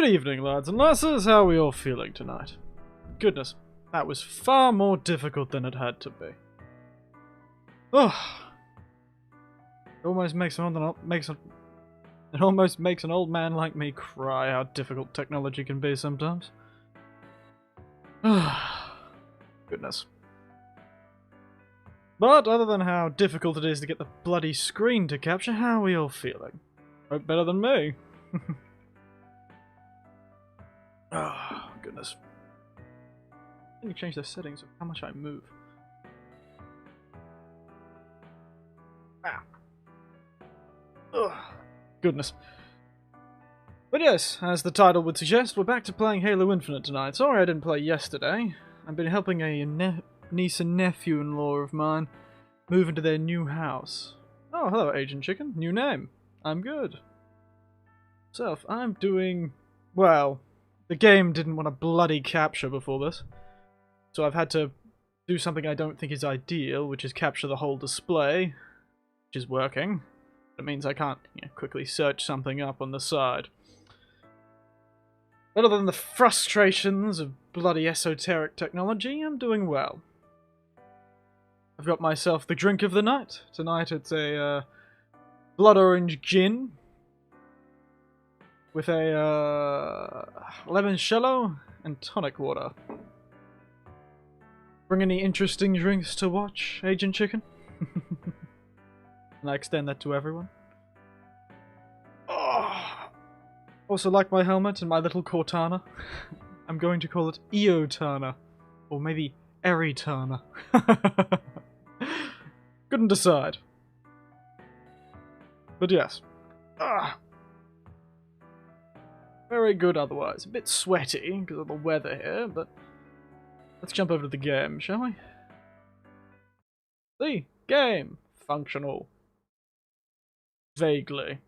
Good evening, lads and lasses. How are we all feeling tonight? Goodness, that was far more difficult than it had to be. Oh, it almost makes an old man like me cry how difficult technology can be sometimes. Goodness. But other than how difficult it is to get the bloody screen to capture, how are we all feeling? Hope better than me. Oh, goodness. I need to change the settings of how much I move. Ah. Ugh. Goodness. But yes, as the title would suggest, we're back to playing Halo Infinite tonight. Sorry I didn't play yesterday. I've been helping a niece and nephew-in-law of mine move into their new house. Oh, hello, Agent Chicken. New name. I'm good. Self, I'm doing... well, the game didn't want to bloody capture before this. So I've had to do something I don't think is ideal, which is capture the whole display, which is working. It means I can't quickly search something up on the side. Other than the frustrations of bloody esoteric technology, I'm doing well. I've got myself the drink of the night. Tonight it's a blood orange gin with a limoncello and tonic water. Bring any interesting drinks to watch, Agent Chicken? And I extend that to everyone. Oh. Also like my helmet and my little Cortana. I'm going to call it Eotana. Or maybe Eritana. Couldn't decide. But yes. Very good otherwise. A bit sweaty because of the weather here, but let's jump over to the game, shall we? The game. Functional. Vaguely.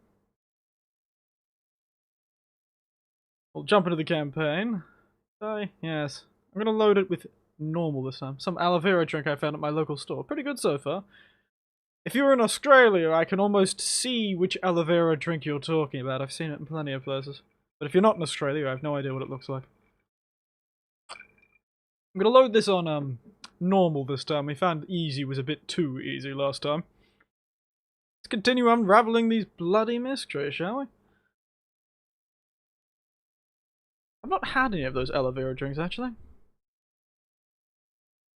We'll jump into the campaign. Yes. I'm going to load it with normal this time. Some aloe vera drink I found at my local store. Pretty good so far. If you're in Australia, I can almost see which aloe vera drink you're talking about. I've seen it in plenty of places. But if you're not in Australia, I have no idea what it looks like. I'm going to load this on normal this time. We found easy was a bit too easy last time. Let's continue unraveling these bloody mysteries, shall we? I've not had any of those aloe vera drinks, actually.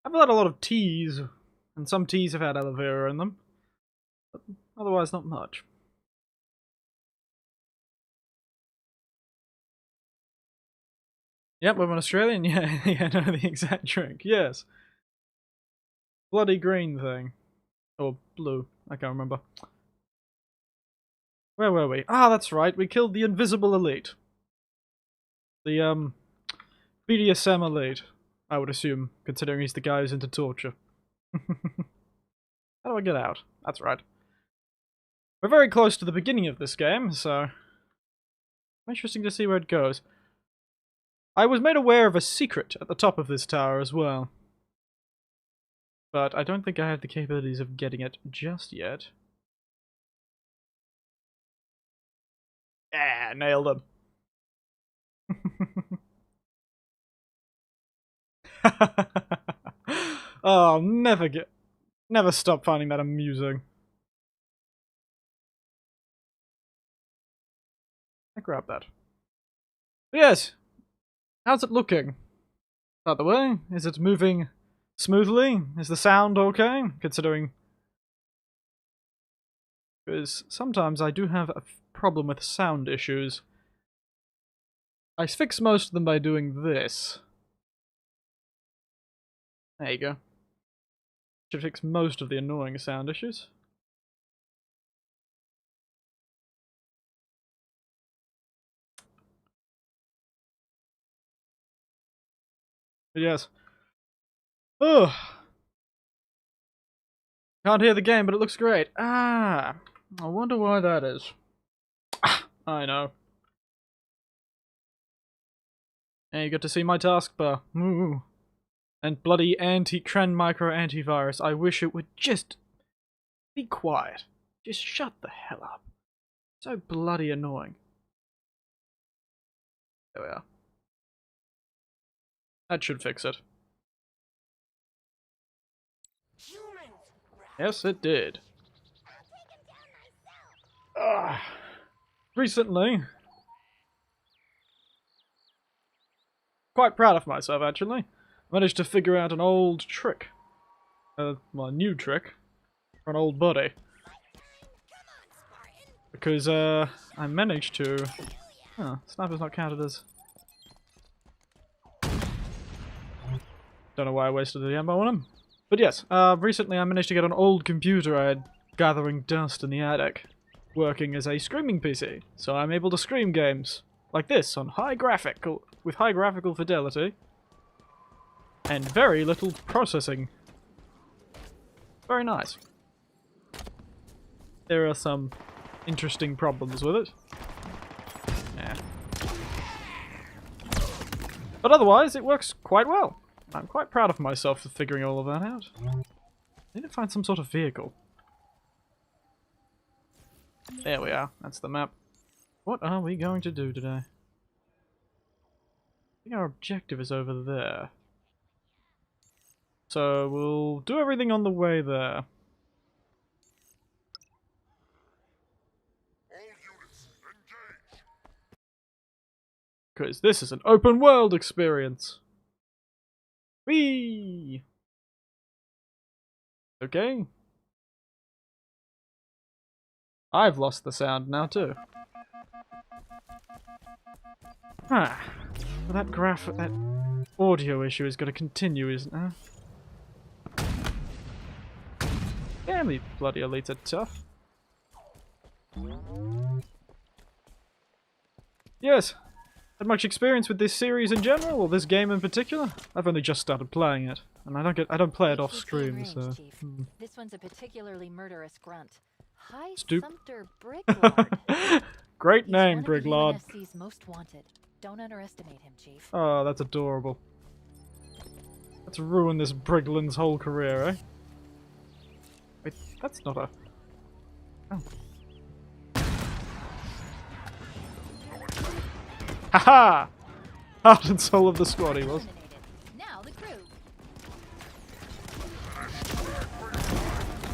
I've had a lot of teas, and some teas have had aloe vera in them. But otherwise, not much. Yep, I'm an Australian. Yeah, yeah, no, the exact drink. Yes. Bloody green thing. Or blue. I can't remember. Where were we? Ah, that's right. We killed the invisible elite. The, BDSM elite, I would assume, considering he's the guy who's into torture. How do I get out? That's right. We're very close to the beginning of this game, so... interesting to see where it goes. I was made aware of a secret at the top of this tower as well. But I don't think I have the capabilities of getting it just yet. Ah, nailed him. Oh, never stop finding that amusing. I grabbed that. But yes, how's it looking? By the way, is it moving smoothly? Is the sound okay? Considering... because sometimes I do have a problem with sound issues. I fix most of them by doing this. There you go. Should fix most of the annoying sound issues. But yes. Ugh. Can't hear the game, but it looks great. Ah, I wonder why that is. Ah, I know. And you got to see my taskbar. Ooh. And bloody anti-Cren micro antivirus. I wish it would just be quiet. Just shut the hell up. So bloody annoying. There we are. That should fix it. Yes, it did. Recently, quite proud of myself actually. Managed to figure out an old trick. Well, a new trick for an old buddy. Because I managed to. Oh, sniper's not counted as. Don't know why I wasted the ammo on him. But yes, recently I managed to get an old computer I had gathering dust in the attic, working as a screaming PC. So I'm able to stream games like this on with high graphical fidelity and very little processing. Very nice. There are some interesting problems with it. Yeah. But otherwise, it works quite well. I'm quite proud of myself for figuring all of that out. I need to find some sort of vehicle. There we are. That's the map. What are we going to do today? I think our objective is over there. So we'll do everything on the way there. Because this is an open world experience. Whee! Okay. I've lost the sound now too. Ah. Well, that audio issue is going to continue, isn't it? Damn, these bloody elites are tough. Yes. Had much experience with this series in general, or this game in particular? I've only just started playing it, and I don't play it off stream, so. This one's a particularly murderous grunt. High Stoop. Sumpter Briglord. Great name, Briglord. UNSC's most wanted. Don't underestimate him, Chief. Oh, that's adorable. Let's ruin this Briglin's whole career, eh? Wait, that's not a... Oh. Haha! Heart and soul of the squad he was. Now the crew.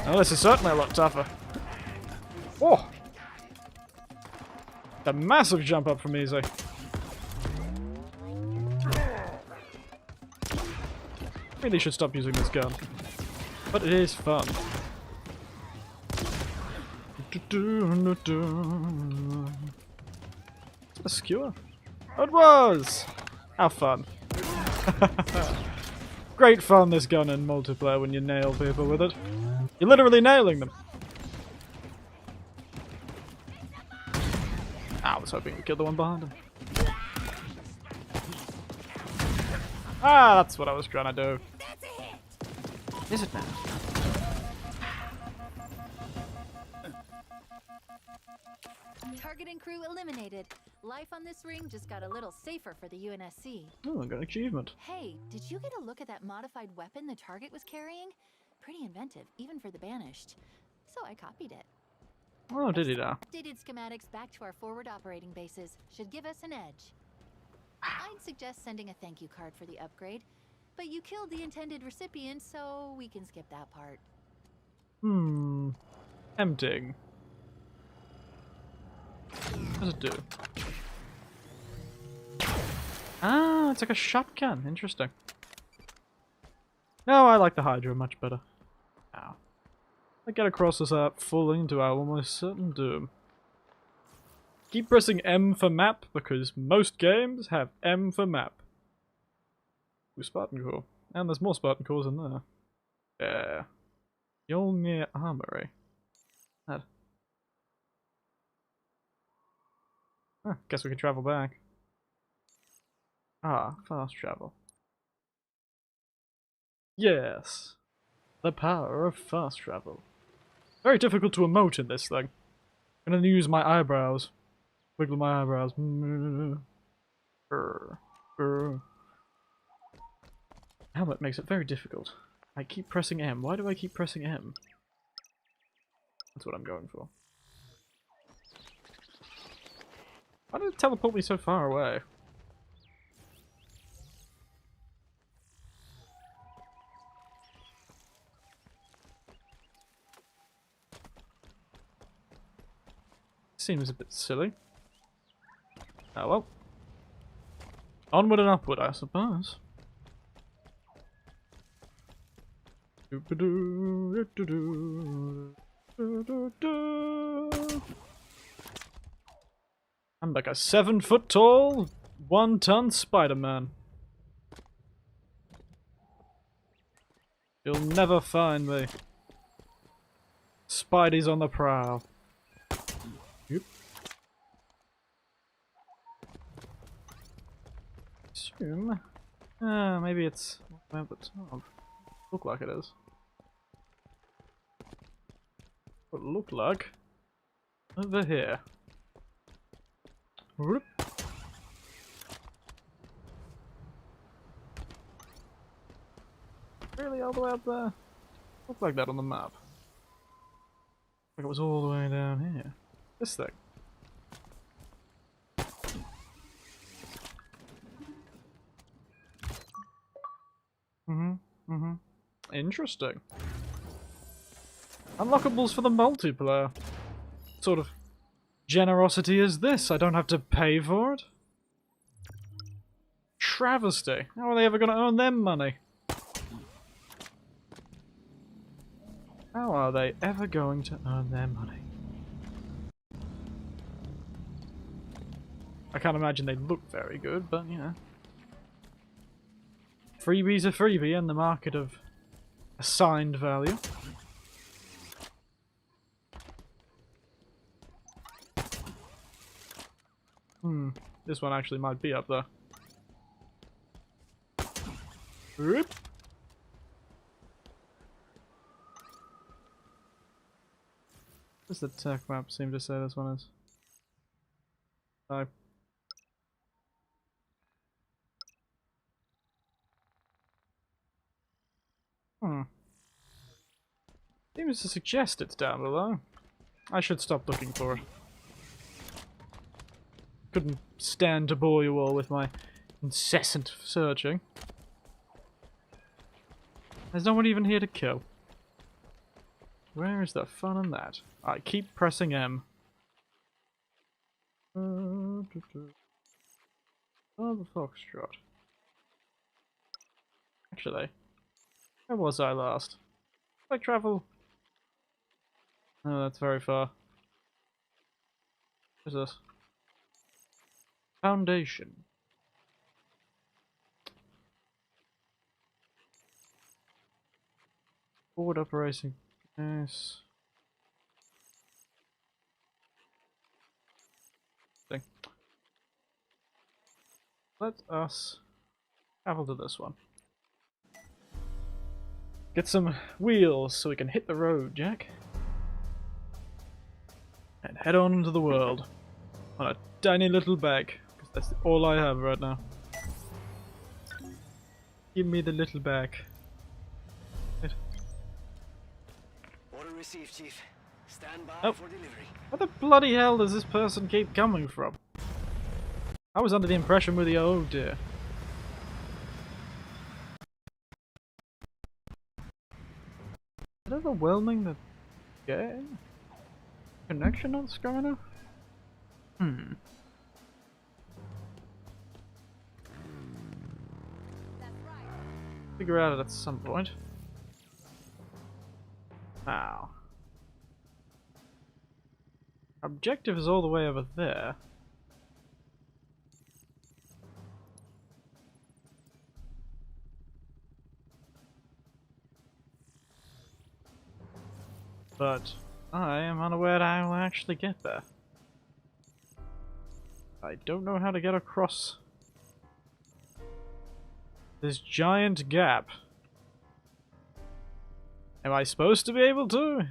Oh, this is certainly a lot tougher. Oh! A massive jump up from easy. Really should stop using this gun. But it is fun. A skewer? Oh, it was! How fun. Great fun, this gun in multiplayer when you nail people with it. You're literally nailing them. I was hoping to kill the one behind him. Ah, that's what I was trying to do. Is it now? Target and crew eliminated. Life on this ring just got a little safer for the UNSC. Oh, I got an achievement. Hey, did you get a look at that modified weapon the target was carrying? Pretty inventive, even for the banished. So I copied it. Oh, did he now? Updated schematics back to our forward operating bases should give us an edge. I'd suggest sending a thank you card for the upgrade, but you killed the intended recipient, so we can skip that part. Tempting. What does it do? Ah, it's like a shotgun. Interesting. No, I like the Hydra much better. Ow. I get across this falling into our almost certain doom. Keep pressing M for map, because most games have M for map. Ooh, Spartan Core. And there's more Spartan Cores in there. Yeah. Yolnir Armory. That. Huh, guess we can travel back. Ah, fast travel. Yes. The power of fast travel. Very difficult to emote in this thing. I'm gonna use my eyebrows. Wiggle my eyebrows. Helmet makes it very difficult. I keep pressing M. Why do I keep pressing M? That's what I'm going for. Why did it teleport me so far away? Seems a bit silly. Oh well. Onward and upward, I suppose. I'm like a 7-foot tall, 1-ton Spider-Man. You'll never find me. Spidey's on the prowl. Yep. Assume. Maybe it's at the top. Look like it is. What it look like? Over here. Whoop. Really, all the way up there? Look like that on the map. Like it was all the way down here. This thing. Interesting. Unlockables for the multiplayer. What sort of generosity is this? I don't have to pay for it? Travesty. How are they ever going to earn them money? How are they ever going to earn their money? I can't imagine they look very good, but you know. Freebie's a freebie in the market of assigned value. This one actually might be up there. Whoop. Does the tech map seem to say this one is? No. Seems to suggest it's down below. I should stop looking for it. Couldn't stand to bore you all with my incessant searching. There's no one even here to kill. Where is the fun in that? I keep pressing M. Oh, the foxtrot. Actually, where was I last? Did I travel? Oh, that's very far. What is this? Foundation. Forward operating. Yes. Thing. Let us travel to this one. Get some wheels so we can hit the road, Jack. And head on into the world. On a tiny little bag. Because that's all I have right now. Give me the little bag. Order received, Chief. Stand by Oh. for delivery. Where the bloody hell does this person keep coming from? I was under the impression with the oh dear. Is it overwhelming the game? Connection not strong enough? Figure out it at some point. Now. Objective is all the way over there. But I am unaware that I will actually get there. I don't know how to get across this giant gap. Am I supposed to be able to?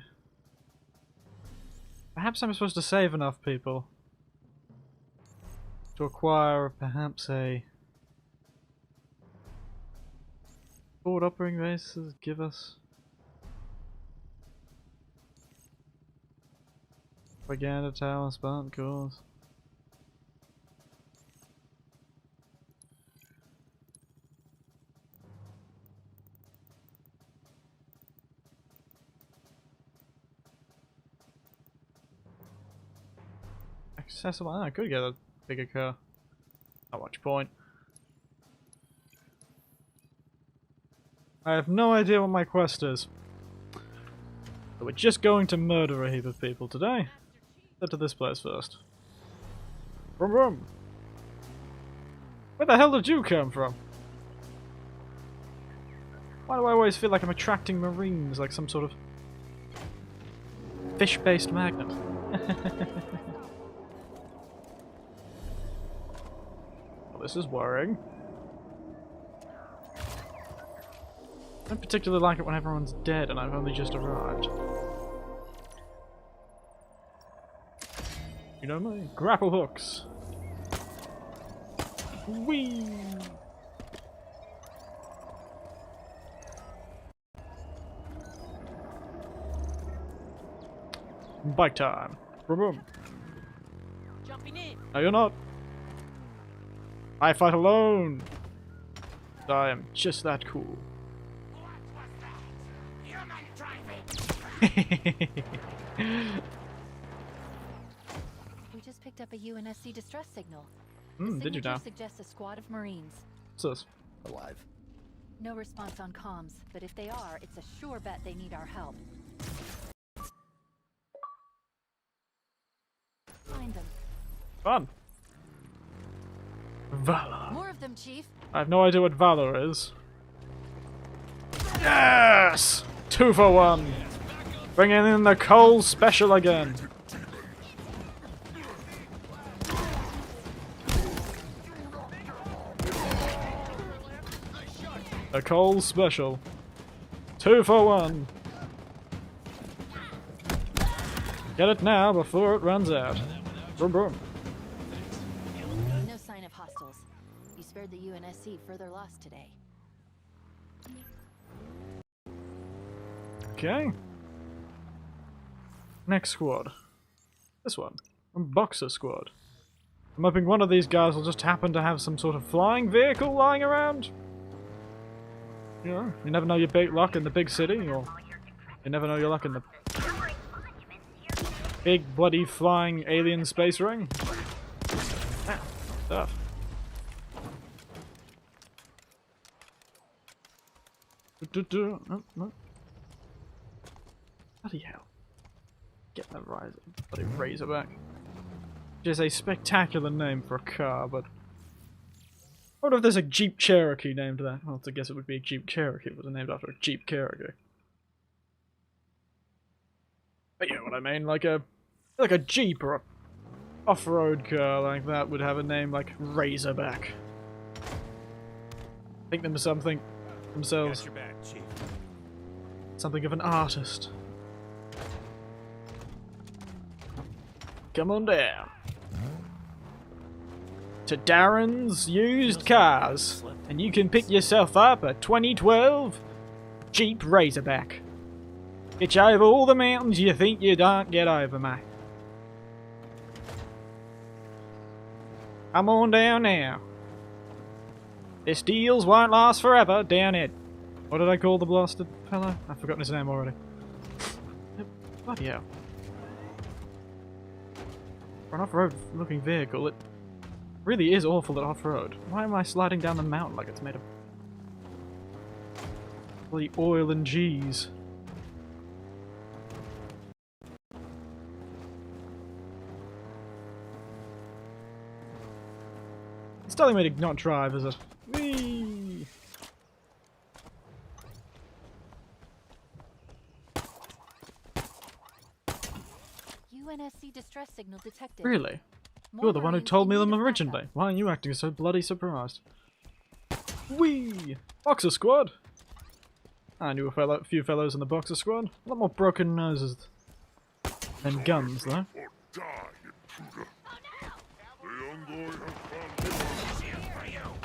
Perhaps I'm supposed to save enough people to acquire perhaps a forward operating bases, give us propaganda tower, Spartan cores. accessible. I could get a bigger car. Not much point. I have no idea what my quest is. But we're just going to murder a heap of people today. Head to this place first. Vroom vroom. Where the hell did you come from? Why do I always feel like I'm attracting Marines like some sort of fish-based magnet? Well, this is worrying. I don't particularly like it when everyone's dead and I've only just arrived. You know me? Grapple hooks! Whee! Bike time. Boom boom. Jumping in. No, you're not. I fight alone. And I am just that cool. We just picked up a UNSC distress signal. Did you now? Suggests a squad of Marines. What's this? Alive. No response on comms, but if they are, it's a sure bet they need our help. Find them. Fun. Valor. More of them, Chief. I have no idea what Valor is. Yes! 2 for 1. Bringing in the Cole special again. The Cole special. 2 for 1. Get it now before it runs out. Boom boom. No sign of hostiles. You spared the UNSC further loss today. Okay. Next squad. This one. Boxer squad. I'm hoping one of these guys will just happen to have some sort of flying vehicle lying around. You know, you never know your big luck in the big city, or you never know your luck in the big bloody flying alien space ring. Ah, stuff. Oh, no. Bloody hell. Get that bloody Razorback. Which is a spectacular name for a car, but I wonder if there's a Jeep Cherokee named that. Well, I guess it would be a Jeep Cherokee if it was named after a Jeep Cherokee. But you know what I mean, like a Jeep or a off-road car like that would have a name like Razorback. Think them something themselves. Got your back, Chief. Something of an artist. Come on down to Darren's Used Cars, and you can pick yourself up a 2012 Jeep Razorback. Get you over all the mountains you think you don't get over, mate. Come on down now. This deals won't last forever, down it. What did I call the blasted fellow? I've forgotten his name already. Bloody hell. For an off-road looking vehicle, it really is awful at off-road. Why am I sliding down the mountain like it's made of bloody oil and cheese? It's telling me to not drive, is it? Whee! UNSC distress signal detected. Really? More You're the one who Marines told in me need them of originally. backup. Why aren't you acting so bloody surprised? Whee! Boxer squad! I knew a few fellows in the Boxer squad. A lot more broken noses than guns, though.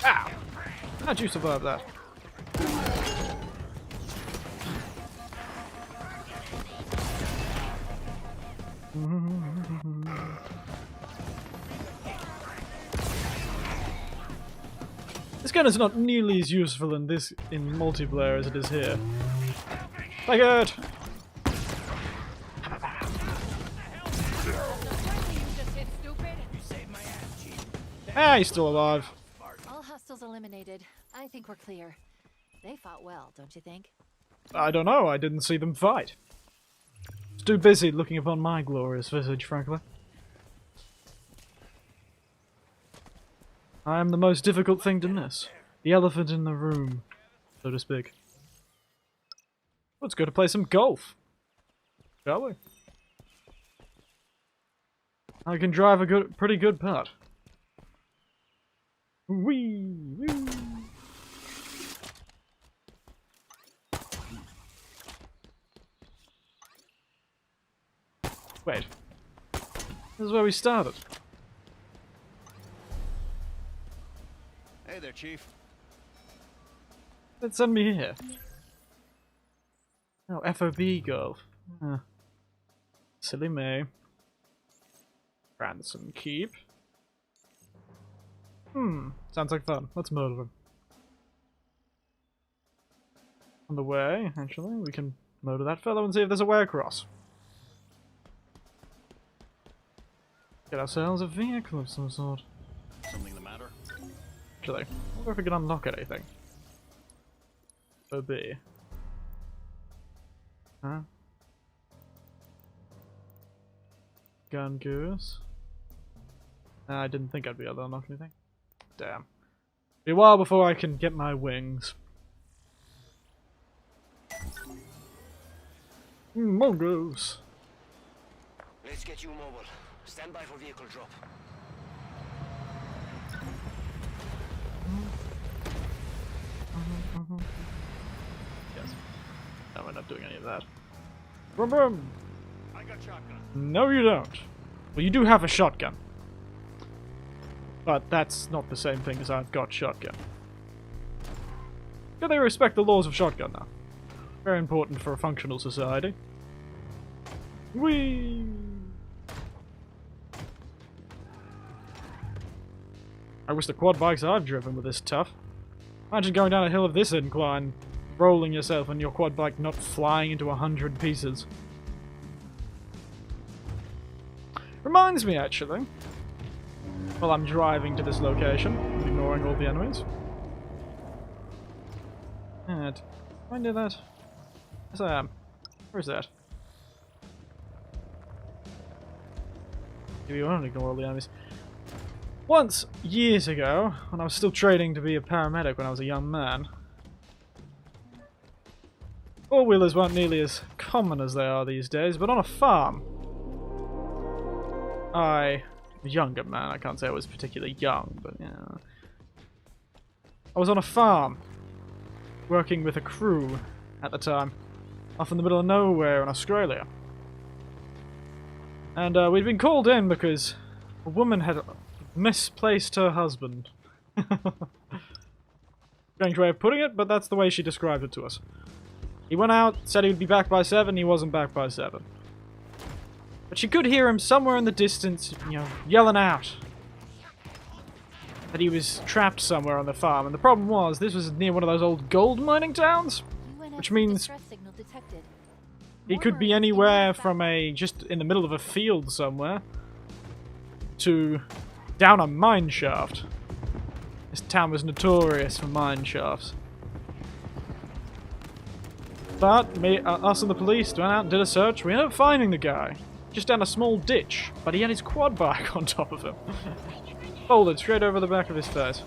Ow! How'd you survive that? This gun is not nearly as useful in multiplayer as it is here. Take it! Ah, he's still alive. All hostiles eliminated. I think we're clear. They fought well, don't you think? I don't know, I didn't see them fight. Was too busy looking upon my glorious visage, frankly. I am the most difficult thing to miss. The elephant in the room, so to speak. Let's go to play some golf. Shall we? I can drive a pretty good putt. Wee! Wee! Wait. This is where we started. Hey there, Chief. Let's send me here. Oh, FOB golf. Huh. Silly me. Ransom keep. Sounds like fun. Let's murder him. On the way, actually, we can murder that fellow and see if there's a way across. Get ourselves a vehicle of some sort. Something the matter? Actually, I wonder if we can unlock anything. OB. Huh? Gun goose. I didn't think I'd be able to unlock anything. Damn. Be a while before I can get my wings. Mongoose. Let's get you mobile. Stand by for vehicle drop. Yes. No, we're not doing any of that. Brum brum! I got shotgun. No, you don't. Well, you do have a shotgun. But that's not the same thing as I've got shotgun. Do they respect the laws of shotgun now? Very important for a functional society. Whee! I wish the quad bikes I've driven were this tough. Imagine going down a hill of this incline, rolling yourself and your quad bike not flying into 100 pieces. Reminds me, actually, while I'm driving to this location, ignoring all the enemies. And can I do that? Yes, I am. Where's that? Maybe you won't ignore all the enemies. Once, years ago, when I was still training to be a paramedic when I was a young man, four-wheelers weren't nearly as common as they are these days, but on a farm, a younger man, I can't say I was particularly young, but yeah. I was on a farm, working with a crew at the time, off in the middle of nowhere in Australia. And we'd been called in because a woman had misplaced her husband. Strange way of putting it, but that's the way she described it to us. He went out, said he would be back by 7, he wasn't back by 7. But she could hear him somewhere in the distance, you know, yelling out that he was trapped somewhere on the farm. And the problem was, this was near one of those old gold mining towns, which means he could be anywhere from just in the middle of a field somewhere to down a mine shaft. This town was notorious for mine shafts. But us and the police went out and did a search. We ended up finding the guy just down a small ditch, but he had his quad bike on top of him. Folded straight over the back of his face.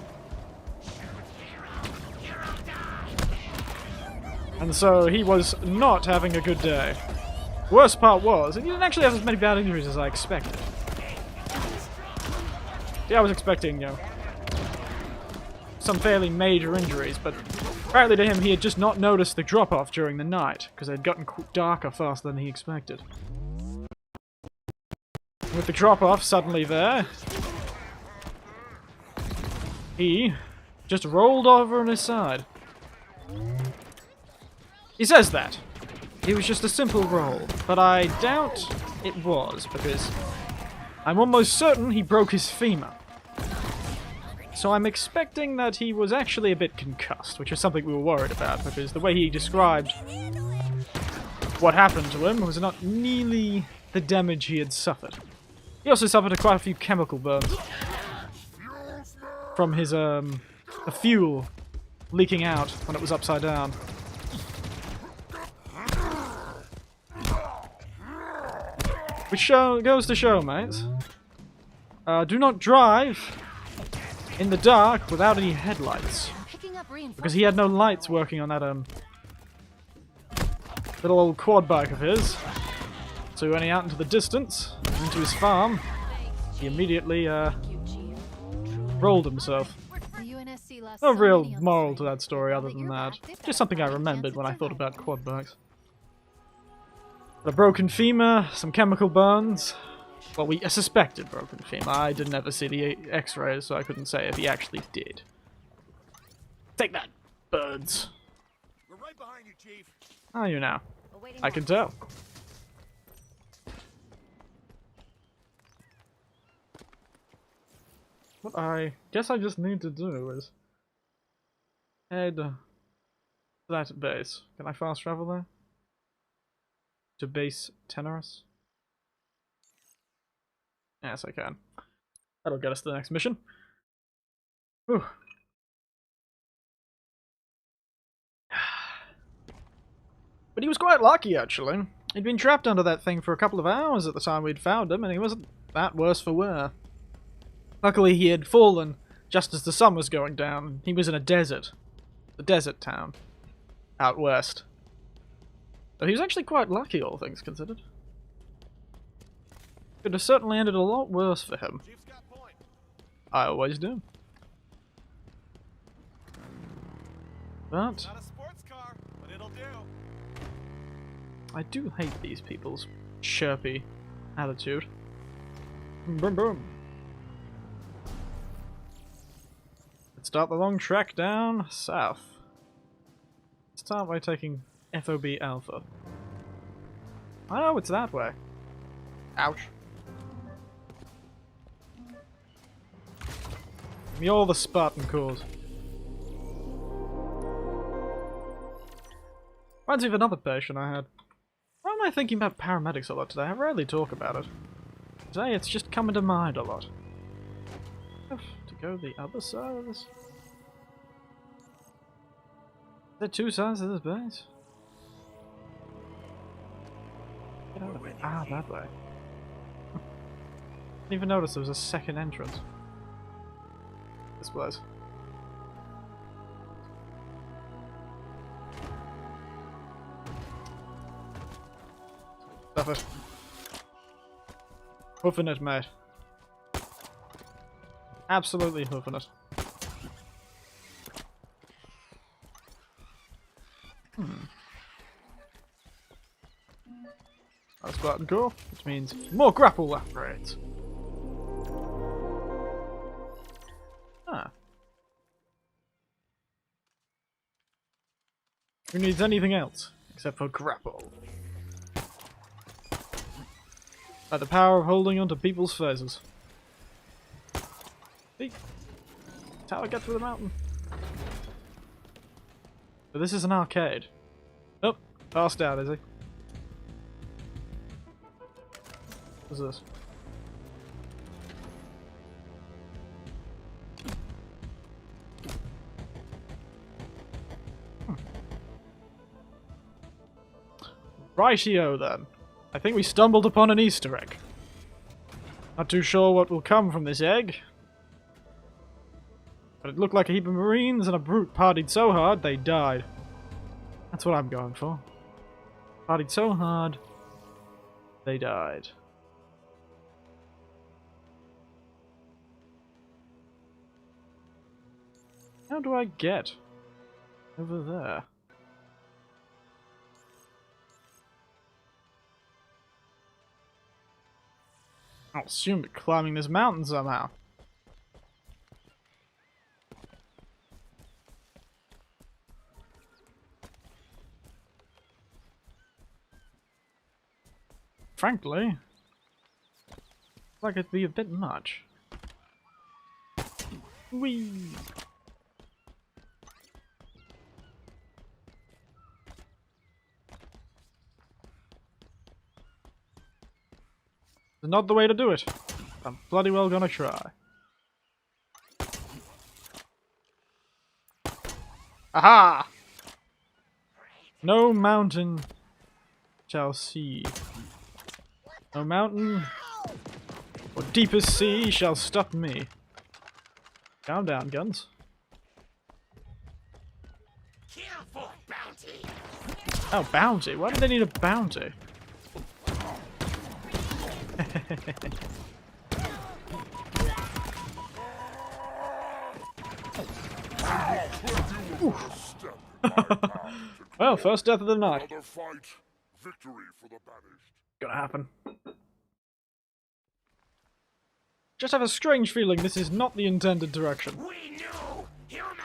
And so he was not having a good day. Worst part was, he didn't actually have as many bad injuries as I expected. Yeah, I was expecting, you know, some fairly major injuries, but apparently to him he had just not noticed the drop-off during the night, because it had gotten darker faster than he expected. With the drop-off suddenly there, he just rolled over on his side. He says that. It was just a simple roll, but I doubt it was, because I'm almost certain he broke his femur. So I'm expecting that he was actually a bit concussed, which is something we were worried about, because the way he described what happened to him was not nearly the damage he had suffered. He also suffered quite a few chemical burns. from his the fuel leaking out when it was upside down. Which goes to show, mates. Do not drive in the dark without any headlights. Because he had no lights working on that little old quad bike of his. So when he out into the distance, into his farm, he immediately rolled himself. No real moral to that story other than that. Just something I remembered when I thought about quad bikes. A broken femur, some chemical burns. Well, we suspected broken femur. I didn't ever see the x-rays, so I couldn't say if he actually did. Take that, birds. We're right behind you, Chief. How are you now? I can tell. What I guess I just need to do is head to that base. Can I fast travel there? To base Tenorus? Yes, I can. That'll get us to the next mission. Whew. But he was quite lucky, actually. He'd been trapped under that thing for a couple of hours at the time we'd found him, and he wasn't that worse for wear. Luckily, he had fallen just as the sun was going down. He was in a desert. The desert town. Out west. So he was actually quite lucky, all things considered. Could have certainly ended a lot worse for him. I always do. But Not a sports car, but it'll do. I do hate these people's chirpy attitude. Boom, boom. Let's start the long trek down south. Start by taking FOB Alpha. Oh, it's that way. Ouch. Give me all the Spartan cores. Reminds me of another patient I had. Why am I thinking about paramedics a lot today? I rarely talk about it. Today it's just coming to mind a lot. Have to go the other side of this? Is there two sides of this base? Get out of it. Ah, that way. Didn't even notice there was a second entrance. This place. Stuff it. Hoofing it, mate. Absolutely hoofing it. That's Spartan core, which means more grapple upgrades. Ah. Who needs anything else except for grapple? By the power of holding onto people's faces. See? That's how I get through the mountain. But this is an arcade. Nope, passed out, is he? What's this? Rightio then. I think we stumbled upon an Easter egg. Not too sure what will come from this egg. But it looked like a heap of Marines and a brute partied so hard they died. That's what I'm going for. Partied so hard, they died. How do I get over there? I'll assume we're climbing this mountain somehow. Frankly, like it'd be a bit much. Whee! Not the way to do it. I'm bloody well gonna try. Aha! No mountain shall see. No mountain or deepest sea shall stop me. Calm down, guns. Careful, bounty. Oh, bounty? Why do they need a bounty? Well, first death of the night. Another fight. Victory for the banished. Gonna happen. Just have a strange feeling this is not the intended direction. We knew, human.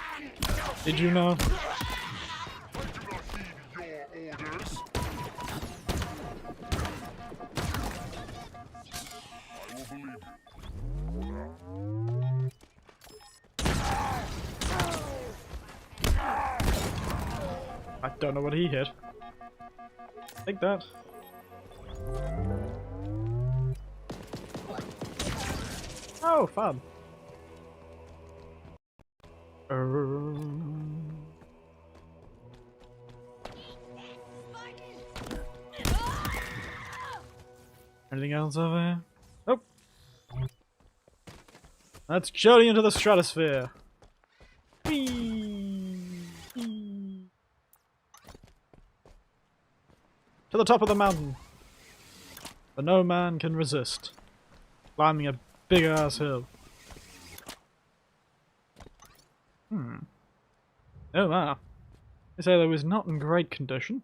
Did you know? I do not heed your orders. I will believe I don't know what he hit. Take that. Oh, fun. Anything else over here? Nope. Let's journey into the stratosphere. Whee! Whee! To the top of the mountain. But no man can resist. Climbing a big ass hill. Oh wow. This area is not in great condition.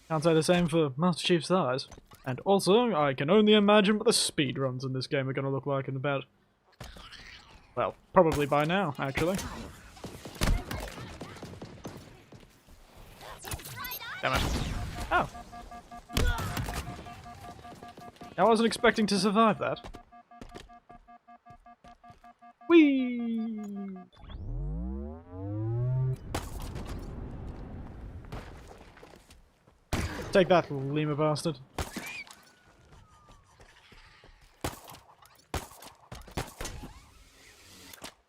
Can't say the same for Master Chief's thighs. And also, I can only imagine what the speedruns in this game are going to look like in about... well, probably by now, actually. Damn it. Oh. I wasn't expecting to survive that. Whee! Take that, Lima bastard.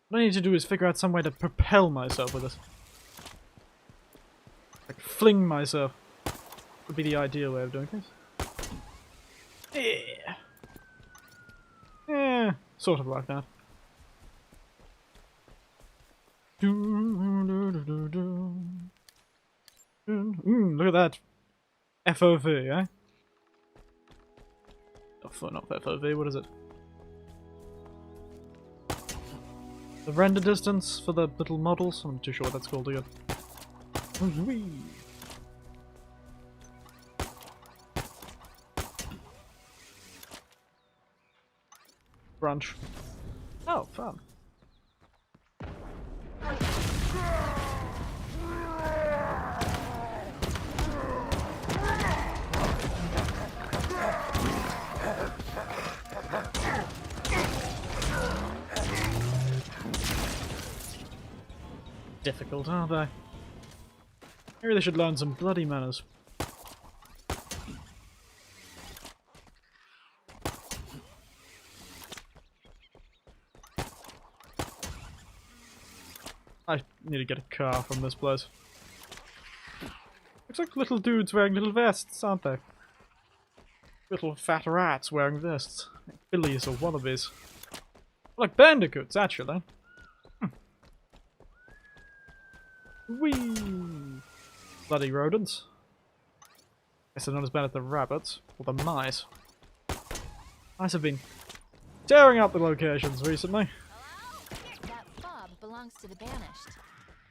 What I need to do is figure out some way to propel myself with it. Like, fling myself. Would be the ideal way of doing things. Yeah. Yeah, sort of like that. Look at that. FOV, eh? Oh, not FOV, what is it? The render distance for the little models? I'm not too sure what that's called again. Whee! Brunch. Oh, fun. Difficult, aren't they? Maybe they should learn some bloody manners. I need to get a car from this place. Looks like little dudes wearing little vests, aren't they? Little fat rats wearing vests. Like billies or wallabies. Like bandicoots, actually. Whee! Bloody rodents. Guess they're not as bad as the rabbits, or the mice. Mice have been tearing up the locations recently. That fob belongs to the banished.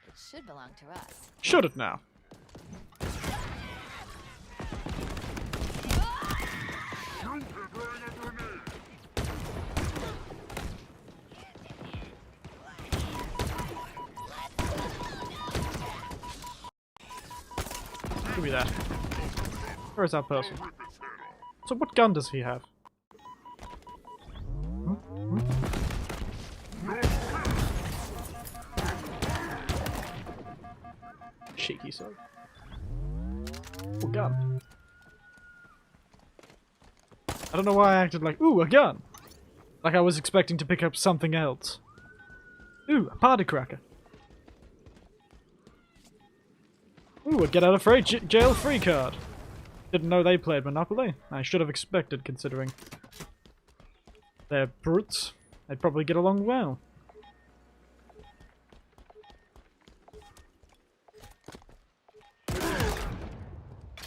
It should belong to us. Should it now? Give me that. Where is that person? So what gun does he have? Cheeky sword. Oh, gun. I don't know why I acted like, ooh, a gun! Like I was expecting to pick up something else. Ooh, a party cracker. Ooh, a get out of jail free card. Didn't know they played Monopoly. I should have expected, considering they're brutes. They'd probably get along well.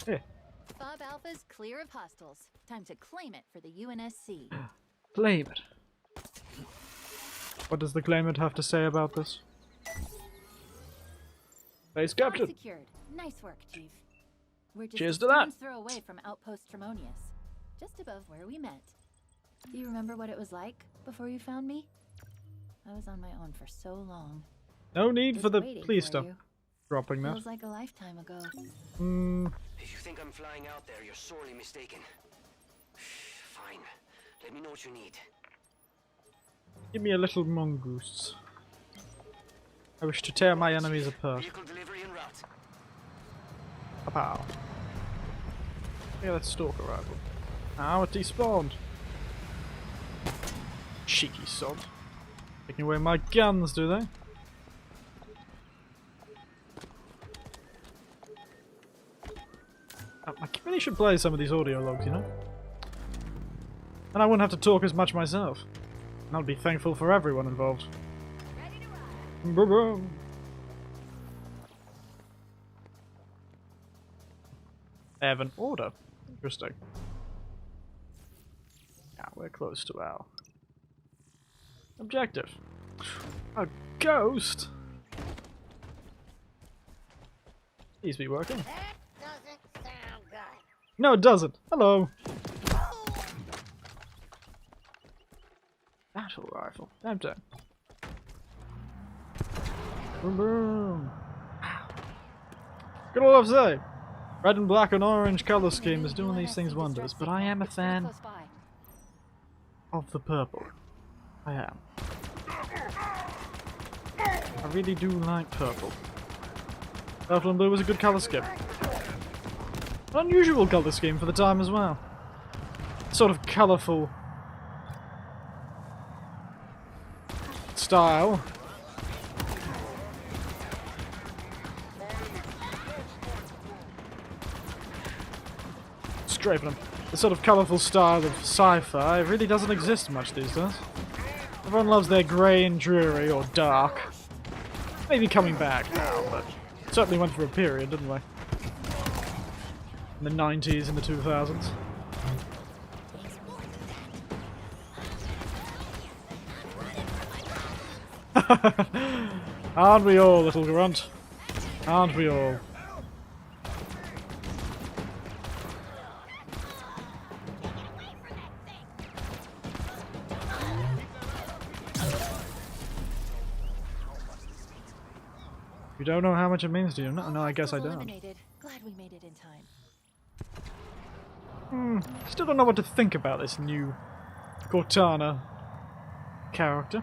Yeah. Fob Alpha's clear of hostiles. Time to claim it for the UNSC. Claim it. What does the claimant have to say about this? Base Pod captured. secured. Nice work, Chief. We're just Cheers a to that. stone's throw away from Outpost Tremonius, just above where we met. Do you remember what it was like before you found me? I was on my own for so long. No need Just for the waiting please for stop you. dropping that. Feels like a lifetime ago. If you think I'm flying out there, you're sorely mistaken. Fine. Let me know what you need. Give me a little mongoose. I wish to tear my enemies apart. Vehicle delivery en route. Pow. Yeah, that stalker rifle. Ow, it despawned. Cheeky sod. Taking away my guns, do they? I really should play some of these audio logs, you know? And I wouldn't have to talk as much myself. And I'd be thankful for everyone involved. Boom. They have an order. Interesting. Yeah, we're close to our objective. A ghost? Please be working. Doesn't sound good. No, it doesn't. Hello. Battle rifle. Tempting. Boom boom. Good all I've say. Red and black and orange color scheme is doing these things wonders, but I am a fan of the purple. I am. I really do like purple. Purple and blue was a good color scheme. An unusual color scheme for the time as well. Sort of colourful style. Scraping them. The sort of colourful style of sci-fi really doesn't exist much these days. Everyone loves their grey and dreary or dark. Maybe coming back now, but certainly went for a period, didn't we? In the 90s and the 2000s. Aren't we all, little grunt? Aren't we all? You don't know how much it means to you? No, I guess I don't. Eliminated. Glad we made it in time. Still don't know what to think about this new Cortana character.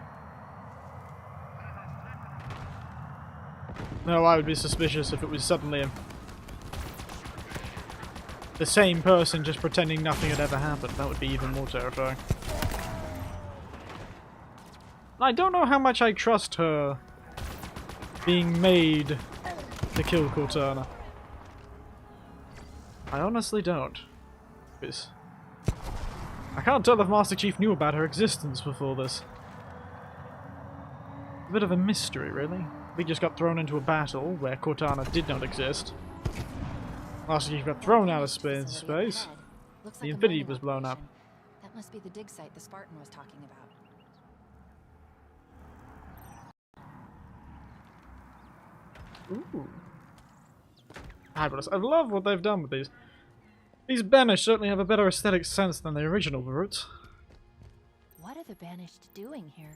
No, I would be suspicious if it was suddenly the same person just pretending nothing had ever happened. That would be even more terrifying. I don't know how much I trust her being made to kill Cortana. I honestly don't. Because I can't tell if Master Chief knew about her existence before this. A bit of a mystery, really. We just got thrown into a battle where Cortana did not exist. Master Chief got thrown out of space. The Infinity was blown up. That must be the dig site the Spartan was talking about. Ooh. I love what they've done with these. These Banished certainly have a better aesthetic sense than the original Brutes. What are the Banished doing here?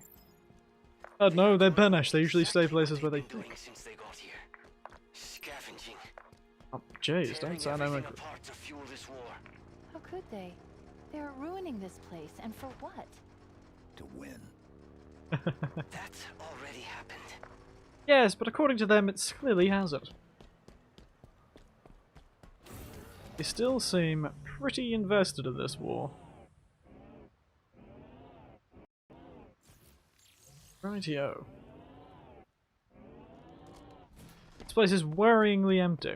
I don't know, they're Banished. They usually stay places where they think. Since they got here. Scavenging. Oh, jeez, don't sound Tearing like everything apart to fuel this war. How could they? They're ruining this place, and for what? To win. That already happened. Yes, but according to them, it clearly hasn't. They still seem pretty invested in this war. Rightio. This place is worryingly empty.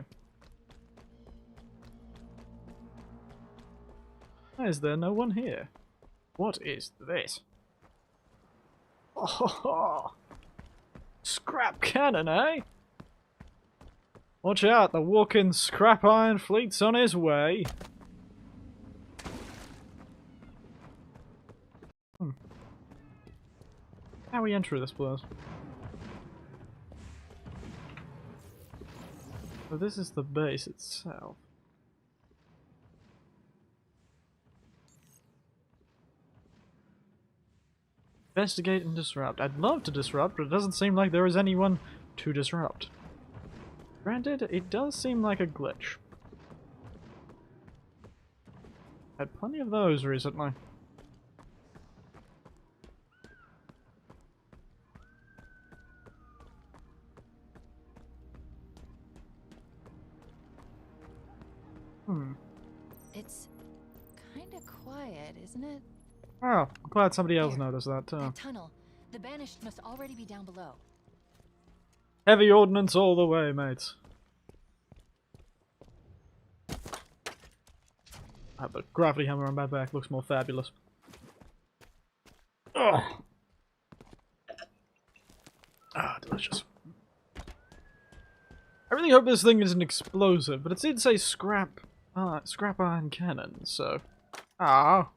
Why is there no one here? What is this? Oh, scrap cannon, eh? Watch out, the walking scrap iron fleet's on his way. How we enter this place? So this is the base itself. Investigate and disrupt. I'd love to disrupt, but it doesn't seem like there is anyone to disrupt. Granted, it does seem like a glitch. Had plenty of those recently. It's kinda quiet, isn't it? Oh, I'm glad somebody else There, noticed that too. That tunnel. The banished must already be down below. Heavy ordnance all the way, mates. I have the gravity hammer on my back, looks more fabulous. Ugh. Ah, delicious. I really hope this thing isn't explosive, but it did say scrap iron cannon, so... Ah,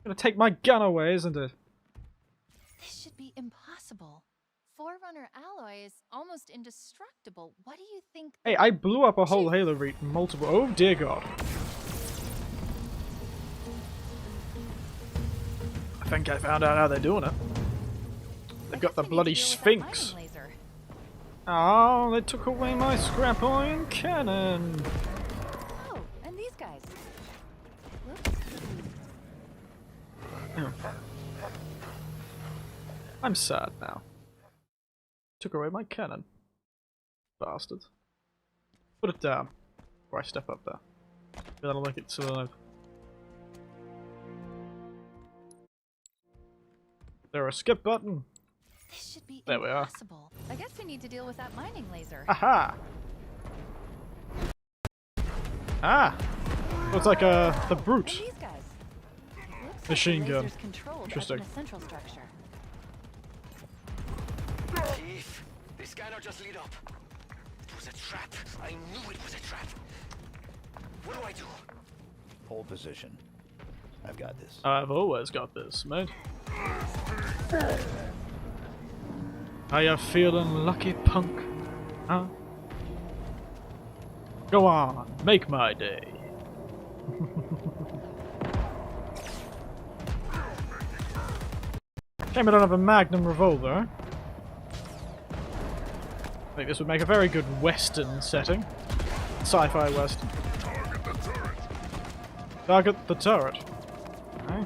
gonna take my gun away, isn't it? This should be impossible. Forerunner alloy is almost indestructible. What do you think? Hey, I blew up a whole Halo read multiple... Oh dear god. I think I found out how they're doing it. They've got the bloody Sphinx. Oh, they took away my scrap iron cannon. Oh, and these guys. Whoops. Oh. I'm sad now. Took away my cannon. Bastards. Put it down. Before I step up there. Maybe that'll make it survive. There a skip button. This should be There we are. impossible. I guess we need to deal with that mining laser. Aha! Ah! Looks like the And brute. these guys. Looks Machine like the gun. laser's controlled up Interesting. in a central structure. Chief, the scanner just lit up. It was a trap. I knew it was a trap. What do I do? Hold position. I've got this. I've always got this, mate. Are you feeling lucky, punk? Huh? Go on, make my day. Shame I don't have a Magnum revolver. I think this would make a very good Western setting. Sci-fi Western. Target the turret. Okay.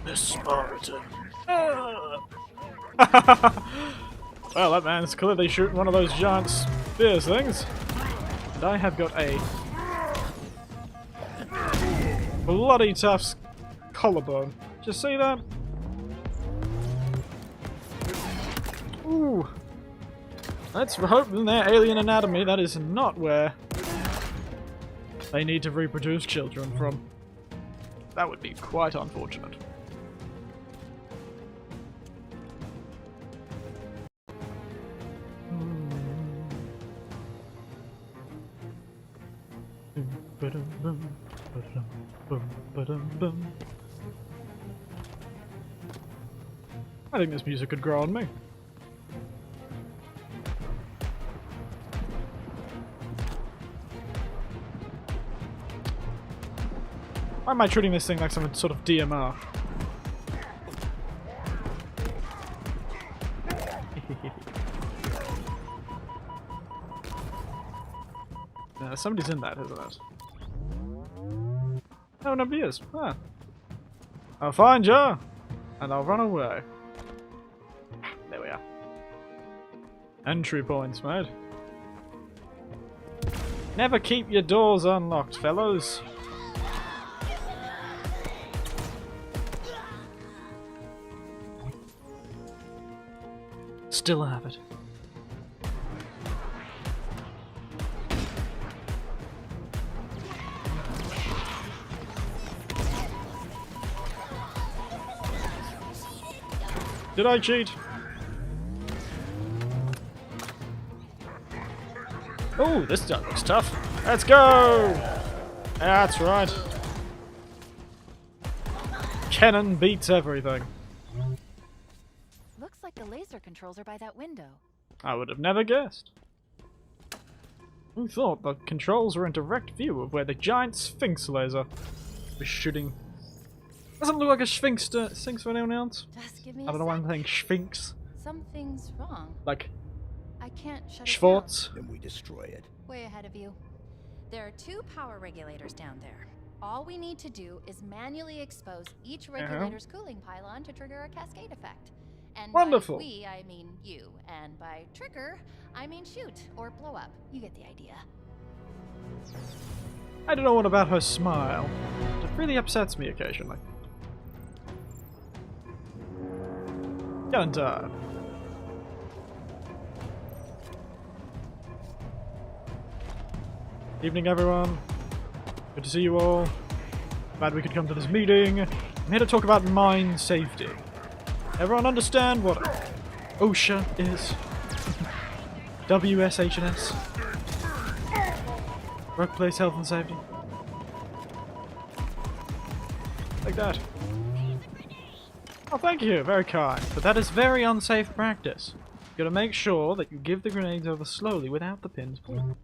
The Spartan. Well, that man's clearly shooting one of those giant spears things. And I have got a bloody tough collarbone. Did you see that? Ooh. Let's hope in their alien anatomy that is not where they need to reproduce children from. That would be quite unfortunate. I think this music could grow on me. Why am I treating this thing like some sort of DMR? Somebody's in that, isn't it? No, nobody is. Huh. I'll find you, and I'll run away. There we are. Entry points, mate. Never keep your doors unlocked, fellows. Still have it. Did I cheat? Oh, this gun looks tough. Let's go! That's right. Cannon beats everything. Looks like the laser controls are by that window. I would have never guessed. Who thought the controls were in direct view of where the giant Sphinx laser was shooting? Doesn't look like a Sphinx to for anyone else. Just give me I don't know why I'm saying Sphinx. Something's wrong. Like I can't shut it Schwartz. Then we destroy it. down. Way ahead of you. There are 2 power regulators down there. All we need to do is manually expose each regulator's cooling pylon to trigger a cascade effect. And Wonderful. by we, I mean you. And by trigger, I mean shoot or blow up. You get the idea. I don't know what about her smile. It really upsets me occasionally. Gun time. Evening, everyone. Good to see you all. Glad we could come to this meeting. I'm here to talk about mine safety. Everyone understand what OSHA is? WSH&S? Workplace health and safety? Like that. Oh, thank you. Very kind. But that is very unsafe practice. You gotta make sure that you give the grenades over slowly without the pins pulling.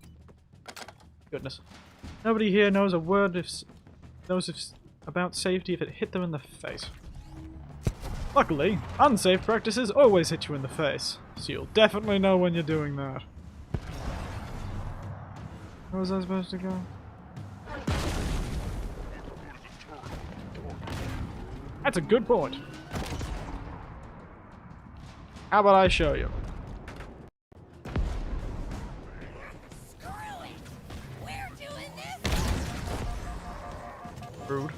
Goodness. Nobody here knows a word about safety if it hit them in the face. Luckily, unsafe practices always hit you in the face, so you'll definitely know when you're doing that. How was I supposed to go? That's a good point. How about I show you? Screw it! We're doing this! Rude.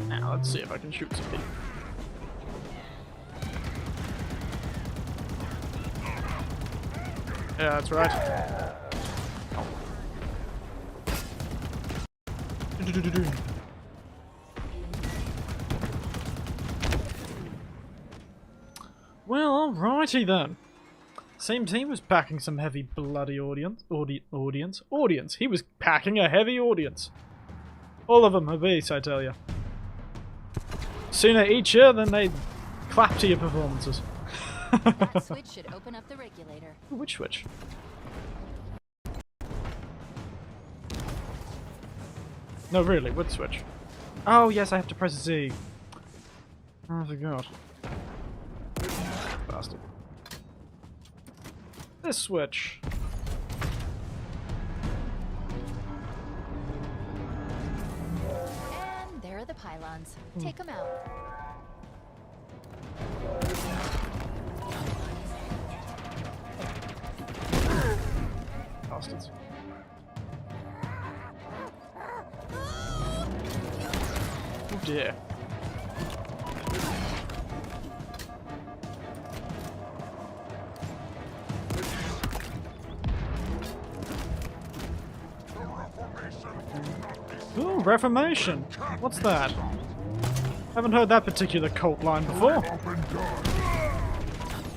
Now let's see if I can shoot some people. Yeah, that's right. Well, alrighty then. Same team was packing some heavy bloody audience. He was packing a heavy audience. All of them obese, I tell you. Sooner eat you than they clap to your performances. That switch should open up the regulator. Which switch? No, really, what switch? Oh, yes, I have to press Z. Oh, I forgot. Bastard. This switch. And there are the pylons. Take them out. Bastards. Oh dear. Ooh, Reformation! What's that? Haven't heard that particular cult line before.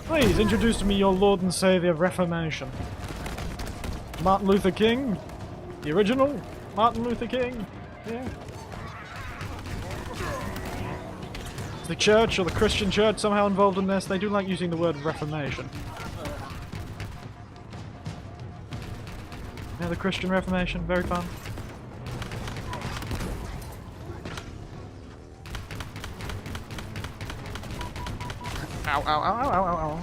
Please introduce to me your Lord and Savior, Reformation. Martin Luther King? The original? Martin Luther King? Yeah. Is the church or the Christian church somehow involved in this? They do like using the word Reformation. Yeah, the Christian Reformation, very fun. Ow, ow, ow, ow, ow, ow.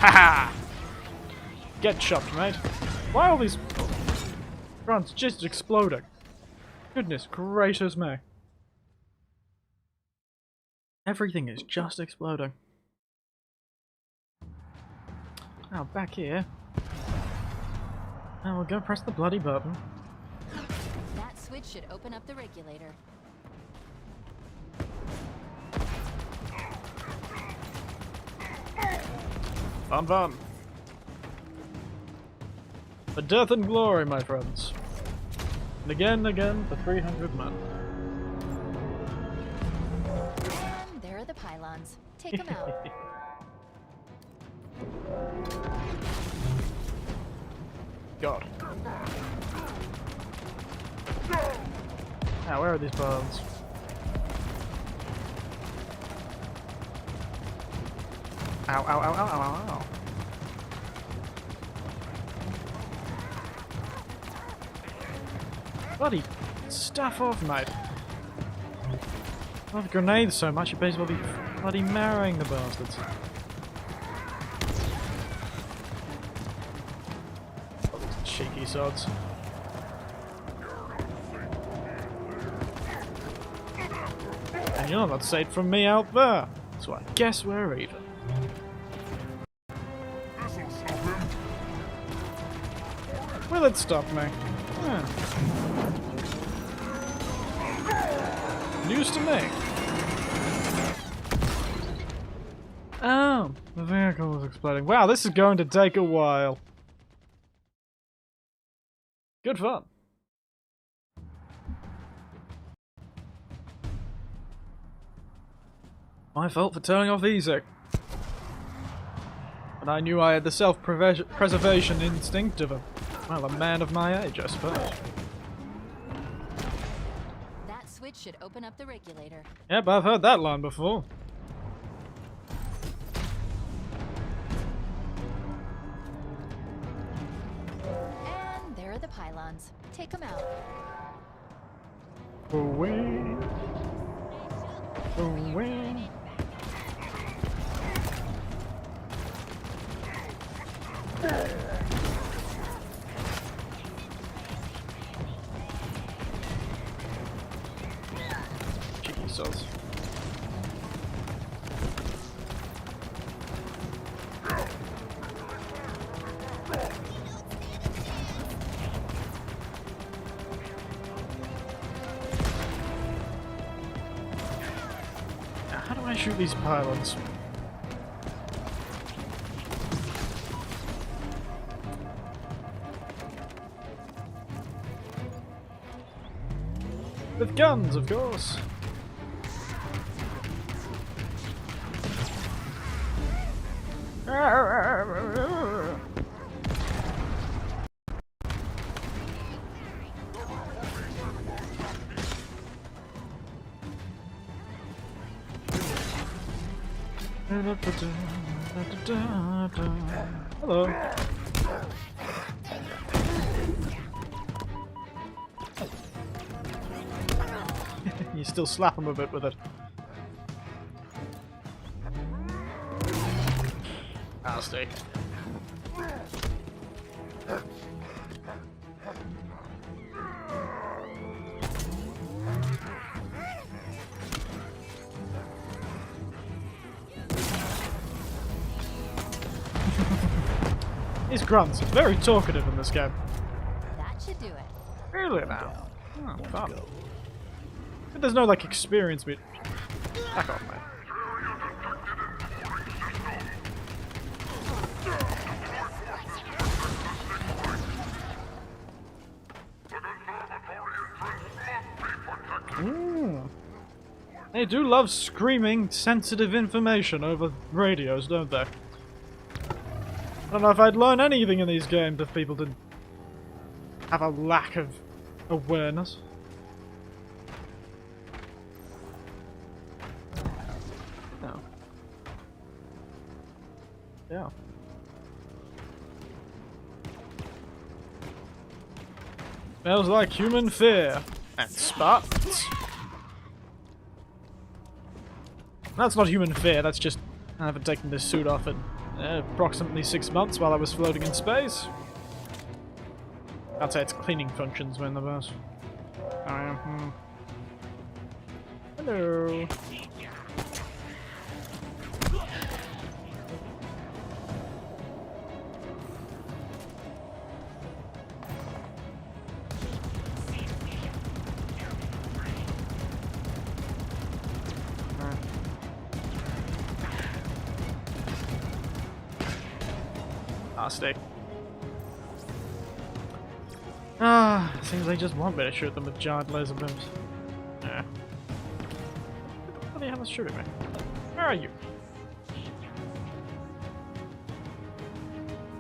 Haha! Get chopped, mate. Why are all these grunts just exploding? Goodness gracious me. Everything is just exploding. Oh, back here. Now we'll go press the bloody button. That switch should open up the regulator. Fun, fun. For death and glory, my friends. And again, for 300 men. And there are the pylons. Take them out. God. Now, where are these pylons? Ow, ow, ow, ow, ow, ow. Bloody stuff off, mate. I love grenades so much, you may as well be bloody marrying the bastards. Oh, these cheeky sods. And you're not safe from me out there, so I guess we're even. This'll stop him. Will it stop me? Yeah. News to me. Oh, the vehicle is exploding. Wow, this is going to take a while. Good fun. My fault for turning off easy. But I knew I had the self-preservation instinct of a man of my age, I suppose. That switch should open up the regulator. Yep, I've heard that line before. And there are the pylons. Take them out. Away. Away. Cheeky sods. Now, how do I shoot these pylons? With guns, of course. Hello. You still slap him a bit with it. Nasty. These grunts are very talkative in this game. That should do it. Really now? Down. Oh, One fun. to go. But there's no like experience me. Back off, man. They do love screaming sensitive information over radios, don't they? I don't know if I'd learn anything in these games if people didn't have a lack of awareness. No. Yeah. Smells like human fear. And spots. That's not human fear, that's just I haven't taken this suit off in approximately 6 months while I was floating in space. I'd say its cleaning functions were in the best. Hello. Nasty. Ah, seems they just want me to shoot them with giant laser beams. Yeah. What the hell is shooting me? Where are you?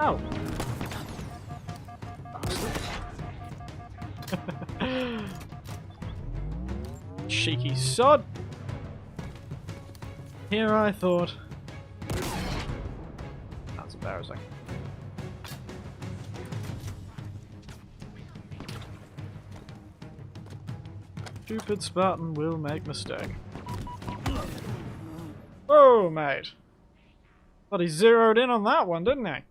Oh. Cheeky sod. Here I thought. That's embarrassing. Stupid Spartan will make mistake. Oh, mate. But he zeroed in on that one, didn't he?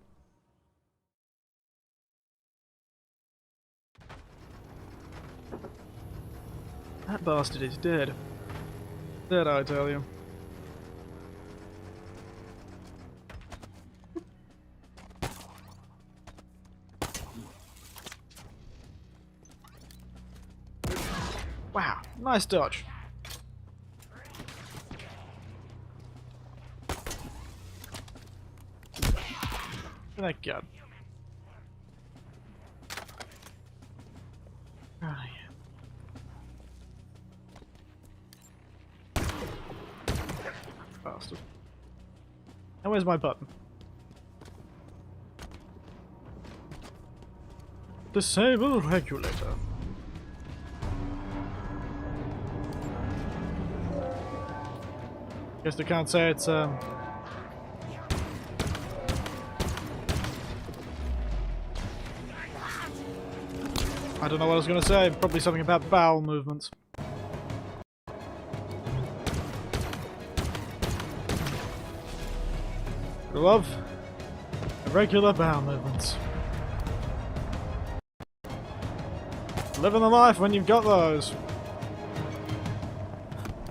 That bastard is dead. Dead, I tell you. Wow, nice dodge. Thank God. Ah, yeah. Bastard. And where's my button? Disable regulator. Guess they can't say it's I don't know what I was gonna say, probably something about bowel movements. Love irregular bowel movements. Living the life when you've got those.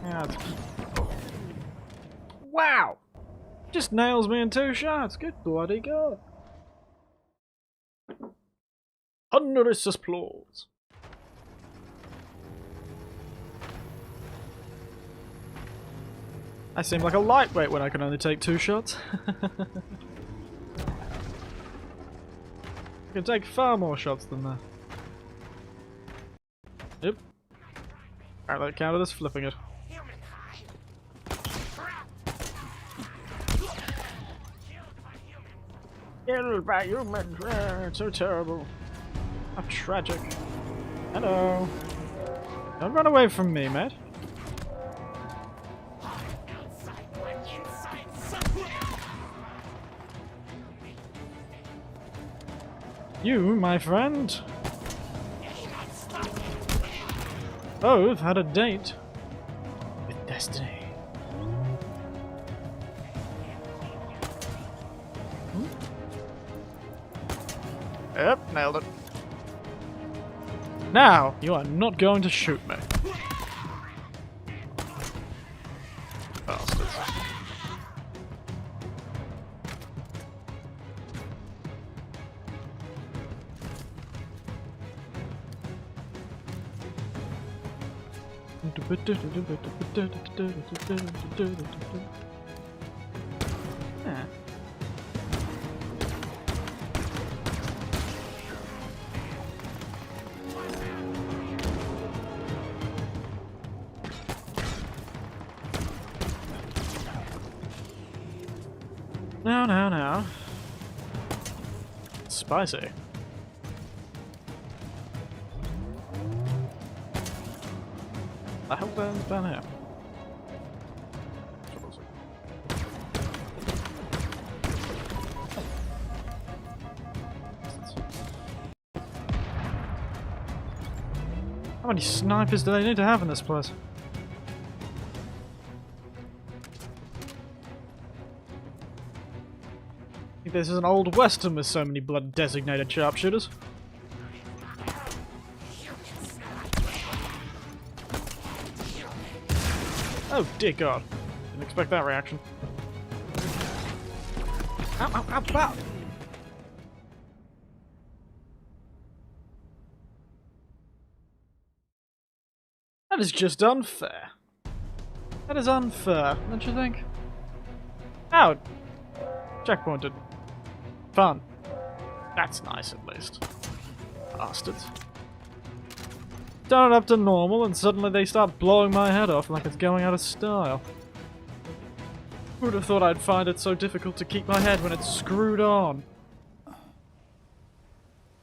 Yeah, wow! Just nails me in 2 shots. Good bloody god. Thunderous applause. I seem like a lightweight when I can only take 2 shots. I can take far more shots than that. Yep. Alright, that counted as flipping it. Killed by humans. It's so terrible. How tragic. Hello. Don't run away from me, mate. You, my friend, both had a date with destiny. Yep, nailed it. Now, you are not going to shoot me. Bastards. Yeah. Now. Spicy. I hope that's down here. How many snipers do they need to have in this place? I think this is an old western with so many blood designated sharpshooters. Oh dear god. Didn't expect that reaction. Ow, ow, ow, ow! That is just unfair. That is unfair, don't you think? Ow! Checkpointed. Fun. That's nice, at least. Bastards. Turn it up to normal, and suddenly they start blowing my head off like it's going out of style. Who would have thought I'd find it so difficult to keep my head when it's screwed on?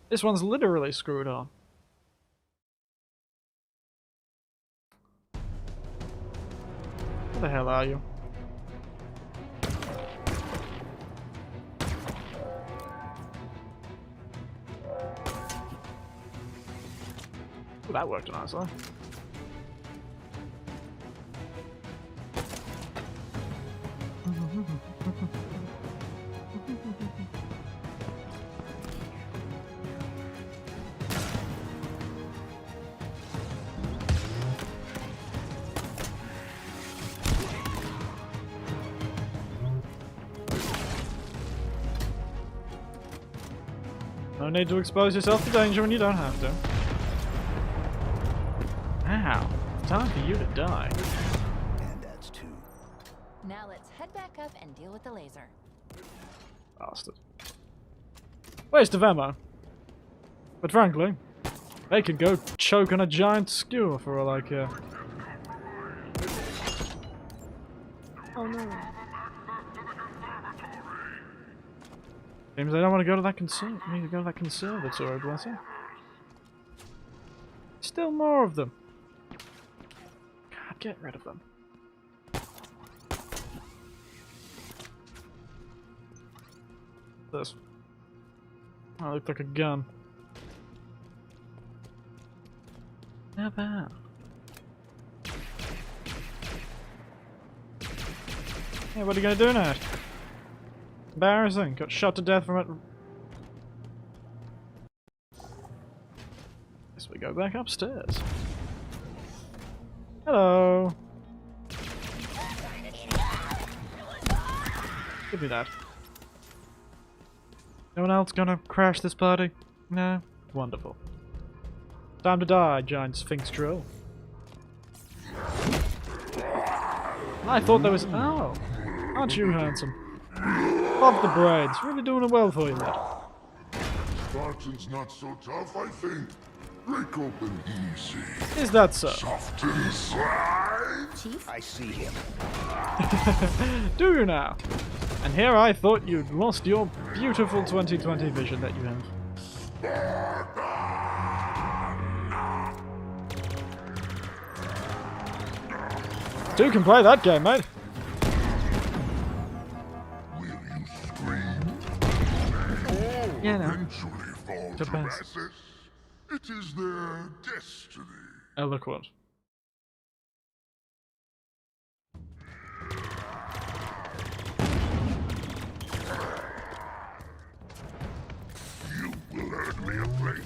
This one's literally screwed on. Where the hell are you? Well, that worked nicely. No need to expose yourself to danger when you don't have to. Ow. Time for you to die. And that's two. Now let's head back up and deal with the laser. Bastard. Waste of ammo. But frankly, they could go choke on a giant skewer for all I care. Oh no. Seems they don't want to go to that conservatory, bless him. Still more of them. God, get rid of them. This. Oh, looked like a gun. How bad? Hey, what are you gonna do now? Embarrassing. Got shot to death from it. Guess we go back upstairs. Hello. Give me that. No one else gonna crash this party? No? Wonderful. Time to die, giant sphinx drill. I thought there was... Oh! Aren't you handsome? Love the braids. Really doing it well for you, lad. Spartan's not so tough, I think. Break open easy. Is that so? Soft inside. Chief? I see him. Do you now? And here I thought you'd lost your beautiful 2020 vision that you have. Two can play that game, mate. Will you scream? Yeah, no. Eventually fall The to best. ashes. It is their destiny. Eloquent. You will earn me a break.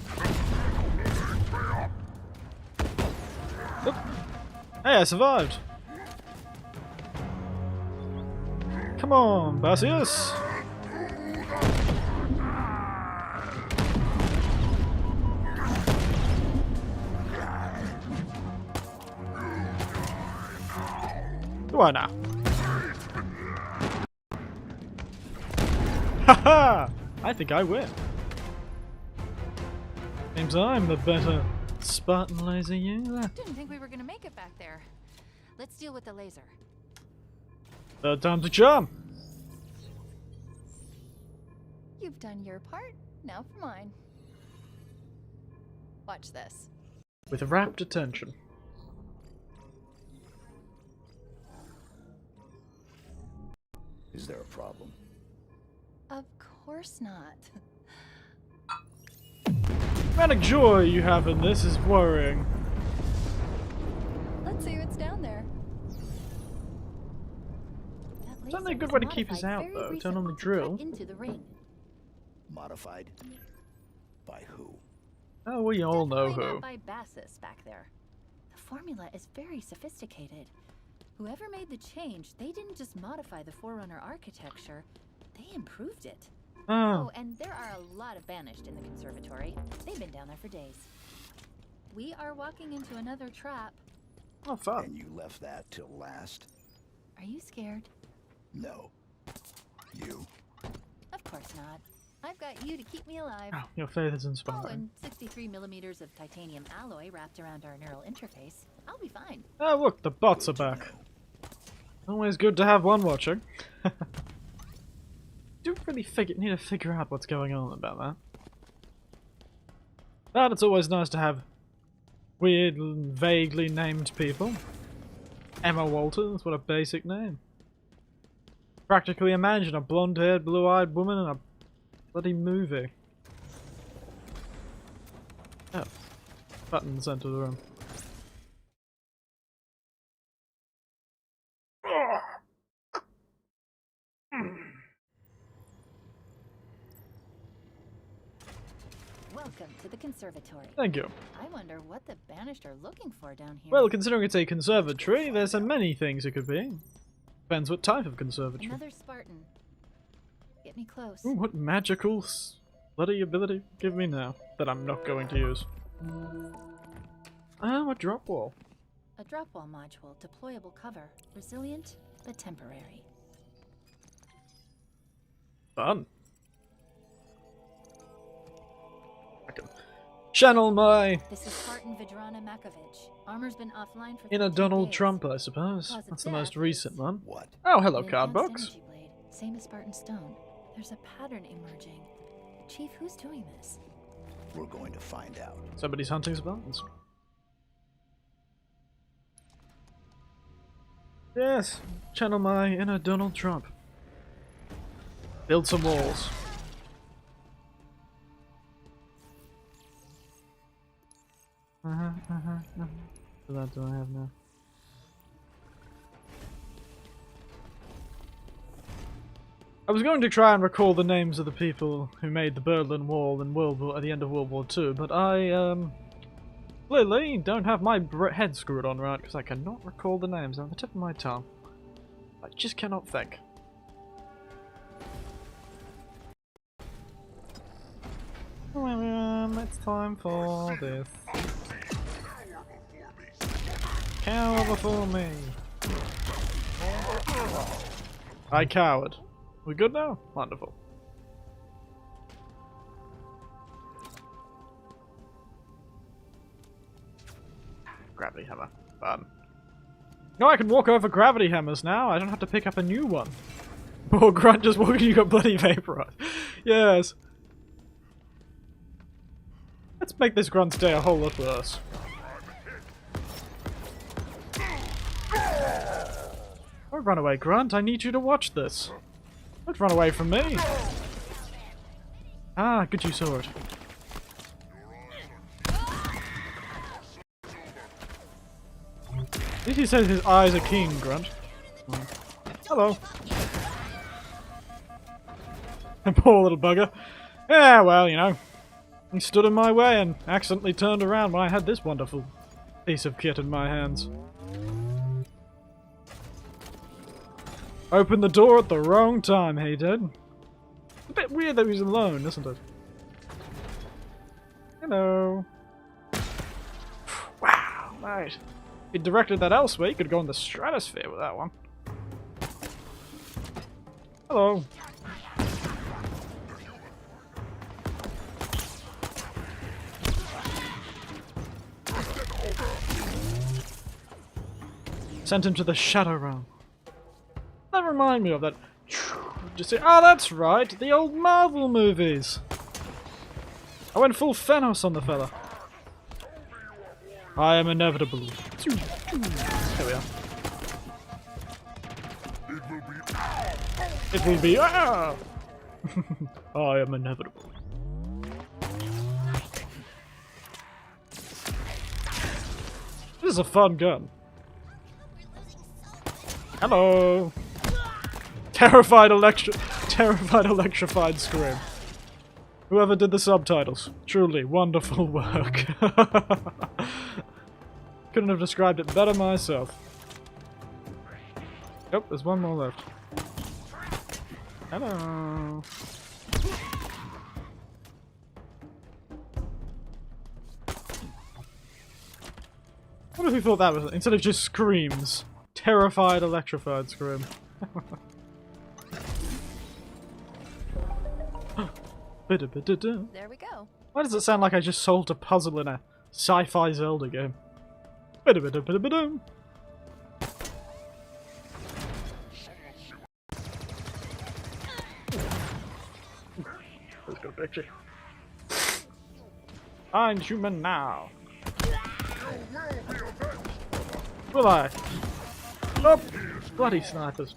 Hey, I survived. Come on, Basius. Do I now? Haha! I think I win. Seems I'm the better Spartan laser user. Didn't think we were gonna make it back there. Let's deal with the laser. Third time's a charm. You've done your part, now for mine. Watch this. With rapt attention. Is there a problem? Of course not. The amount of joy you have in this is worrying. Let's see what's down there. That It's only a laser good was way to keep us modified out, very though. Turn on the recently to drill. cut into the ring. Modified? By who? Oh, we all know Definitely who. not by Bassus back there. The formula is very sophisticated. Whoever made the change, they didn't just modify the Forerunner architecture, they improved it. Oh, Oh, and there are a lot of banished in the conservatory. They've been down there for days. We are walking into another trap. oh, fun. And you left that till last? Are you scared? No. You? Of course not. I've got you to keep me alive. Oh, your faith is Oh, inspiring. and 63 millimeters of titanium alloy wrapped around our neural interface. I'll be fine. Oh, look, the bots are back. Always good to have one watching. Do really need to figure out what's going on about that. But it's always nice to have weird, vaguely named people. Emma Walters, what a basic name. Practically imagine a blonde-haired, blue-eyed woman in a bloody movie. Oh. Button in the center of the room. Welcome to the conservatory. Thank you. I wonder what the Banished are looking for down here. Well, considering it's a conservatory, there's so many things it could be. Depends what type of conservatory. Another Spartan. Get me close. Ooh, what magical bloody ability give me now that I'm not going to use? Oh, a drop wall. A drop wall module, deployable cover, resilient but temporary. Fun. I can channel my This is Spartan Vidrana Makovich. Armor's been offline for inner 13 Donald days. Trump, I suppose. Cause of That's the death most recent is- one. What? Oh, hello, An card enhanced box. energy blade, same as Spartan Stone. There's a pattern emerging. Chief, who's doing this? We're going to find out. Somebody's hunting Spartans. Yes, channel my inner Donald Trump. Build some walls. So that do I have now? I was going to try and recall the names of the people who made the Berlin Wall in at the end of World War II, but I clearly don't have my head screwed on right because I cannot recall the names on the tip of my tongue. I just cannot think. Oh, everyone, it's time for this. Cower before me. I cowered. We good now? Wonderful. Gravity hammer. Fun. No, I can walk over gravity hammers now. I don't have to pick up a new one. Poor Grunt just walking, you got bloody vaporized. Yes. Let's make this Grunt's day a whole lot worse. Don't run away, Grunt. I need you to watch this. Don't run away from me. Ah, good you saw it. At least he says his eyes are keen, Grunt. Oh. Hello. Poor little bugger. Yeah, well, you know. He stood in my way and accidentally turned around when I had this wonderful piece of kit in my hands. Opened the door at the wrong time, he did. A bit weird that he's alone, isn't it? Hello. Wow, right. If he directed that elsewhere, he could go in the stratosphere with that one. Hello. Sent him to the Shadow Realm. That remind me of that. Just say, oh, that's right, the old Marvel movies. I went full Thanos on the fella. I am inevitable. Here we are. It will be. Ah! I am inevitable. This is a fun gun. Hello. Terrified electrified scream. Whoever did the subtitles. Truly wonderful work. Couldn't have described it better myself. Nope, there's one more left. Hello. What if we thought that was instead of just screams? Terrified electrified scream. Ba-da-ba-da-da. There we go. Why does it sound like I just solved a puzzle in a sci-fi Zelda game? Ba-da-ba-da-ba-da-ba-da. Let's go, picture. I'm human now. Will I? Nope. Bloody snipers.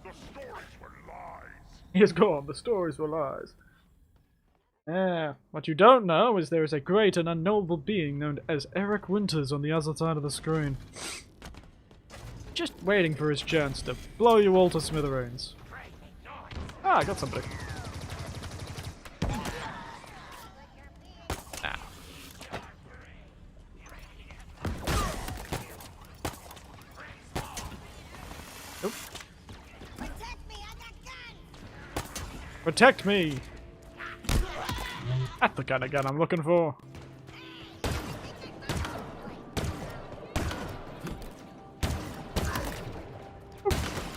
He is gone. The stories were lies. Yeah. What you don't know is there is a great and unknowable being known as Eric Winters on the other side of the screen. Just waiting for his chance to blow you all to smithereens. Ah, I got somebody. Ah. Nope. Protect me, I got guns! Protect me! That's the kind of gun I'm looking for.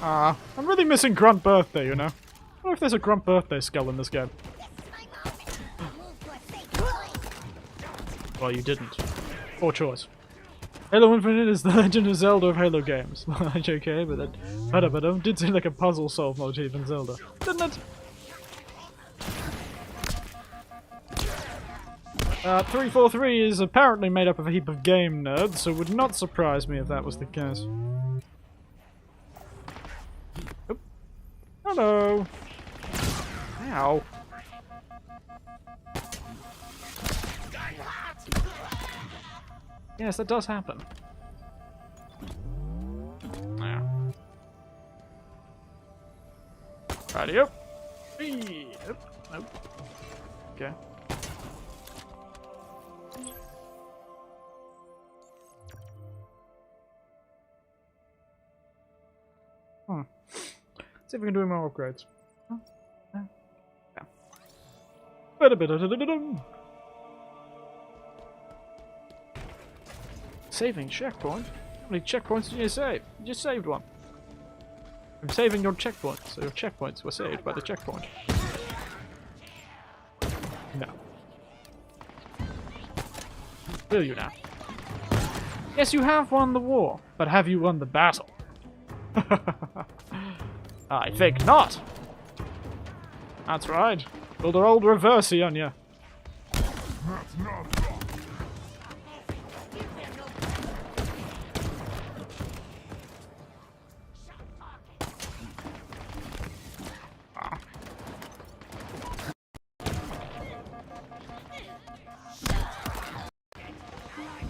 Ah, I'm really missing Grunt Birthday, you know. I wonder if there's a Grunt Birthday skull in this game. This is my moment! Move to a safe place! Well, you didn't. Poor choice. Halo Infinite is the Legend of Zelda of Halo games. JK, but that did seem like a puzzle solve motif in Zelda, didn't it? 343 is apparently made up of a heap of game nerds, so it would not surprise me if that was the case. Oop. Hello. Ow. Yes, that does happen. Yeah. Righty up. Nope. Okay. See if we can do more upgrades. Yeah. Saving checkpoint? How many checkpoints did you save? You just saved one. I'm saving your checkpoint, so your checkpoints were saved by the checkpoint. No. Will you now? Yes, you have won the war, but have you won the battle? I think not. That's right. Build an old reversey on you. That's not wrong.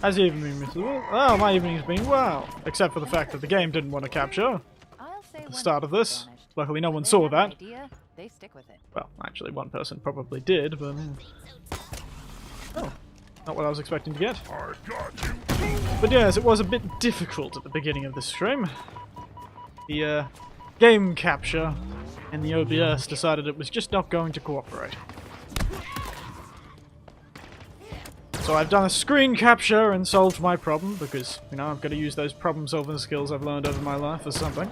How's your evening, Mr. Will? Oh, my evening's been well. Except for the fact that the game didn't want to capture I'll say the start of this. finished. Luckily no one They saw have an that. idea, they stick with it. Well, actually one person probably did, but... Oh, not what I was expecting to get. I got you. But yes, it was a bit difficult at the beginning of this stream. The game capture and the OBS decided it was just not going to cooperate. So I've done a screen capture and solved my problem, because, you know, I've got to use those problem-solving skills I've learned over my life for something.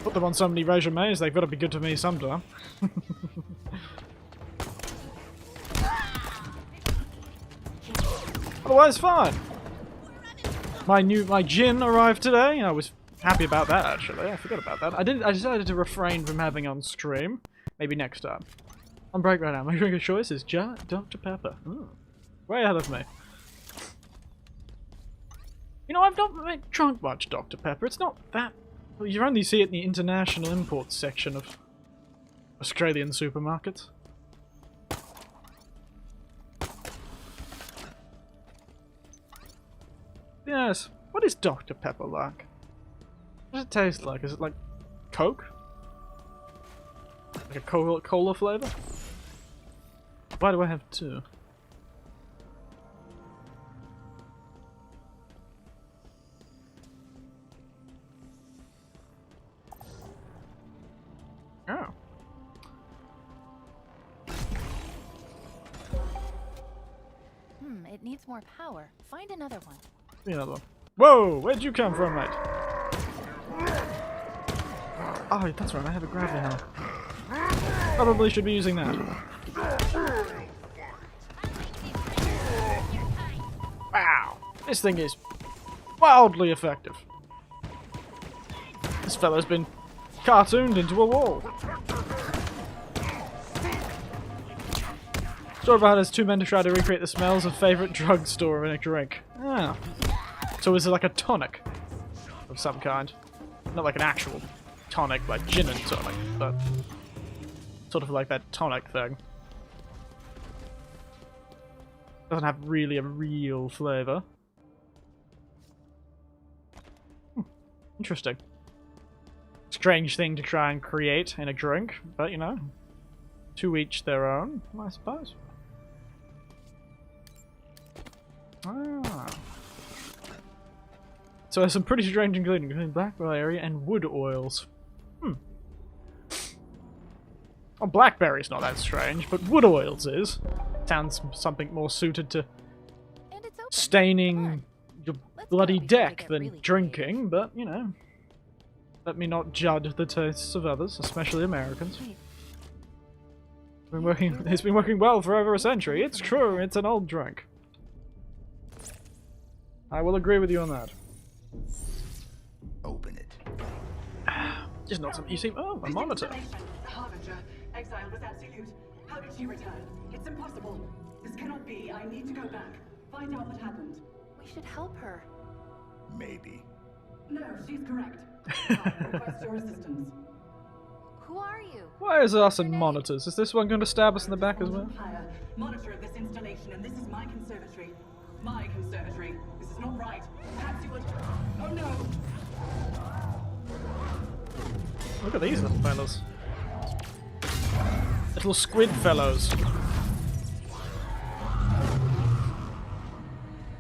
Put them on so many resumes, they've got to be good to me sometime. Otherwise, fine. My gin arrived today. I was happy about that, actually. I forgot about that. I decided to refrain from having on stream. Maybe next time. On break right now. My drink of choice is Dr. Pepper. Ooh. Way ahead of me. You know, I've not drunk much Dr. Pepper. It's not that... Well, you only see it in the international imports section of Australian supermarkets. Yes. What is Dr. Pepper like? What does it taste like? Is it like Coke? Like a cola flavor? Why do I have two? Oh. It needs more power. Find another one. Give me another one. Whoa! Where'd you come from, mate? Oh, that's right, I have a gravity hammer. Probably should be using that. Wow. This thing is wildly effective. This fellow's been cartooned into a wall. Story about has two men to try to recreate the smells of favourite drugstore in a drink. Ah. So is it like a tonic of some kind? Not like an actual tonic, like gin and tonic, but sort of like that tonic thing. Doesn't have really a real flavour. Interesting. Strange thing to try and create in a drink, but you know, to each their own, I suppose. Ah. So there's some pretty strange ingredients, including black area and wood oils. Oh, blackberry's not that strange, but wood oils is. Sounds something more suited to And it's open. staining your Let's bloody go before they deck get than really drinking, but, you know. Let me not judge the tastes of others, especially Americans. Wait. It's been working well for over a century. It's true, it's an old drink. I will agree with you on that. Open it. Just not something you see. Oh, a monitor. Harbinger, exile was absolute. How did she return? It's impossible. This cannot be. I need to go back. Find out what happened. We should help her. Maybe. No, she's correct. I request your assistance. Who are you? Why is us and monitors? Is this one going to stab us in the back as well? Higher, monitor of this installation, and this is my conservatory. My conservatory. This is not right. Perhaps you would. Oh no! Look at these little fellows. Little squid fellows.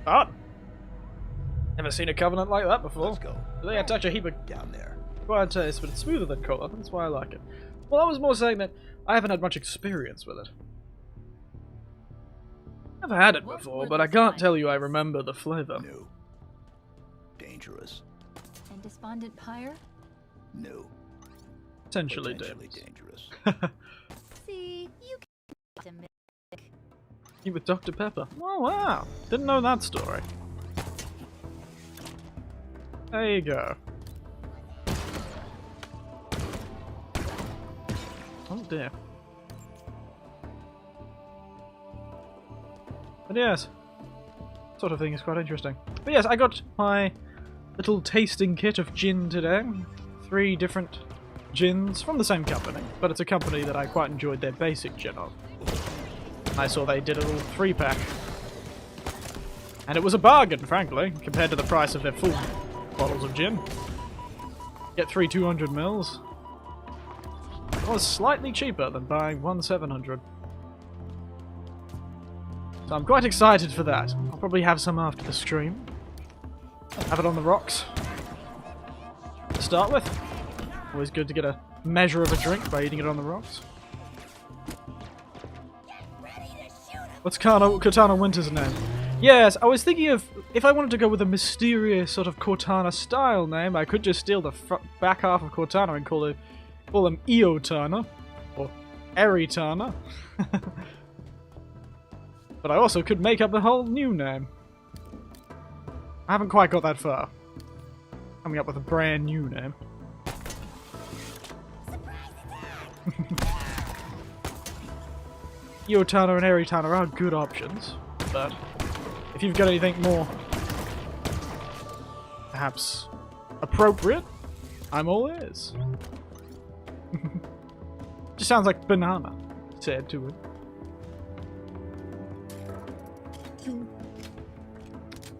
Ah! Never seen a covenant like that before. Let's go. They attach a heap of Down there. quiet taste, but it's smoother than cola. That's why I like it. Well, I was more saying that I haven't had much experience with it. I've had it before, but I can't tell you I remember the flavour. No. Dangerous. And Despondent Pyre? No. Potentially Potentially dangerous. dangerous. See, you can Eat with Dr. Pepper. Oh, wow. Didn't know that story. There you go. Oh dear. But yes, sort of thing is quite interesting. But yes, I got my little tasting kit of gin today. 3 different gins from the same company, but it's a company that I quite enjoyed their basic gin of. I saw they did a little 3-pack. And it was a bargain, frankly, compared to the price of their full bottles of gin. Get 3 200 mils. It was slightly cheaper than buying 1 700. So I'm quite excited for that. I'll probably have some after the stream. Have it on the rocks to start with. Always good to get a measure of a drink by eating it on the rocks. What's Cortana Winter's name? Yes, I was thinking of, if I wanted to go with a mysterious sort of Cortana style name, I could just steal the back half of Cortana and call him Eotana, or Eritana. But I also could make up a whole new name. I haven't quite got that far. Coming up with a brand new name. Eotana and Eritana are good options, but if you've got anything more perhaps appropriate, I'm all ears. Just sounds like banana said to it. It's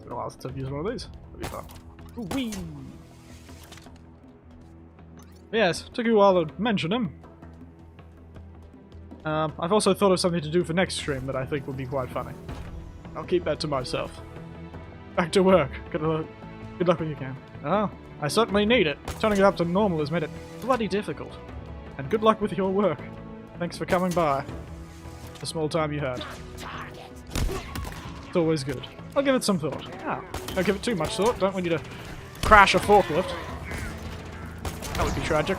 been a while since I've used one of these. That'll be fun. Whee! Yes, took you a while to mention him. I've also thought of something to do for next stream that I think would be quite funny. I'll keep that to myself. Back to work. Good luck with your game. Oh, I certainly need it. Turning it up to normal has made it bloody difficult. And good luck with your work. Thanks for coming by. The small time you had. It's always good. I'll give it some thought. Ah, don't give it too much thought. Don't want you to crash a forklift. That would be tragic.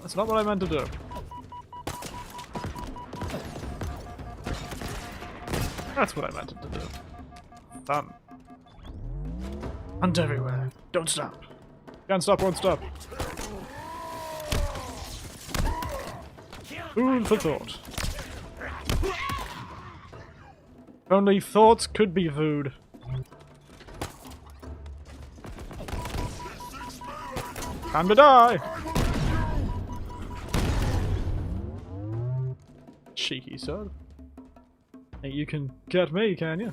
That's not what I meant to do. That's what I meant to do. Fun. Hunt everywhere. Don't stop. Can't stop, won't stop. Food for thought. Only thoughts could be food. Time to die! Cheeky son. Hey, you can get me, can you?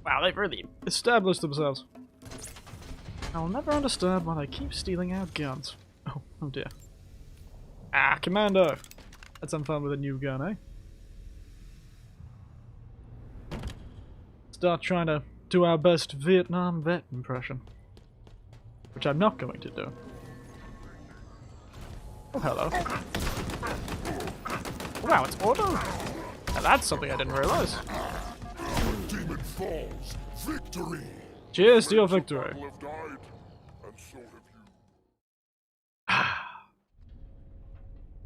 Wow, they've really established themselves. I'll never understand why they keep stealing our guns. Oh dear. Ah, Commando! Had some fun with a new gun, eh? Start trying to do our best Vietnam vet impression. Which I'm not going to do. Oh, hello. Wow, it's auto! Now that's something I didn't realize. Demon falls. Victory. Cheers to your victory. People have died, and so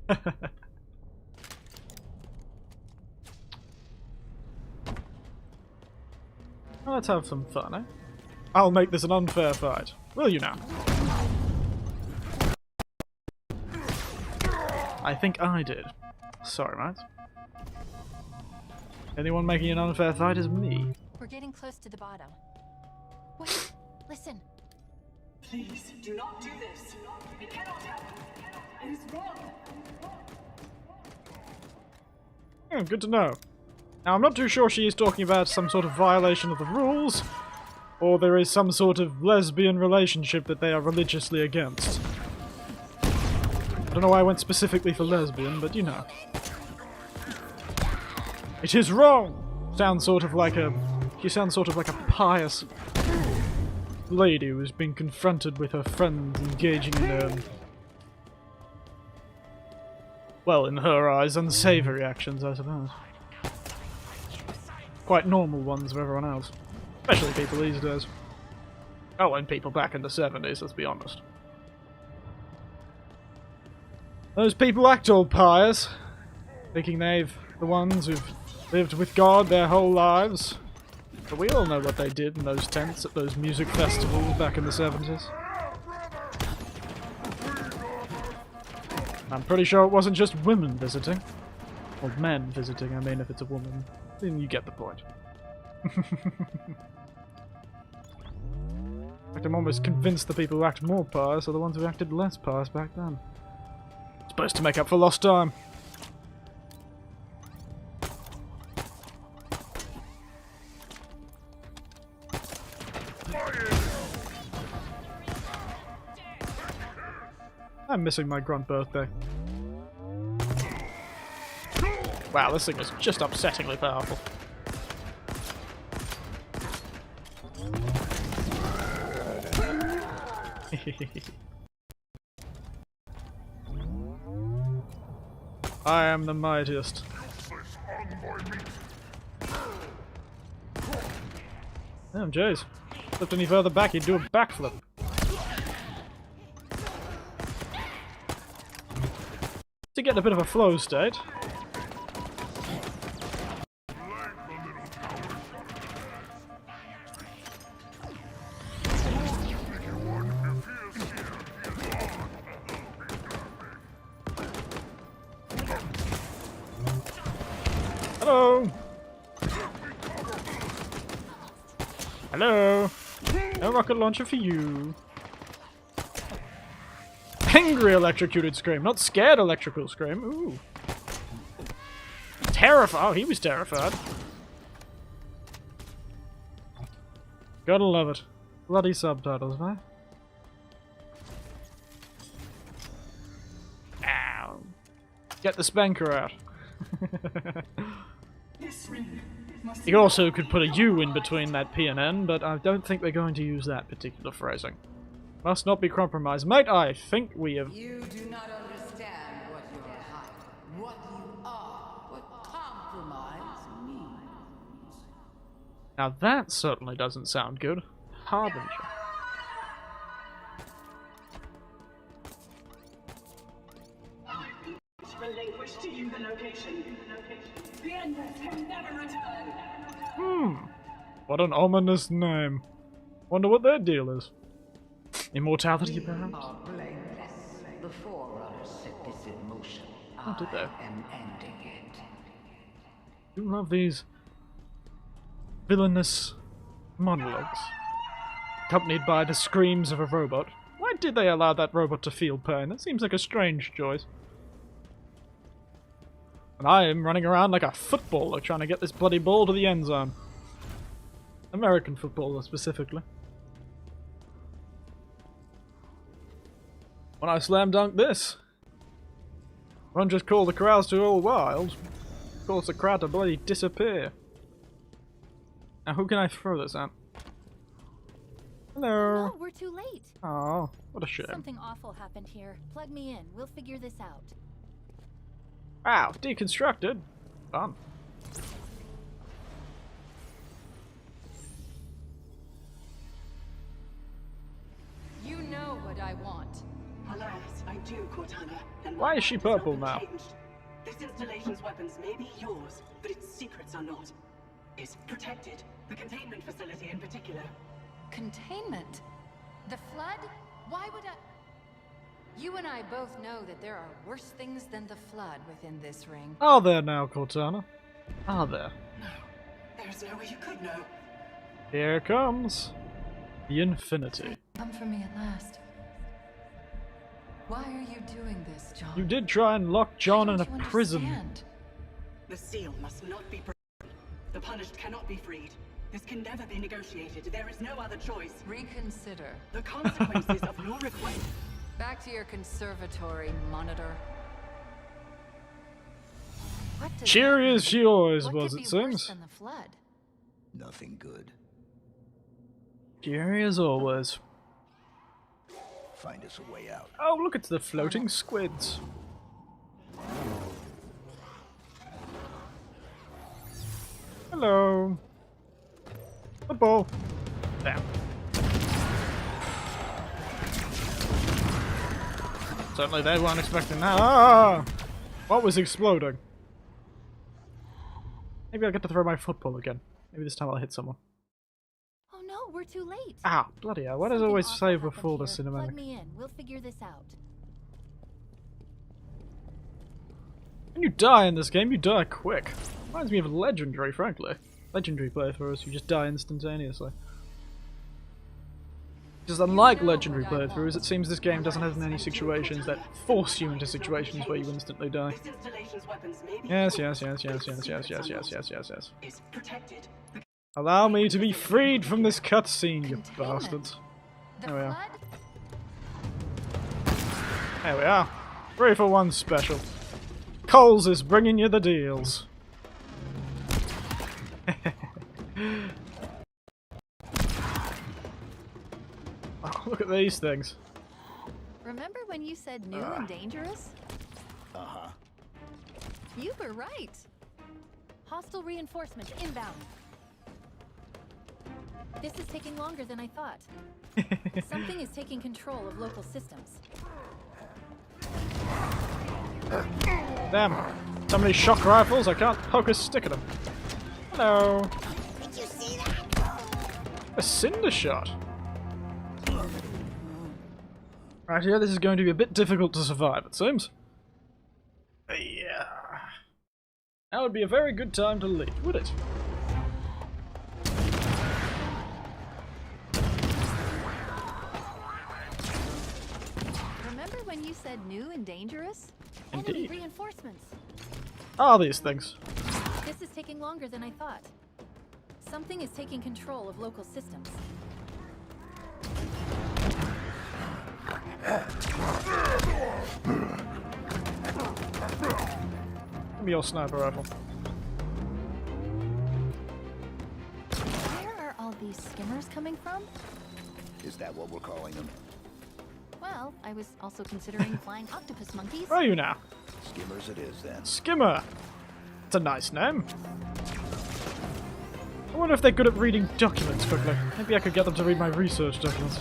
have you. Well, let's have some fun, eh? I'll make this an unfair fight. Will you now? I think I did. Sorry, mate. Anyone making an unfair fight is me. We're getting close to the bottom. Wait, listen. Please, do not do this. It cannot happen. It is wrong. Hmm, good to know. Now, I'm not too sure she is talking about some sort of violation of the rules, or there is some sort of lesbian relationship that they are religiously against. I don't know why I went specifically for lesbian, but you know. It is wrong! Sounds sort of like a... She sounds sort of like a pious lady who's been confronted with her friends engaging in, well, in her eyes, unsavory actions, I suppose. Quite normal ones for everyone else. Especially people these days. Oh, and people back in the 70s, let's be honest. Those people act all pious, thinking they've the ones who've lived with God their whole lives. But we all know what they did in those tents at those music festivals back in the 70s. I'm pretty sure it wasn't just women visiting. Or men visiting, I mean, if it's a woman. Then you get the point. In fact, I'm almost convinced the people who act more pious are the ones who acted less pious back then. Supposed to make up for lost time. I'm missing my grunt birthday. Wow, this thing is just upsettingly powerful. I am the mightiest. Damn, jeez. Slipped any further back, he'd do a backflip. To get a bit of a flow state. Hello! Hello! No rocket launcher for you. Angry electrocuted scream, not scared electrical scream. Ooh. Terrified. Oh, he was terrified. Gotta love it. Bloody subtitles, man. Ow. Get the spanker out. You also could put a U in between that P and N, but I don't think we're going to use that particular phrasing. Must not be compromised. Mate, I think we have... You do not understand what you're hiding. What Now that certainly doesn't sound good. Harbinger. Relinquish to you the location. The Endless can never return. What an ominous name. Wonder what their deal is. Immortality, perhaps? are blameless. The Forerunners set this in motion. Oh, did they? I am ending it. You love these villainous monologues, accompanied by the screams of a robot. Why did they allow that robot to feel pain? That seems like a strange choice. And I am running around like a footballer trying to get this bloody ball to the end zone. American footballer, specifically. When I slam dunk this, won't just call the crowds to all wild, cause the crowd to bloody disappear. Now who can I throw this at? Hello. No, we're too late. Oh, what a shame. Something awful happened here. Plug me in. We'll figure this out. Wow, deconstructed. Fun. You know what I want. Alas, I do, Cortana. And Why my is she mind has not purple been now? changed. This installation's weapons may be yours, but its secrets are not. It's protected. The containment facility in particular. Containment? The Flood? Why would I... You and I both know that there are worse things than the Flood within this ring. Are there now, Cortana? Are there? No. There's no way you could know. Here comes the Infinity. Come for me at last. Why are you doing this, John? You did try and lock John Why in a don't you prison. understand? The seal must not be broken. The punished cannot be freed. This can never be negotiated. There is no other choice. Reconsider. The consequences of your request. Back to your conservatory, Monitor. What does Cheery as she always what was, could it be worse seems. than the Flood? Nothing good. Cheery as always. Find us a way out. Oh, look, it's the floating squids. Hello. Football. Damn. Certainly they weren't expecting that. Ah! What was exploding? Maybe I'll get to throw my football again. Maybe this time I'll hit someone. Oh no, we're too late. Ah, bloody hell. Why does it Something always awful say happened before the here. cinematic? Plug me in. We'll figure this out. When you die in this game, you die quick. Reminds me of Legendary, frankly. Legendary playthroughs, you just die instantaneously. Just unlike Legendary playthroughs, it seems this game doesn't have many situations that force you into situations where you instantly die. This installation's weapons may be Yes, yours, yes, yes, yes, but yes, its yes, yes, secrets yes, are yes, yes, yes. not. It's protected. The Allow me to be freed from this cutscene, you Containment. bastards. The There we are. Flood? There we are. 3 for 1 special. Coles is bringing you the deals. Oh, look at these things. Remember when you said new and dangerous? Uh-huh. You were right. Hostile reinforcements inbound. This is taking longer than I thought. Something is taking control of local systems. Damn. So many shock rifles, I can't poke a stick at them. Hello. Did you see that? A cinder shot. Right here, this is going to be a bit difficult to survive, it seems. Yeah. That would be a very good time to leave, would it? Remember when you said new and dangerous? Indeed. Enemy reinforcements. Ah, these things. This is taking longer than I thought. Something is taking control of local systems. Give me your sniper rifle. Where are all these skimmers coming from? Is that what we're calling them? Well, I was also considering flying octopus monkeys. Where are you now? Skimmers it is then. Skimmer. It's a nice name. I wonder if they're good at reading documents quickly. Maybe I could get them to read my research documents.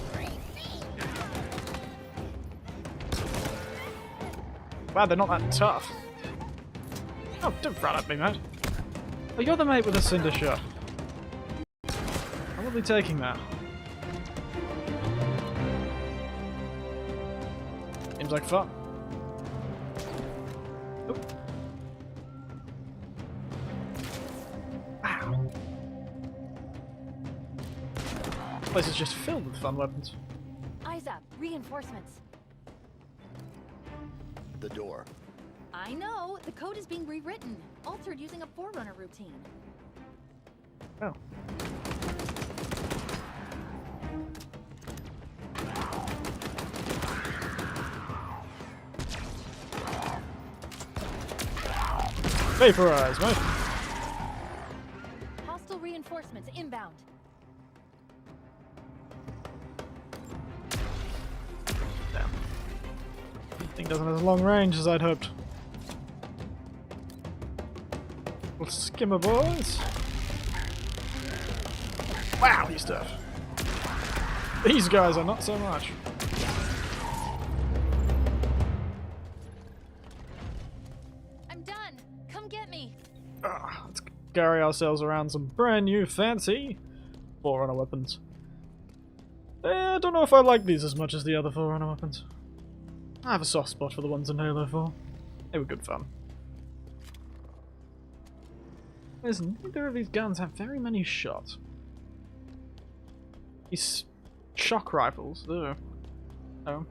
Wow, they're not that tough. Oh, don't run at me, mate. Oh, you're the mate with the cinder shot. I will be taking that. Seems like fun. Oh. Wow. This place is just filled with fun weapons. Eyes up. Reinforcements. The door. I know. The code is being rewritten. Altered using a Forerunner routine. Oh. Vaporize, mate. Hostile reinforcements inbound. Damn. Thing doesn't have as long range as I'd hoped. Little skimmer boys. Wow, these stuff. These guys are not so much. I'm done. Come get me. Let's carry ourselves around some brand new fancy Forerunner weapons. I don't know if I like these as much as the other Forerunner weapons. I have a soft spot for the ones in Halo 4. They were good fun. Neither of these guns have very many shots. These shock rifles, ugh. Oh.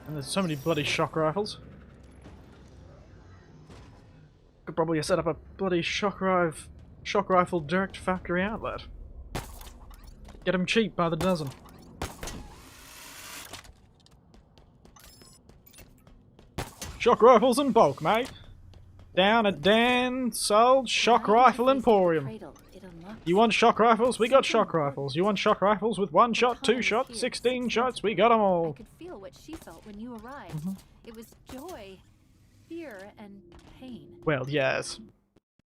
And there's so many bloody shock rifles. Could probably set up a bloody shock rifle direct factory outlet. Get them cheap by the dozen. Shock rifles in bulk, mate. Down at Dan Sold Shock Rifle Emporium. You want shock rifles? We got shock rifles. You want shock rifles with 1 shot, 2 shots, 16 shots? We got them all. I could feel what she felt when you arrived. It was joy, fear, and pain. Well, yes.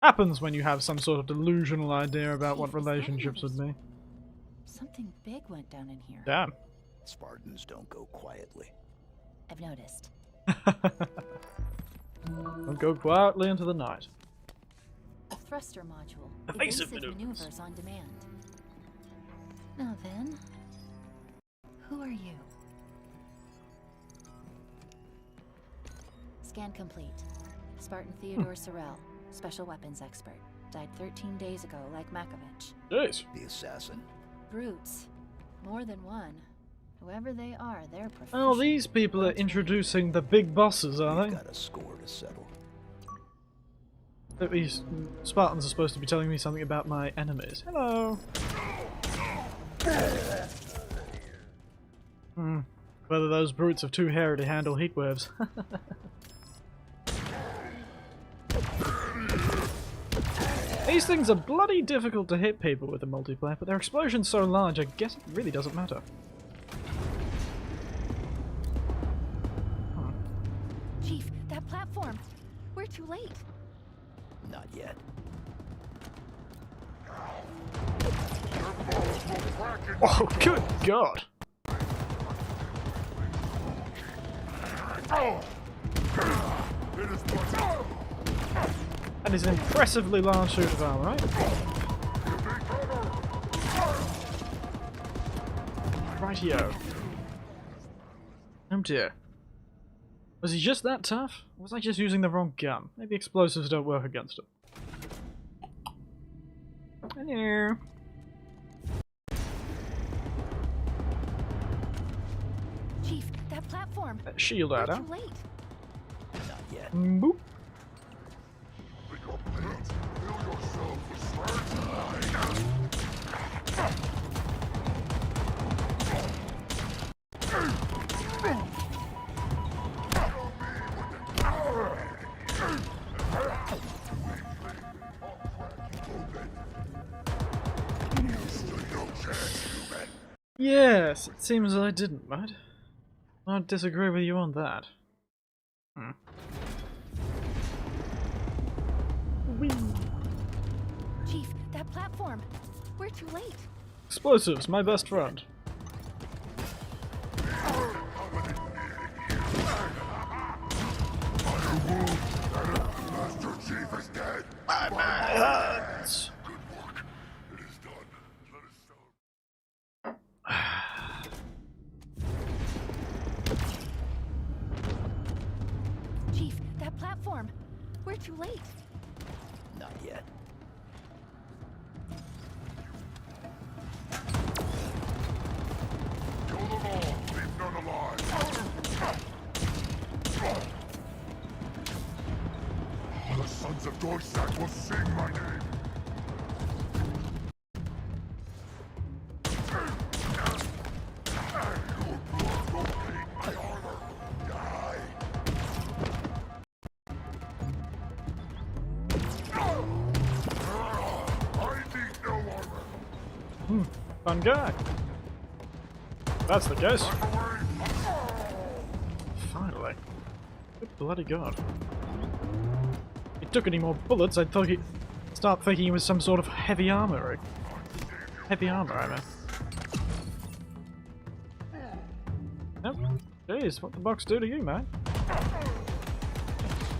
Happens when you have some sort of delusional idea about what relationships would be. Something big went down in here. Damn. Spartans don't go quietly. I've noticed. Don't go quietly into the night. A thruster module. Evasive maneuvers on demand. Now then, who are you? Scan complete. Spartan Theodore Sorrell, special weapons expert. Died 13 days ago, like Makovich. Jeez. The assassin. Brutes. More than one. Whoever they are, they're professional. Oh, these people are introducing the big bosses, are We've they? got a score to settle. These Spartans are supposed to be telling me something about my enemies. Hello. Whether those brutes are too hairy to handle heat waves. These things are bloody difficult to hit people with in multiplayer, but their explosion's so large, I guess it really doesn't matter. Chief, that platform. We're too late. Not yet. Oh, good God! That is an impressively large suit of armor, right? Rightio. Oh dear. Was he just that tough? Or was I just using the wrong gun? Maybe explosives don't work against him. Hello. Chief, that platform. Shield We're out, too late. Not yet. Boop. Yes, it seems I didn't, mate. I'd disagree with you on that. Chief, that platform. We're too late. Explosives, my best friend. Master Chief is dead. My hurts. Good work. It is done. Let us celebrate. Chief, that platform. We're too late. Not yet. Kill them all. Leave none alive. The sons of Dorsak will sing my name. Your blood will paint my armor. Die. I need no armor. Fun guy. That's the case. Finally. Good bloody god. If he took any more bullets, I'd thought he'd start thinking he was some sort of heavy armor. Heavy armor, I mean. Nope. Jeez, what the box do to you, man?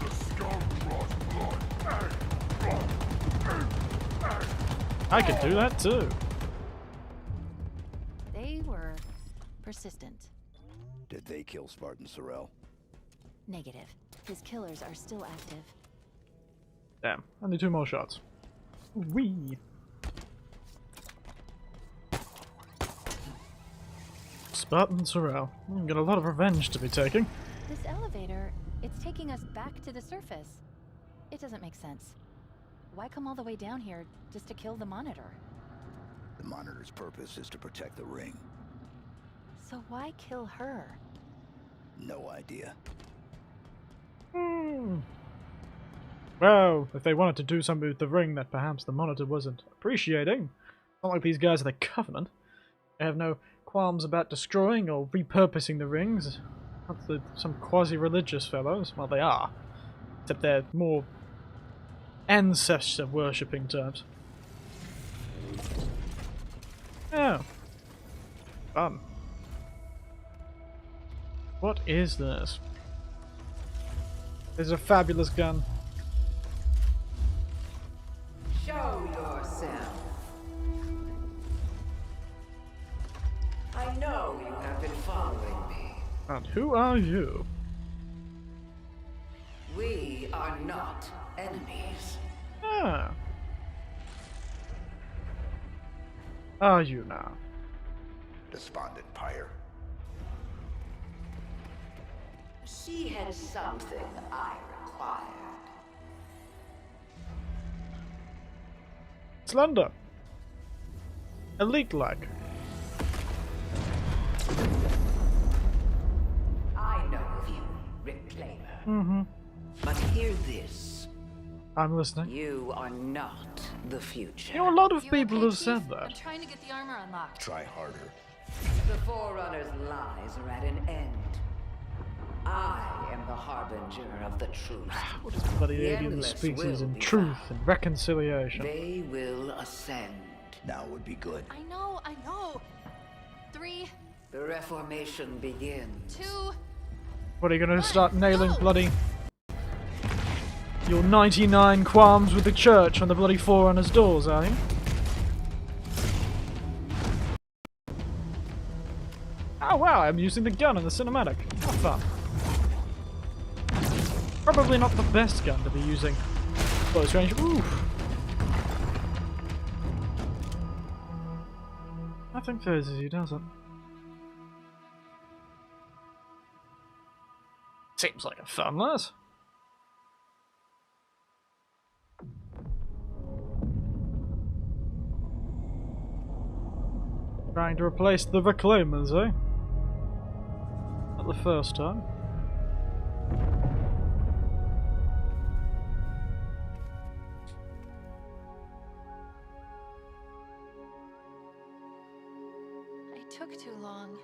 The skull draws blood. I could do that too. They were persistent. Did they kill Spartan Sorrel? Negative. His killers are still active. Damn, only 2 more shots. Wee. Spartan Sorrel. Got a lot of revenge to be taking. This elevator, it's taking us back to the surface. It doesn't make sense. Why come all the way down here just to kill the Monitor? The Monitor's purpose is to protect the ring. So why kill her? No idea. Well, if they wanted to do something with the ring that perhaps the Monitor wasn't appreciating, not like these guys are the Covenant. They have no qualms about destroying or repurposing the rings. Not some quasi-religious fellows. Well, they are. Except they're more ancestor-worshipping terms. Oh. Fun. What is this? This is a fabulous gun. Show yourself. I know you have been following me. And who are you? We are not enemies. Ah. Are you now? Despondent pyre. She had something I required. Slender. Elite-like. I know of you, Reclaimer. Mm-hmm. But hear this. I'm listening. You are not the future. You know, a lot of You people okay, have Chief? said I'm that. trying to get the armor unlocked. Try harder. The Forerunner's lies are at an end. I am the harbinger of the truth. What is bloody The alien endless species will and be truth found. and reconciliation? They will ascend. Now would be good. I know, I know. 3, The Reformation begins. 2. What are you gonna start nailing go! bloody your 99 qualms with the church on the bloody Forerunner's doors, are you? Oh wow, I'm using the gun in the cinematic. How fun. Probably not the best gun to be using close range. Oof. Nothing phases you, does it? Seems like a fun less. Trying to replace the Reclaimers, eh? Not the first time. I took too long.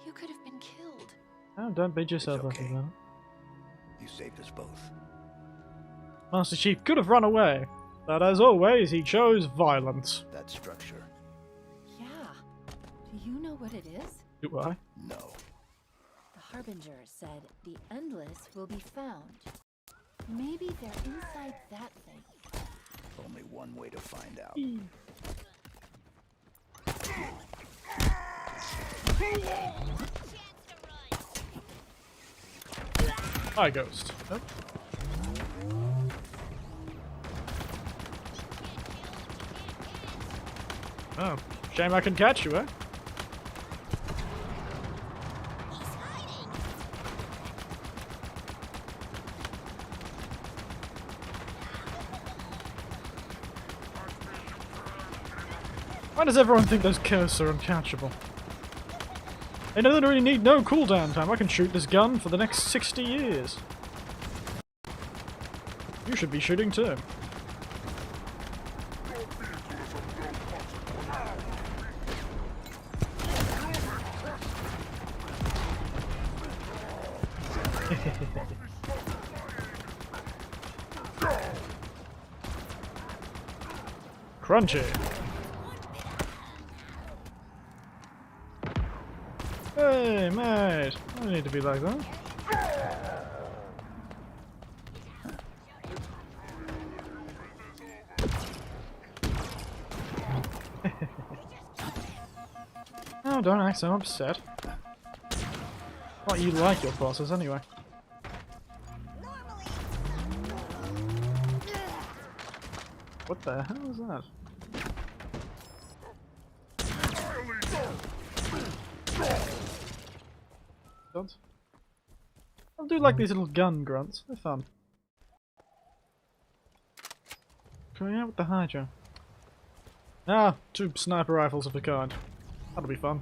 You could have been killed. Oh, don't beat yourself It's up okay. about it. You saved us both. Master Chief could have run away, But as always, he chose violence. That structure. Yeah. Do you know what it is? Do I? No. The Harbinger said the Endless will be found. Maybe they're inside that thing. Only one way to find out. Hi, Ghost. Oh. Oh, shame I can catch you, eh? Why does everyone think those ghosts are uncatchable? They don't really need no cooldown time. I can shoot this gun for the next 60 years. You should be shooting too. Crunchy. Hey, mate. I don't need to be like that. Oh, don't act so upset. What you like your bosses anyway. What the hell is that? Grunts? I do like these little gun grunts. They're fun. Going out with the Hydra. Ah, 2 sniper rifles of a kind. That'll be fun.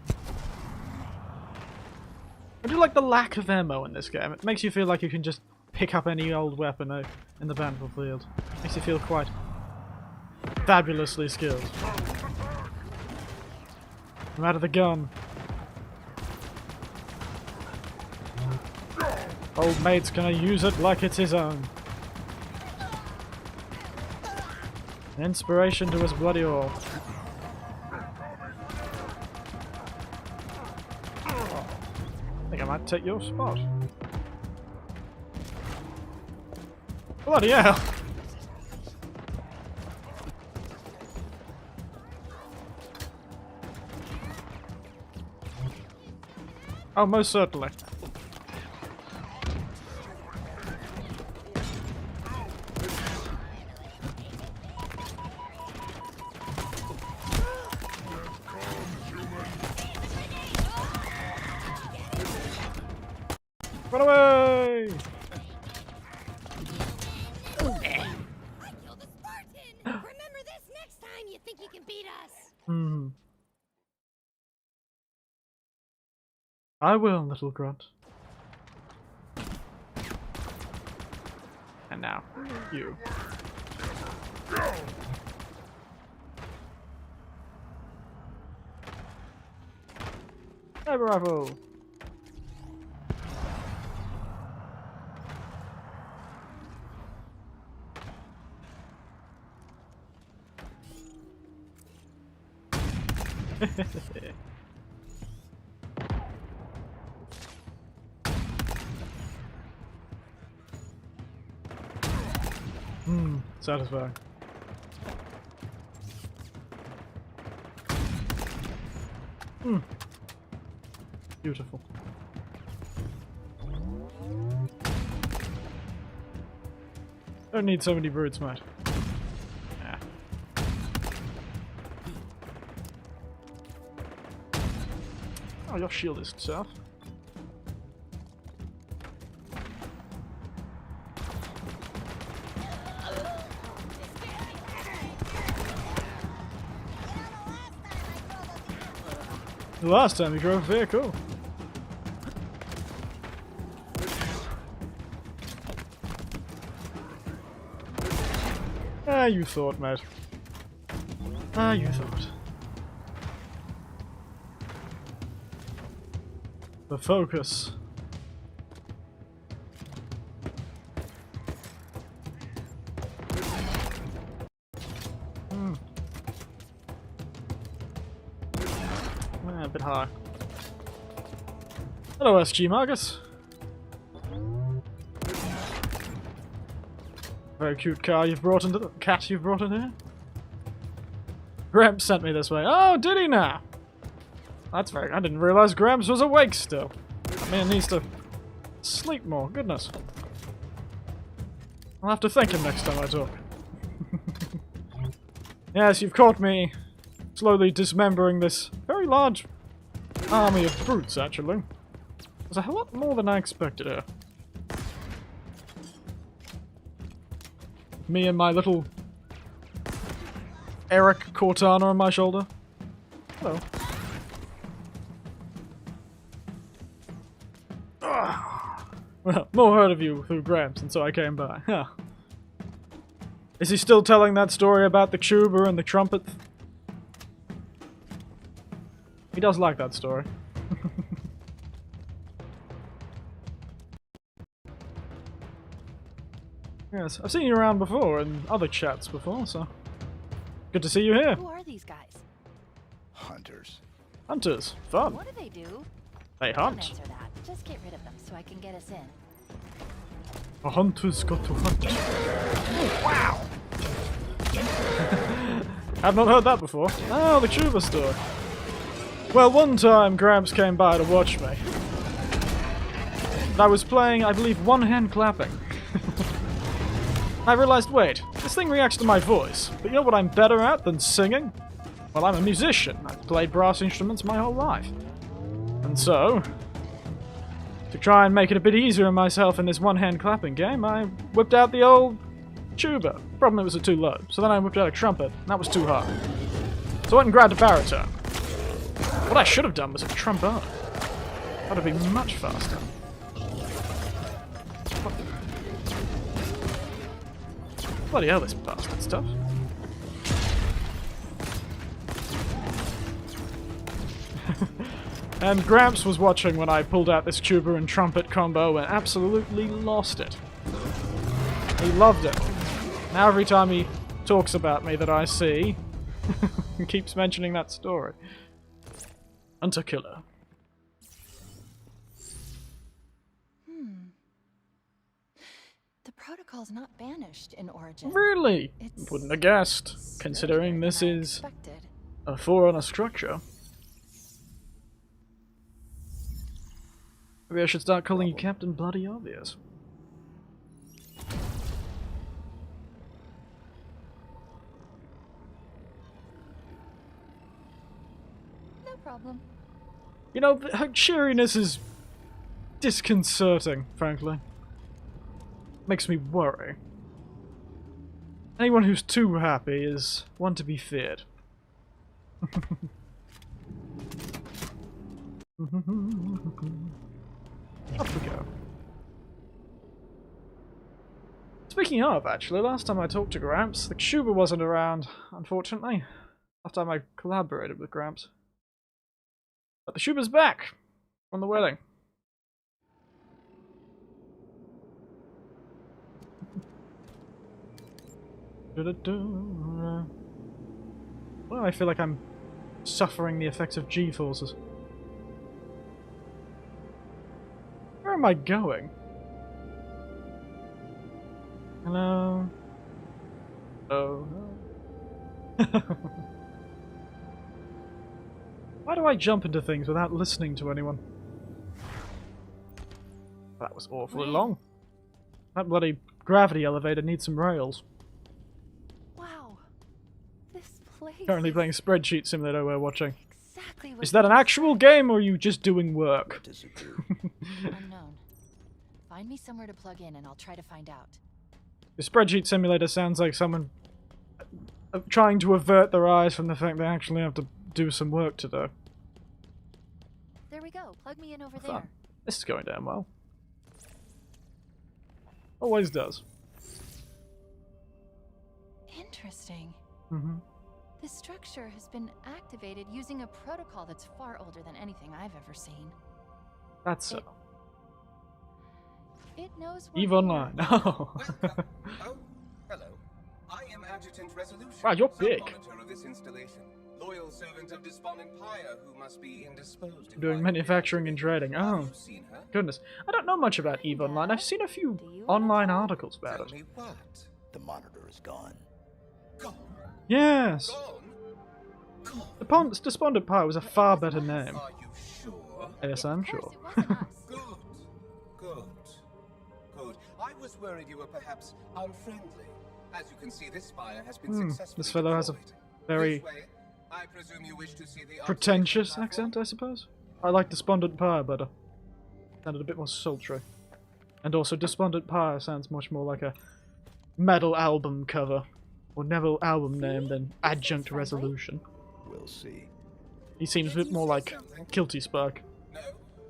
I do like the lack of ammo in this game. It makes you feel like you can just pick up any old weapon in the battlefield. Makes you feel quite fabulously skilled. I'm out of the gun. Old mate's gonna use it like it's his own. Inspiration to his bloody all. I think I might take your spot. Bloody hell! Oh, most certainly. Run away! I killed a Spartan! Remember this next time you think you can beat us! Hmm. I will, little grunt. And now, you. Sniper rifle! Satisfying. Beautiful. Don't need so many brutes, mate. Yeah. Oh, your shield is tough. The last time you drove a vehicle. Ah, you thought, mate. Ah, you thought. The focus. Hello, SG Marcus. Very cute cat you've brought into here. Gramps sent me this way. Oh, did he now? That's very. I didn't realize Gramps was awake still. That man needs to sleep more. Goodness. I'll have to thank him next time I talk. Yes, you've caught me slowly dismembering this very large army of brutes, actually. There's a hell lot more than I expected here. Me and my little Eric Cortana on my shoulder. Hello. Well, more heard of you through Gramps, and so I came by. Huh. Is he still telling that story about the Vtuber and the trumpet? He does like that story. Yes, I've seen you around before in other chats before, so good to see you here. Who are these guys? Hunters. Hunters, fun. What do they do? They Don't hunt. answer that. Just get rid of them so I can get us in. A hunter's got to hunt. Oh, wow! I've not heard that before. Oh, the Vtuber story. Well, one time Gramps came by to watch me. And I was playing, I believe, one-hand clapping. I realized, wait, this thing reacts to my voice. But you know what I'm better at than singing? Well, I'm a musician. I've played brass instruments my whole life. And so, to try and make it a bit easier on myself in this one-hand clapping game, I whipped out the old tuba. Problem, it was too low. So then I whipped out a trumpet, and that was too high. So I went and grabbed a baritone. What I should have done was a trombone. That would have been much faster. Bloody hell, this bastard stuff. And Gramps was watching when I pulled out this tuba and trumpet combo and absolutely lost it. He loved it. Now every time he talks about me that I see, he keeps mentioning that story. Hunter killer. The protocol's not banished in Origin. Really? It's Wouldn't have guessed, considering this is expected. a Forerunner structure. Maybe I should start calling you Captain Bloody Obvious. No problem. You know, her cheeriness is disconcerting, frankly. Makes me worry. Anyone who's too happy is one to be feared. Up we go. Speaking of, actually, last time I talked to Gramps, the Vtuber wasn't around, unfortunately. Last time I collaborated with Gramps. But the Vtuber's back! From the wedding. Well, I feel like I'm suffering the effects of G-forces. Where am I going? Hello? Oh. Why do I jump into things without listening to anyone? That was awfully long. That bloody gravity elevator needs some rails. Wow. This place Currently is playing Spreadsheet Simulator we're watching. exactly what Is that an actual game or are you just doing work? unknown. Find me somewhere to plug in and I'll try to find out. The Spreadsheet Simulator sounds like someone trying to avert their eyes from the fact they actually have to do some work to do. There we go. Plug me in over Fun. there. This is going down well. Always does. Interesting. Mm-hmm. This structure has been activated using a protocol that's far older than anything I've ever seen. That's so. It knows what EVE Online. Oh. Oh, hello. I am Adjutant Resolution. Wow, you're big. sub-monitor of this installation. Loyal servant of Despondent Pyre, who must be indisposed. if Doing I- manufacturing and trading. Have Oh, you seen her? goodness. I don't know much about EVE Online. I've seen a few online articles about Tell it. me what? The monitor is gone. Gone? Yes! Gone? Gone? Despondent Pyre was a far better name. Are you sure? Yes, I'm Of sure. course, it wasn't us. Good. Good. Good. I was worried you were perhaps unfriendly. As you can see, this spire has been successfully This fellow has a deployed. very This way, I presume you wish to see the pretentious observation platform? accent, I suppose. I like Despondent Pyre better. Sounded a bit more sultry. And also, Despondent Pyre sounds much more like a metal album cover. Or Neville album name than Adjunct Resolution. We'll see. He seems a bit more like Guilty Spark. No?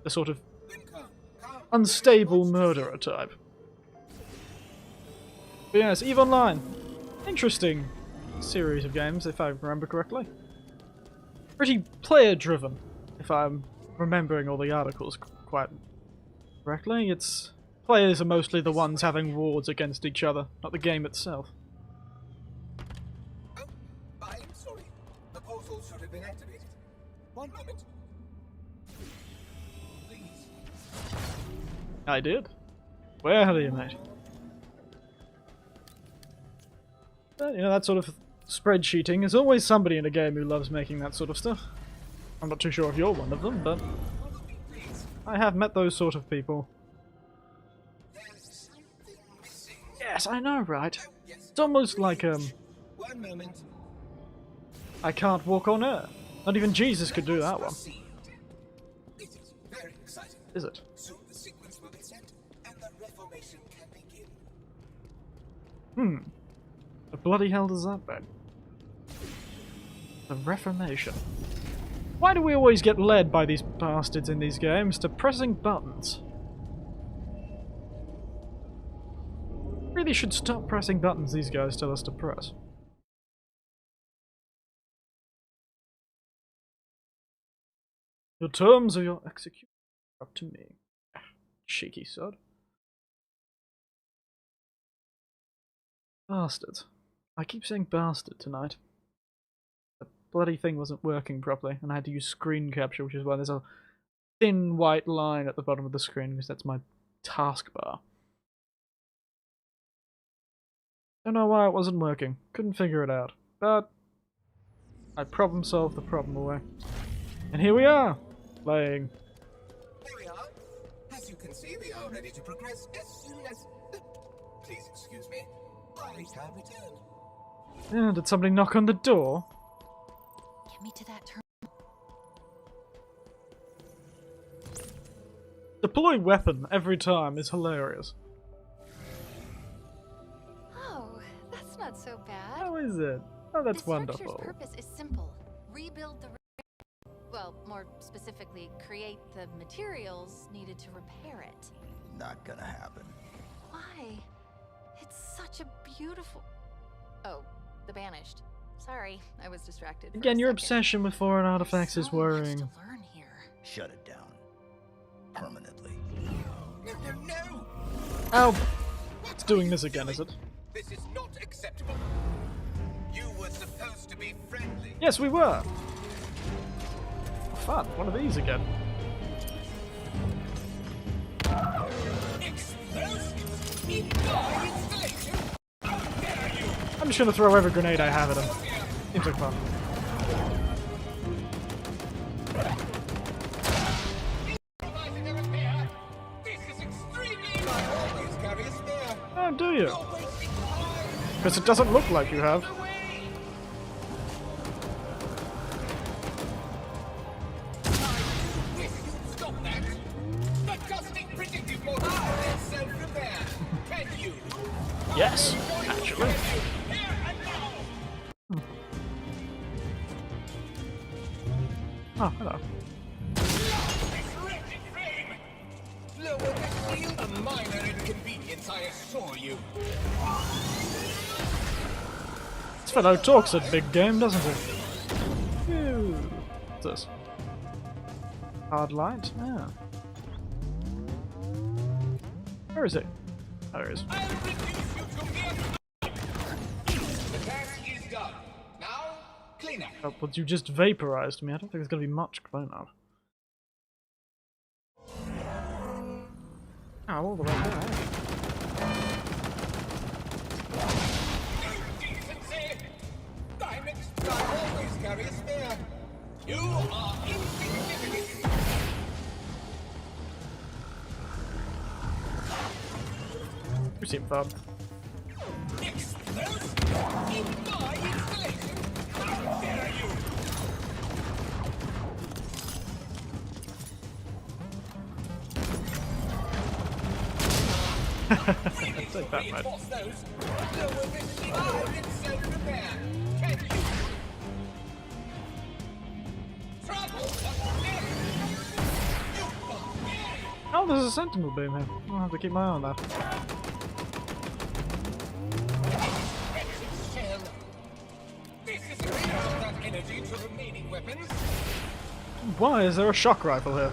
The sort of Then come. unstable murderer type. But yes, EVE Online. Interesting series of games, if I remember correctly. Pretty player-driven, if I'm remembering all the articles quite correctly. It's players are mostly the ones having wars against each other, not the game itself. Oh, I'm sorry. The portal should have been activated. One moment. Please. I did. Where are you, mate? But, you know, that sort of spreadsheeting. There's always somebody in a game who loves making that sort of stuff. I'm not too sure if you're one of them, but Follow me, please. I have met those sort of people. There's something missing. Yes, I know, right? Oh, yes. It's almost like, One moment. I can't walk on air. Not even Jesus could do that one. Proceed. It is very exciting. Is it? Soon the sequence will be set, and the Reformation can begin. The bloody hell does that mean? The Reformation. Why do we always get led by these bastards in these games to pressing buttons? Really should stop pressing buttons these guys tell us to press. The terms of your execution are up to me. Cheeky sod. Bastards. I keep saying bastard tonight. The bloody thing wasn't working properly, and I had to use screen capture, which is why there's a thin white line at the bottom of the screen, because that's my taskbar. Don't know why it wasn't working. Couldn't figure it out. But I problem solved the problem away. And here we are, playing. Here we are. As you can see, we are ready to progress as soon as... Please excuse me. I shall return. Yeah, did somebody knock on the door? Get me to that turn. Deploy weapon every time is hilarious. Oh, that's not so bad. How is it? Oh, that's the wonderful. structure's purpose is simple. Rebuild the... Well, more specifically, create the materials needed to repair it. Not gonna happen. Why? It's such a beautiful... Oh, the Banished. Sorry, I was distracted for Again, a your second. obsession with foreign artifacts There's is so much worrying. to learn here. Shut it down. Permanently. No, no, no! Oh, it's doing this again, is it? This is not acceptable. You were supposed to be friendly. Yes, we were. Fun. One of these again. Explosives in our installation. How dare you! I'm just gonna throw every grenade I have at him. Seems like fun. Improvising a repair. This is extremely. I always carry a spare. Oh, do you? You're wasting time. Because it doesn't look like you have. Away. I wish you'd stop that. The cosmic predictive model is self-repair. Can you? Yes, actually. Here and now. Oh, hello. This wretched frame. Lower the shield. A minor inconvenience, I assure you. This fellow talks a big game, doesn't he? Phew. What's this? Hard light? Yeah. Where is he? Oh, there he is. I'll reduce you to mere... The task is done. Now, cleaner. Oh, but you just vaporized me. I don't think there's gonna be much cleanup. Oh, all the way there. I always carry a spare. You are insignificant. You seem fun. Explosive in my installation. How dare you? Take that, mate. Reinforce those. Lower the shield in self-repair. Can you? Trouble ahead. You barbarian. Oh, there's a sentinel beam here. I'll have to keep my eye on that. Wretched shell. This is a readout of that energy to remaining weapons. Why is there a shock rifle here?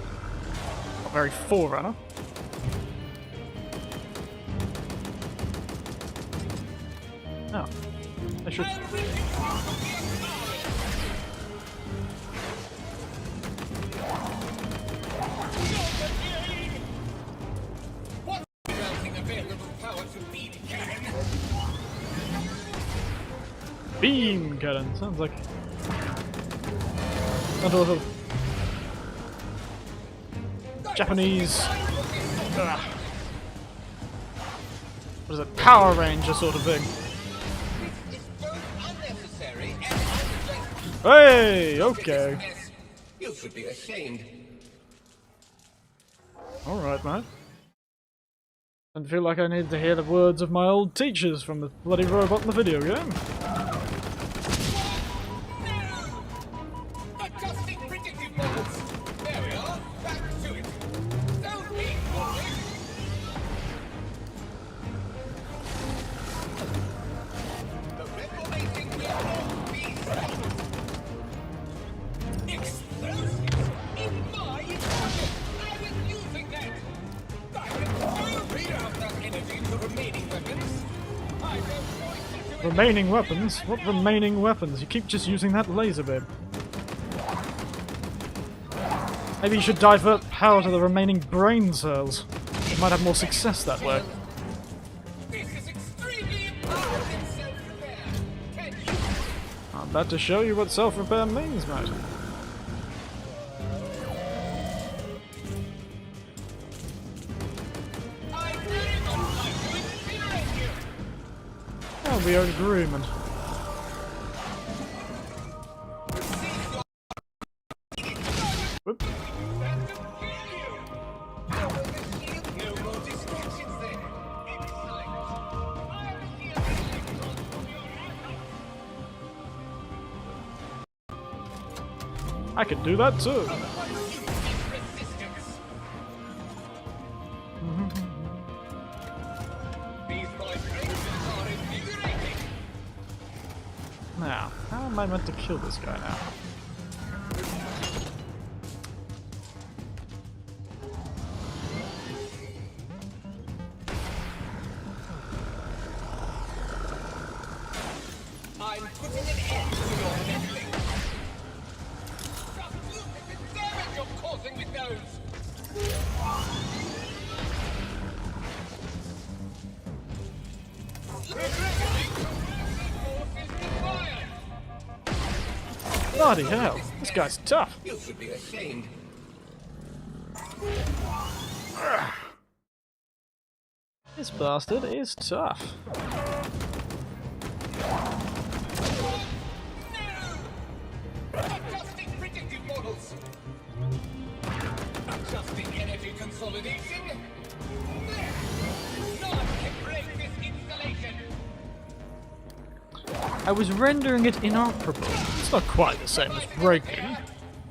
Not very Forerunner. Oh. I should... Beam cannon! Sounds like... Some sort of... Japanese... What is it? Power Ranger sort of thing. Hey! Okay. You should be ashamed. Alright, man. I feel like I need to hear the words of my old teachers from the bloody robot in the video game. Adjusting predictive models. There we are. Back to it. Don't be foolish. The reformation will not be stopped. Explosives in my environment. I was using that. I will read out that energy to remaining weapons. I have no choice but to Remaining weapons? What remaining weapons? You keep just using that laser beam. Maybe you should divert power to the remaining brain cells. You might have more success that way. This is extremely important in self-repair. Can you? I'm about to show you what self-repair means, mate. I very much like to incinerate you. Oh, we are in agreement. Whoop. That will kill you. How will this shield? No more distractions then. Excellent. I will see a electron from your assets. I can do that too. What you is resistance. These vibrations are invigorating. Now, how am I meant to kill this guy now? I'm putting an end to your meddling. Just look at the damage you're causing with those. Bloody hell, this guy's tough. You should be ashamed. This bastard is tough. Adjusting predictive models. Adjusting energy consolidation. None can break this installation. I was rendering it inoperable. It's not quite the same as breaking.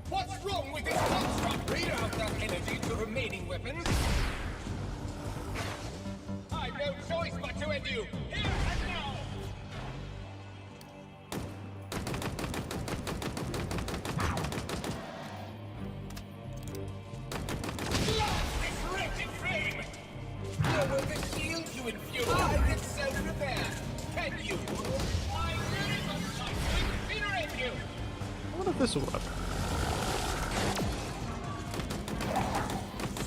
What's wrong with this construct? Read out that energy to remaining weapons. I've no choice but to end you. Here and now. Blast this wretched frame. Lower the shield you infuse. I can self-repair. Can you? I very much like to incinerate you. this will work.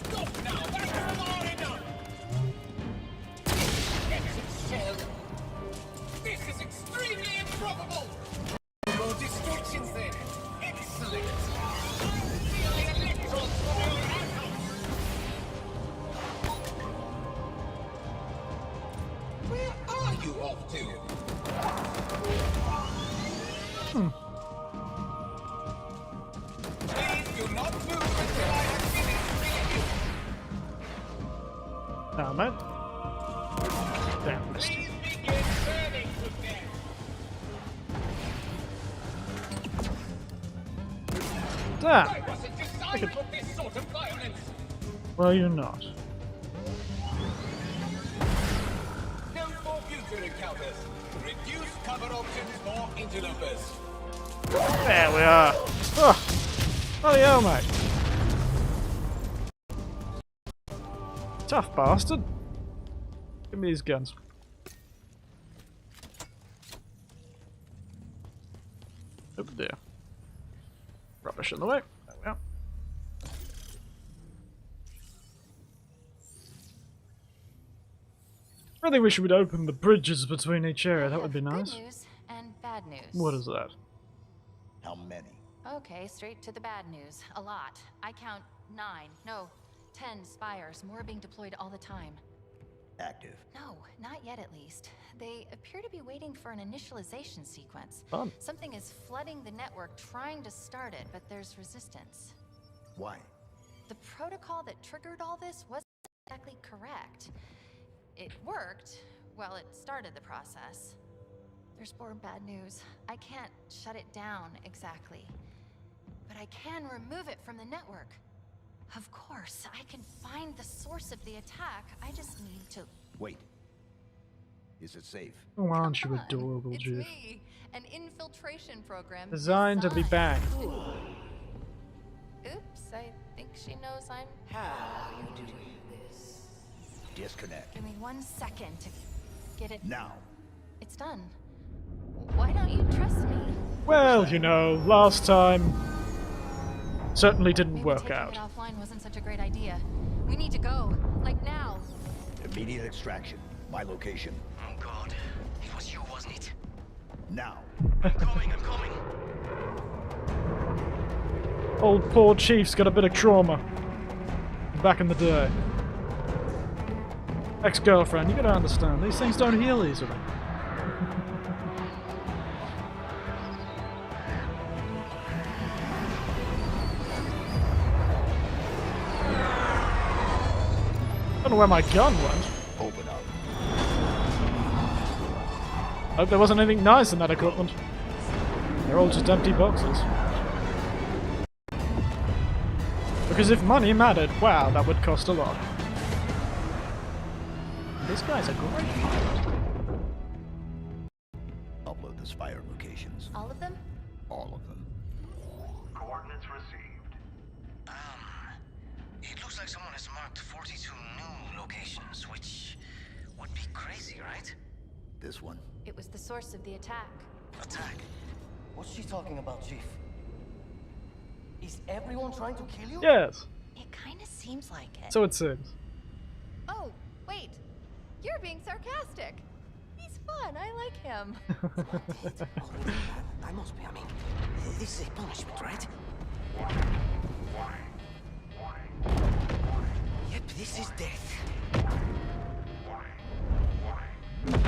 Stop now! That's far enough! Exit shell! This is extremely improbable! More distractions then! Excellent! Unsealing electrons from your atoms! Where are you off to? Please do not move until I have finished filling you. Damn it. Damn this. Please begin burning to death. Damn! I wasn't designed for this sort of violence. Well, you're not. No more future encounters. Reduce cover options for interlopers. There we are. Oh, bloody hell, mate. Tough bastard. Give me these guns. Oh dear. Rubbish in the way. There we are. I think we should open the bridges between each area. That would be nice. Good news and bad news. What is that? How many? Okay, straight to the bad news. A lot. I count 9, no, 10 spires, more being deployed all the time. Active. No, not yet at least. They appear to be waiting for an initialization sequence. Fun. Something is flooding the network trying to start it, but there's resistance. Why? The protocol that triggered all this wasn't exactly correct. It worked. Well, it started the process. There's more bad news. I can't shut it down exactly. But I can remove it from the network. Of course, I can find the source of the attack. I just need to... Wait. Is it safe? Oh, aren't you Come on, adorable, it's Jude? me, an infiltration program Designed to be banned. Oops, I think she knows I'm... How you doing this? Disconnect. Give me 1 second to get it... Now. It's done. Why don't you trust me? Well, you know, last time certainly didn't Maybe work taking out. it offline wasn't such a great idea. We need to go, like now. Immediate extraction. My location. Oh god. It was you, wasn't it? Now. I'm coming. Old poor Chief's got a bit of trauma. Back in the day. Ex-girlfriend, you gotta understand, these things don't heal easily. I don't know where my gun went. Open up. Hope there wasn't anything nice in that equipment. They're all just empty boxes. Because if money mattered, wow, that would cost a lot. This guy's a great pilot. Upload the spire locations. All of them? All of them. Coordinates received. It looks like someone has marked 42 new locations, which would be crazy, right? This one. It was the source of the attack. Attack. What's she talking about, Chief? Is everyone trying to kill you? Yes, It kind of seems like it. so it seems. Oh, wait. You're being sarcastic. He's fun. I like him. I must be. I mean, this is a punishment, right? Yep, this is death.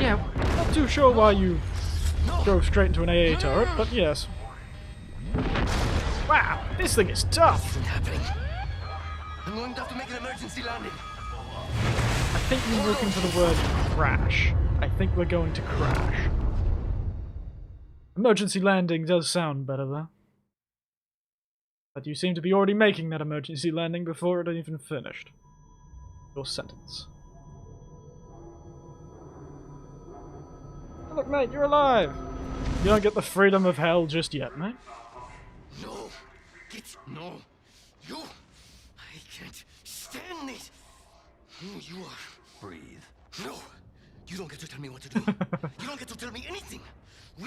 Yeah, not too sure why you drove straight into an AA turret, but yes. Wow, this thing is tough! Isn't happening. I'm going to have to make an emergency landing. I think you're looking for the word crash. I think we're going to crash. Emergency landing does sound better though. But you seem to be already making that emergency landing before it even finished. Your sentence. Look, mate, you're alive! You don't get the freedom of hell just yet, mate. No. No. You. I can't stand it. Who you are. Breathe. No. You don't get to tell me what to do. You don't get to tell me anything. Are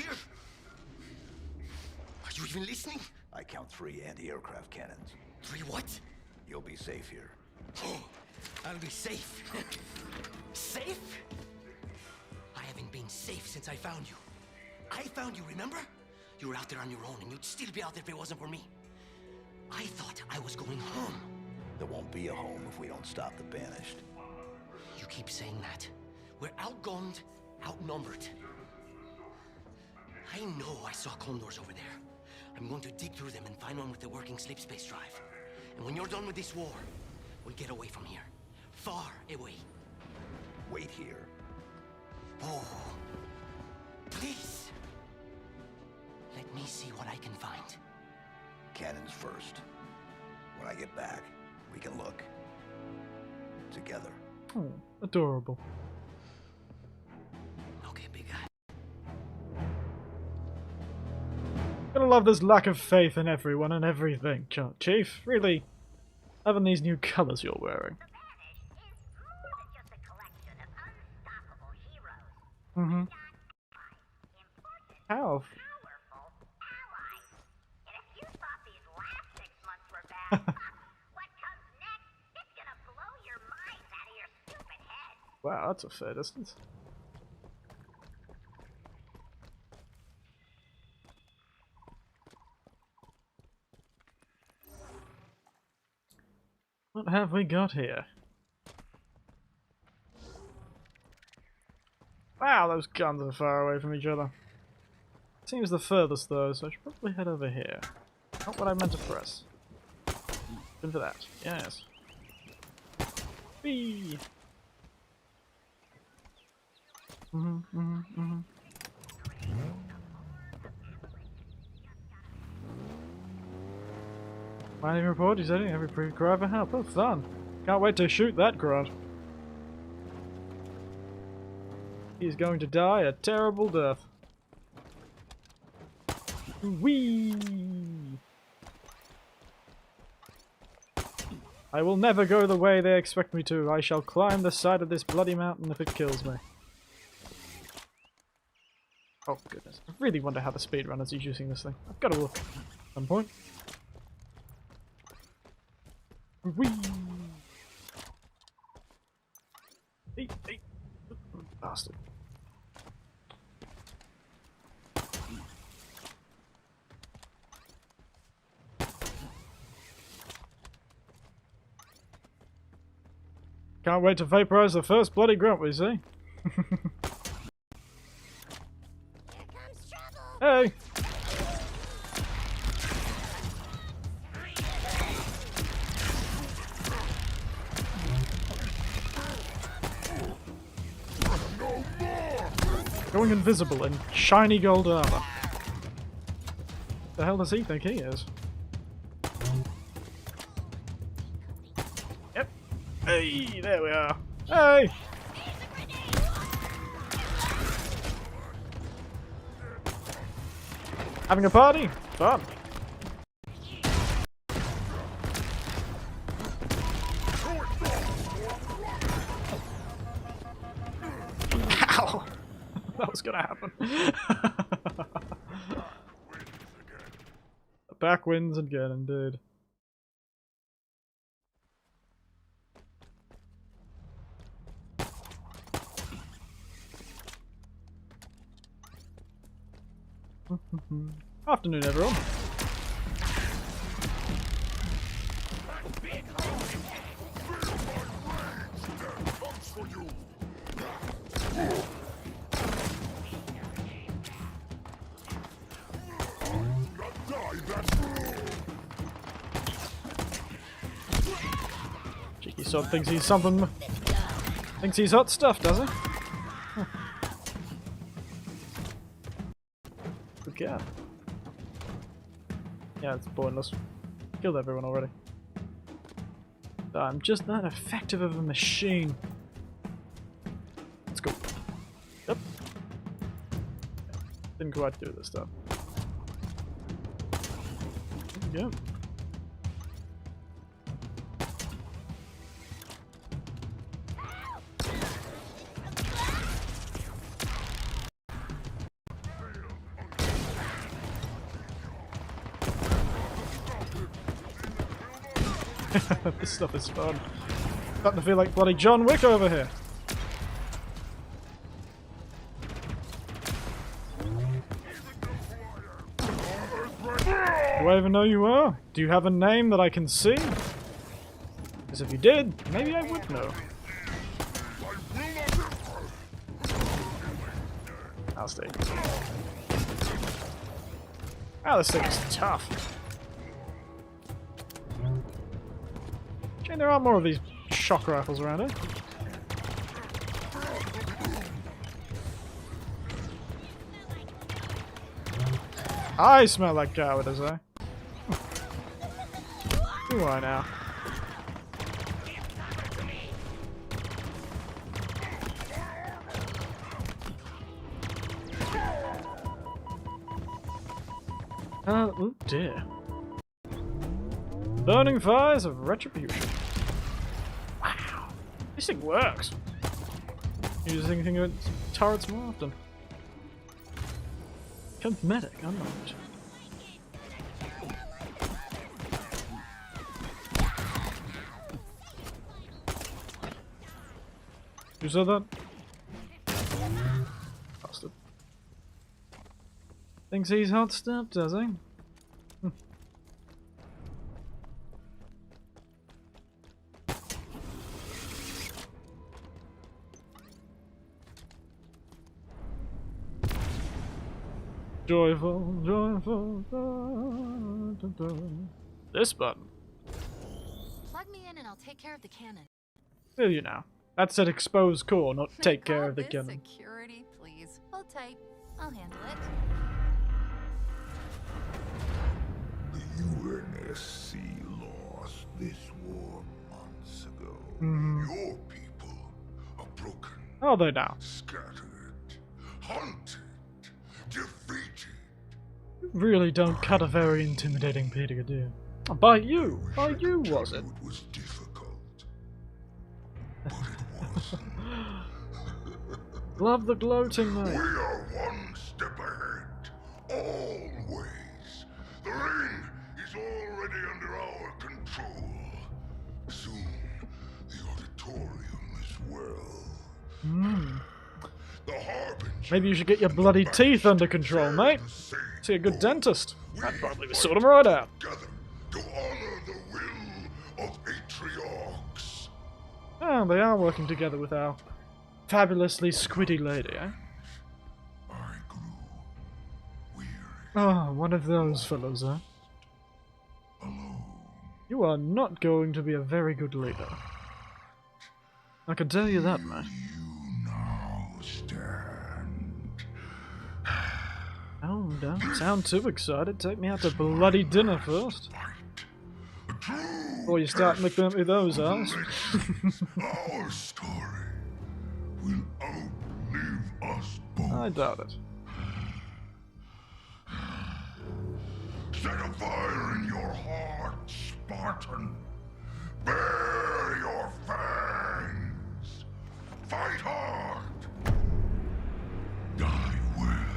you even listening? I count 3 anti-aircraft cannons. 3 what? You'll be safe here. Oh, I'll be safe. Safe? I haven't been safe since I found you. I found you, remember? You were out there on your own, and you'd still be out there if it wasn't for me. I thought I was going home. There won't be a home if we don't stop the Banished. You keep saying that. We're outgunned, outnumbered. I know I saw condors over there. I'm going to dig through them and find one with the working sleep space drive. And when you're done with this war, we'll get away from here. Far away. Wait here. Oh, please. Let me see what I can find. Cannons first. When I get back, we can look. Together. Oh, adorable. Okay, big guy. Gotta love this lack of faith in everyone and everything, Chief. Really, having these new colours you're wearing. Mm-hmm. How? Wow, that's a fair distance. What have we got here? Wow, those guns are far away from each other. Seems the furthest though, so I should probably head over here. Not what I meant to press. Good for that. Yes. Whee! Mining report, he's editing every pre-cry for help. Oh, fun. Can't wait to shoot that grunt. He's going to die a terrible death. Whee! I will never go the way they expect me to. I shall climb the side of this bloody mountain if it kills me. Oh goodness. I really wonder how the speedrunners are using this thing. I've got to look at some point. Whee! Hey, hey. Bastard. Can't wait to vaporize the first bloody grunt we see. Hey! Going invisible in shiny gold armor. The hell does he think he is? Yep. Hey, there we are. Hey! Having a party? Fun. Ow! That was gonna happen. Back wins again, indeed. Afternoon, everyone. Cheeky sod thinks he's something. Thinks he's hot stuff, does he? Huh. Good cat. Yeah, it's pointless. Killed everyone already. I'm just that effective of a machine. Let's go. Yep. Didn't quite do this stuff. There we go. This stuff is fun. Starting to feel like bloody John Wick over here. Do I even know you are? Do you have a name that I can see? Because if you did, maybe I would know. I'll stay. Ah, this thing is tough. Shame there aren't more of these shock rifles around here. I smell like cowardice, eh? Do I now? Oh dear. Burning fires of retribution. Wow. This thing works. Use anything with turrets more often. Cosmetic, unlocked. You said that? Bastard. Thinks he's hot stuff, does he? Joyful, joyful. Da, da, da. This button. Plug me in and I'll take care of the cannon. Will you now? That said expose core, not take care Call of the this cannon. Security, please. Hold tight. I'll handle it. The UNSC lost this war months ago. Your people are broken. Are they now? Scattered, hunted, defeated. You really don't cut a very intimidating Peter, do you? By you! By you, was it? It was difficult, but it wasn't. Love the gloating, We mate. are one step ahead, always. The ring is already under our control. Soon, the auditorium as well. The Harbinger. Maybe you should get your bloody teeth under control, mate. See a good dentist. That'd probably sort them right out. Together to honor the will of Atriox. Ah, they are working together with our fabulously squiddy lady, eh? I grew weary. Oh, one of those fellows, eh? Alone. You are not going to be a very good leader. I can tell you that, mate. You now stand. Oh, don't sound too excited. Take me out to bloody dinner first. Before you start looking at me those eyes. Our story will outlive us both. I doubt it. Set a fire in your heart, Spartan. Bare your fangs. Fight hard. Die well.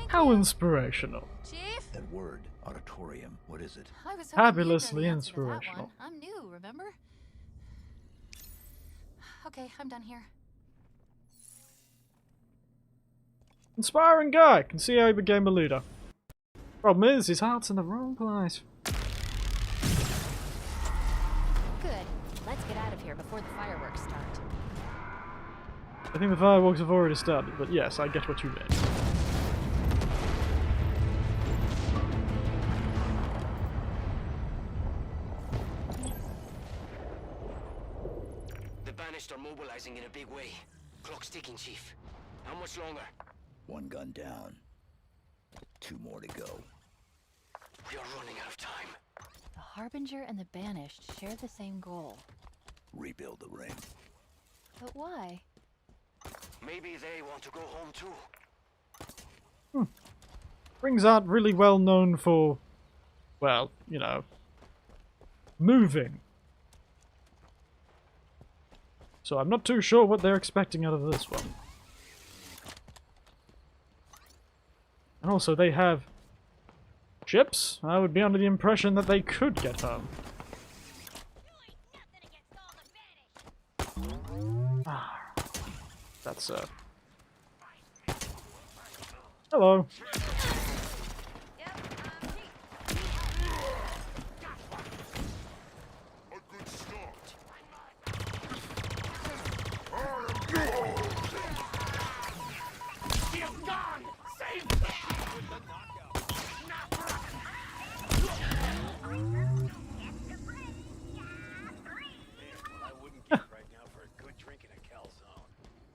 How inspirational. Chief? That word, auditorium, what is it? I was hoping you'd know Fabulously the answer to that inspirational. one. I'm new, remember? Okay, I'm done here. Inspiring guy. Can see how he became a leader. Problem is, his heart's in the wrong place. Good. Let's get out of here before the fireworks start. I think the fireworks have already started, but yes, I get what you mean. The Banished are mobilizing in a big way. Clock's ticking, Chief. How much longer? One gun down. 2 more to go. We are running out of time. The Harbinger and the Banished share the same goal. Rebuild the ring. But why? Maybe they want to go home too. Rings aren't really well known for, well, you know, moving. So I'm not too sure what they're expecting out of this one. And also, they have Ships? I would be under the impression that they could get home. That's hello.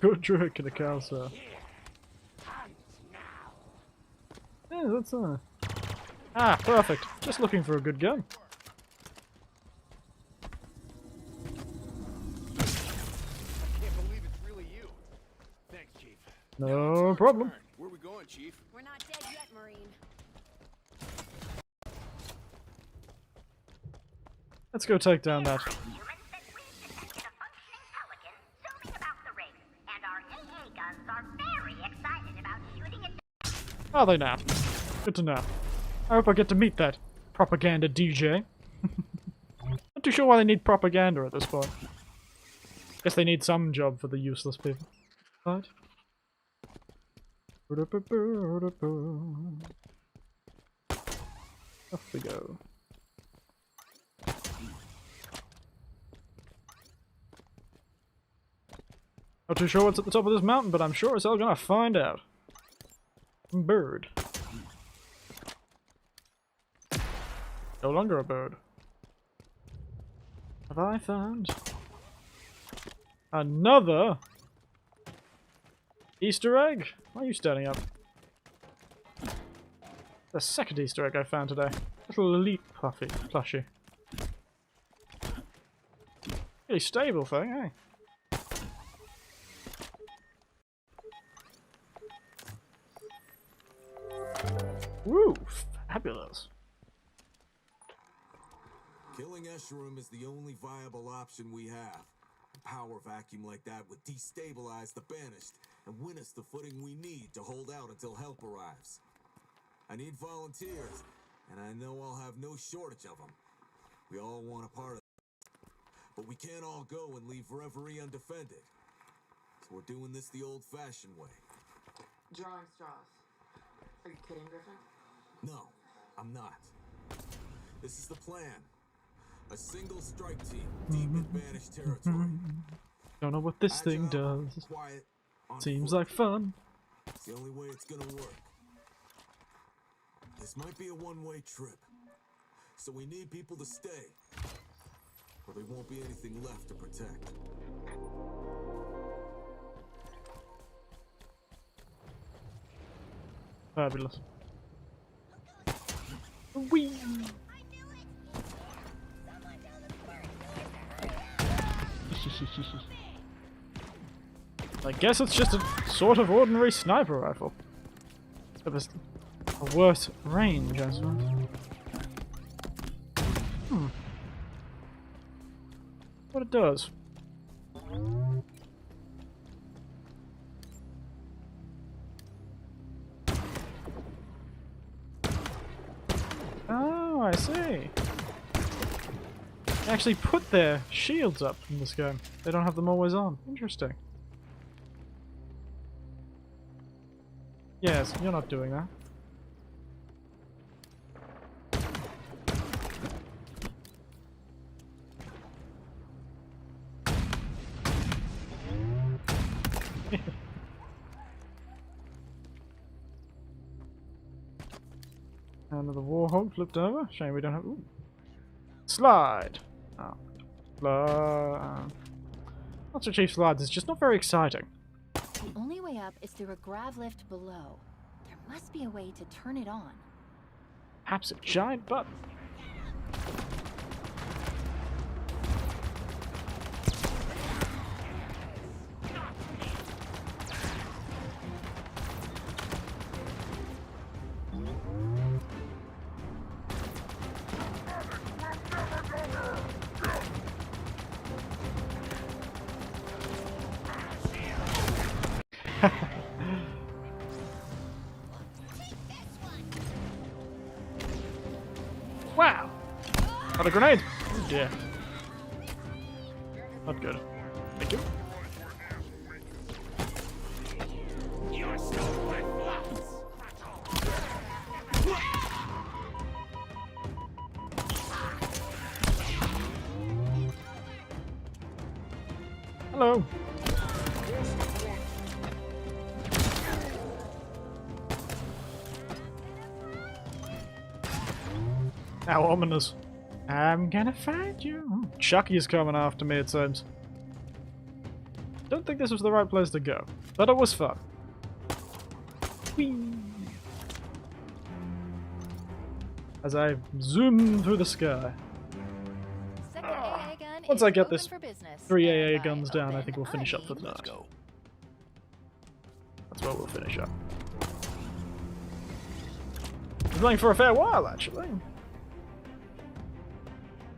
Good drink in a calzone. Yeah, that's ah, perfect. Just looking for a good gun. Can't believe it's really you. Thanks, Chief. No problem. Where we going, Chief? We're not dead yet, Marine. Let's go take down that. Are they now? Good to know. I hope I get to meet that propaganda DJ. Not too sure why they need propaganda at this point. Guess they need some job for the useless people. Right? Off we go. Not too sure what's at the top of this mountain, but I'm sure as hell gonna find out. Bird. No longer a bird. Have I found another Easter egg? Why are you standing up? The second Easter egg I found today. Little elite plushie. Pretty stable thing, eh? Woo! Fabulous. Killing Escherum is the only viable option we have. A power vacuum like that would destabilize the Banished and win us the footing we need to hold out until help arrives. I need volunteers, and I know I'll have no shortage of them. We all want a part of it. But we can't all go and leave Reverie undefended. So we're doing this the old-fashioned way. Drawing straws. Are you kidding, Griffin? No, I'm not. This is the plan. A single strike team, deep in Banished territory. Don't know what this thing does. Quiet, Seems like fun. It's the only way it's gonna work. This might be a one-way trip, so we need people to stay, or there won't be anything left to protect. Fabulous. Whee! I guess it's just a sort of ordinary sniper rifle. But there's a worse range, I suppose. What it does. Oh, I see. They actually put their shields up in this game. They don't have them always on. Interesting. Yes, you're not doing that. Another warhog flipped over. Shame we don't have. Ooh. Slide. Oh. Not so cheap slides. It's just not very exciting. The only way up is through a grav lift below. There must be a way to turn it on. Perhaps a giant button. a grenade! Oh dear. Not good. Thank you. Hello. How ominous. I'm gonna find you. Chucky's coming after me, it seems. Don't think this was the right place to go, but it was fun. Whee! As I zoom through the sky. Once I get this 3 AA guns down, I think we'll finish up for the night. That's where we'll finish up. Been playing for a fair while, actually.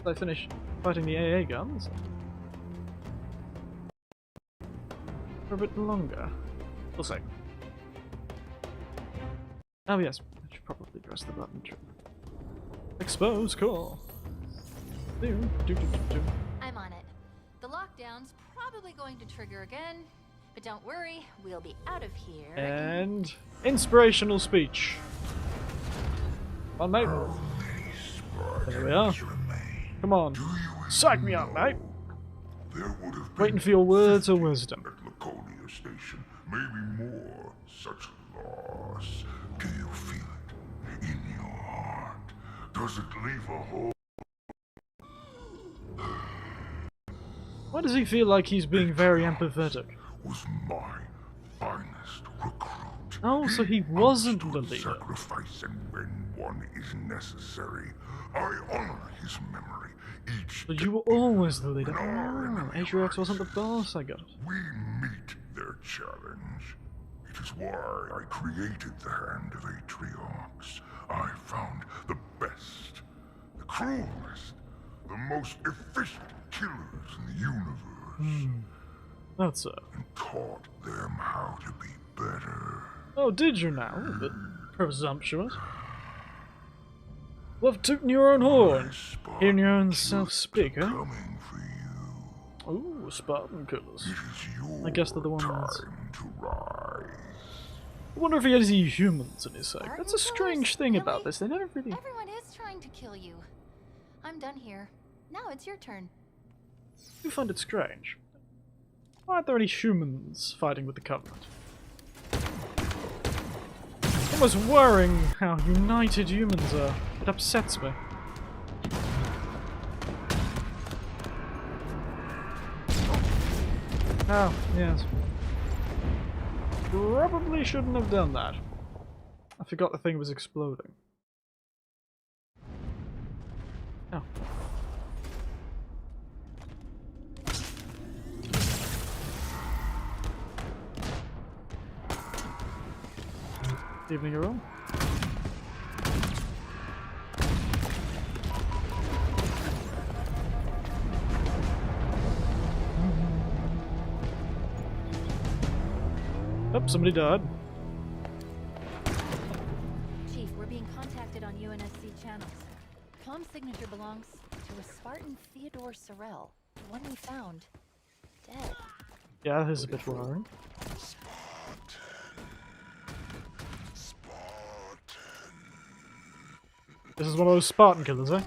I finish fighting the AA guns for a bit longer. We'll see. Oh yes, I should probably press the button. Expose, cool. I'm on it. The lockdown's probably going to trigger again, but don't worry, we'll be out of here. And inspirational speech. On mate. There we are. Come on, psych me up, mate. Waiting for your words of wisdom. At Laconia Station, maybe more such loss. Do you feel it in your heart? Does it leave a hole? Why does he feel like he's being very empathetic? Was my finest recruit. Oh, so he wasn't the leader. Sacrifice, and when one is necessary, I honor his memory each But you were always the leader. Oh, Atriox wasn't the boss, I got it. we meet their challenge. It is why I created the Hand of Atriox. I found the best, the cruelest, the most efficient killers in the universe. That's so. And taught them how to be better. Oh, did you now? A bit presumptuous. Love tooting your own horn. Hearing your own self speak, huh? Coming for you. Ooh, Spartan killers. It is your I guess they're the ones. time to rise. I wonder if he has any humans in his side. That's a strange thing about this. They never really. Everyone is trying to kill you. I'm done here. Now it's your turn. I do find it strange. Why aren't there any humans fighting with the Covenant? I was worrying how united humans are. It upsets me. Oh, yes. Probably shouldn't have done that. I forgot the thing was exploding. Oh. Evening, everyone. Oh, somebody died. Chief, we're being contacted on UNSC channels. Comm signature belongs to a Spartan Theodore Sorrell, the one we found. Dead. Yeah, this is a bit worrying. This is one of those Spartan killers, eh? I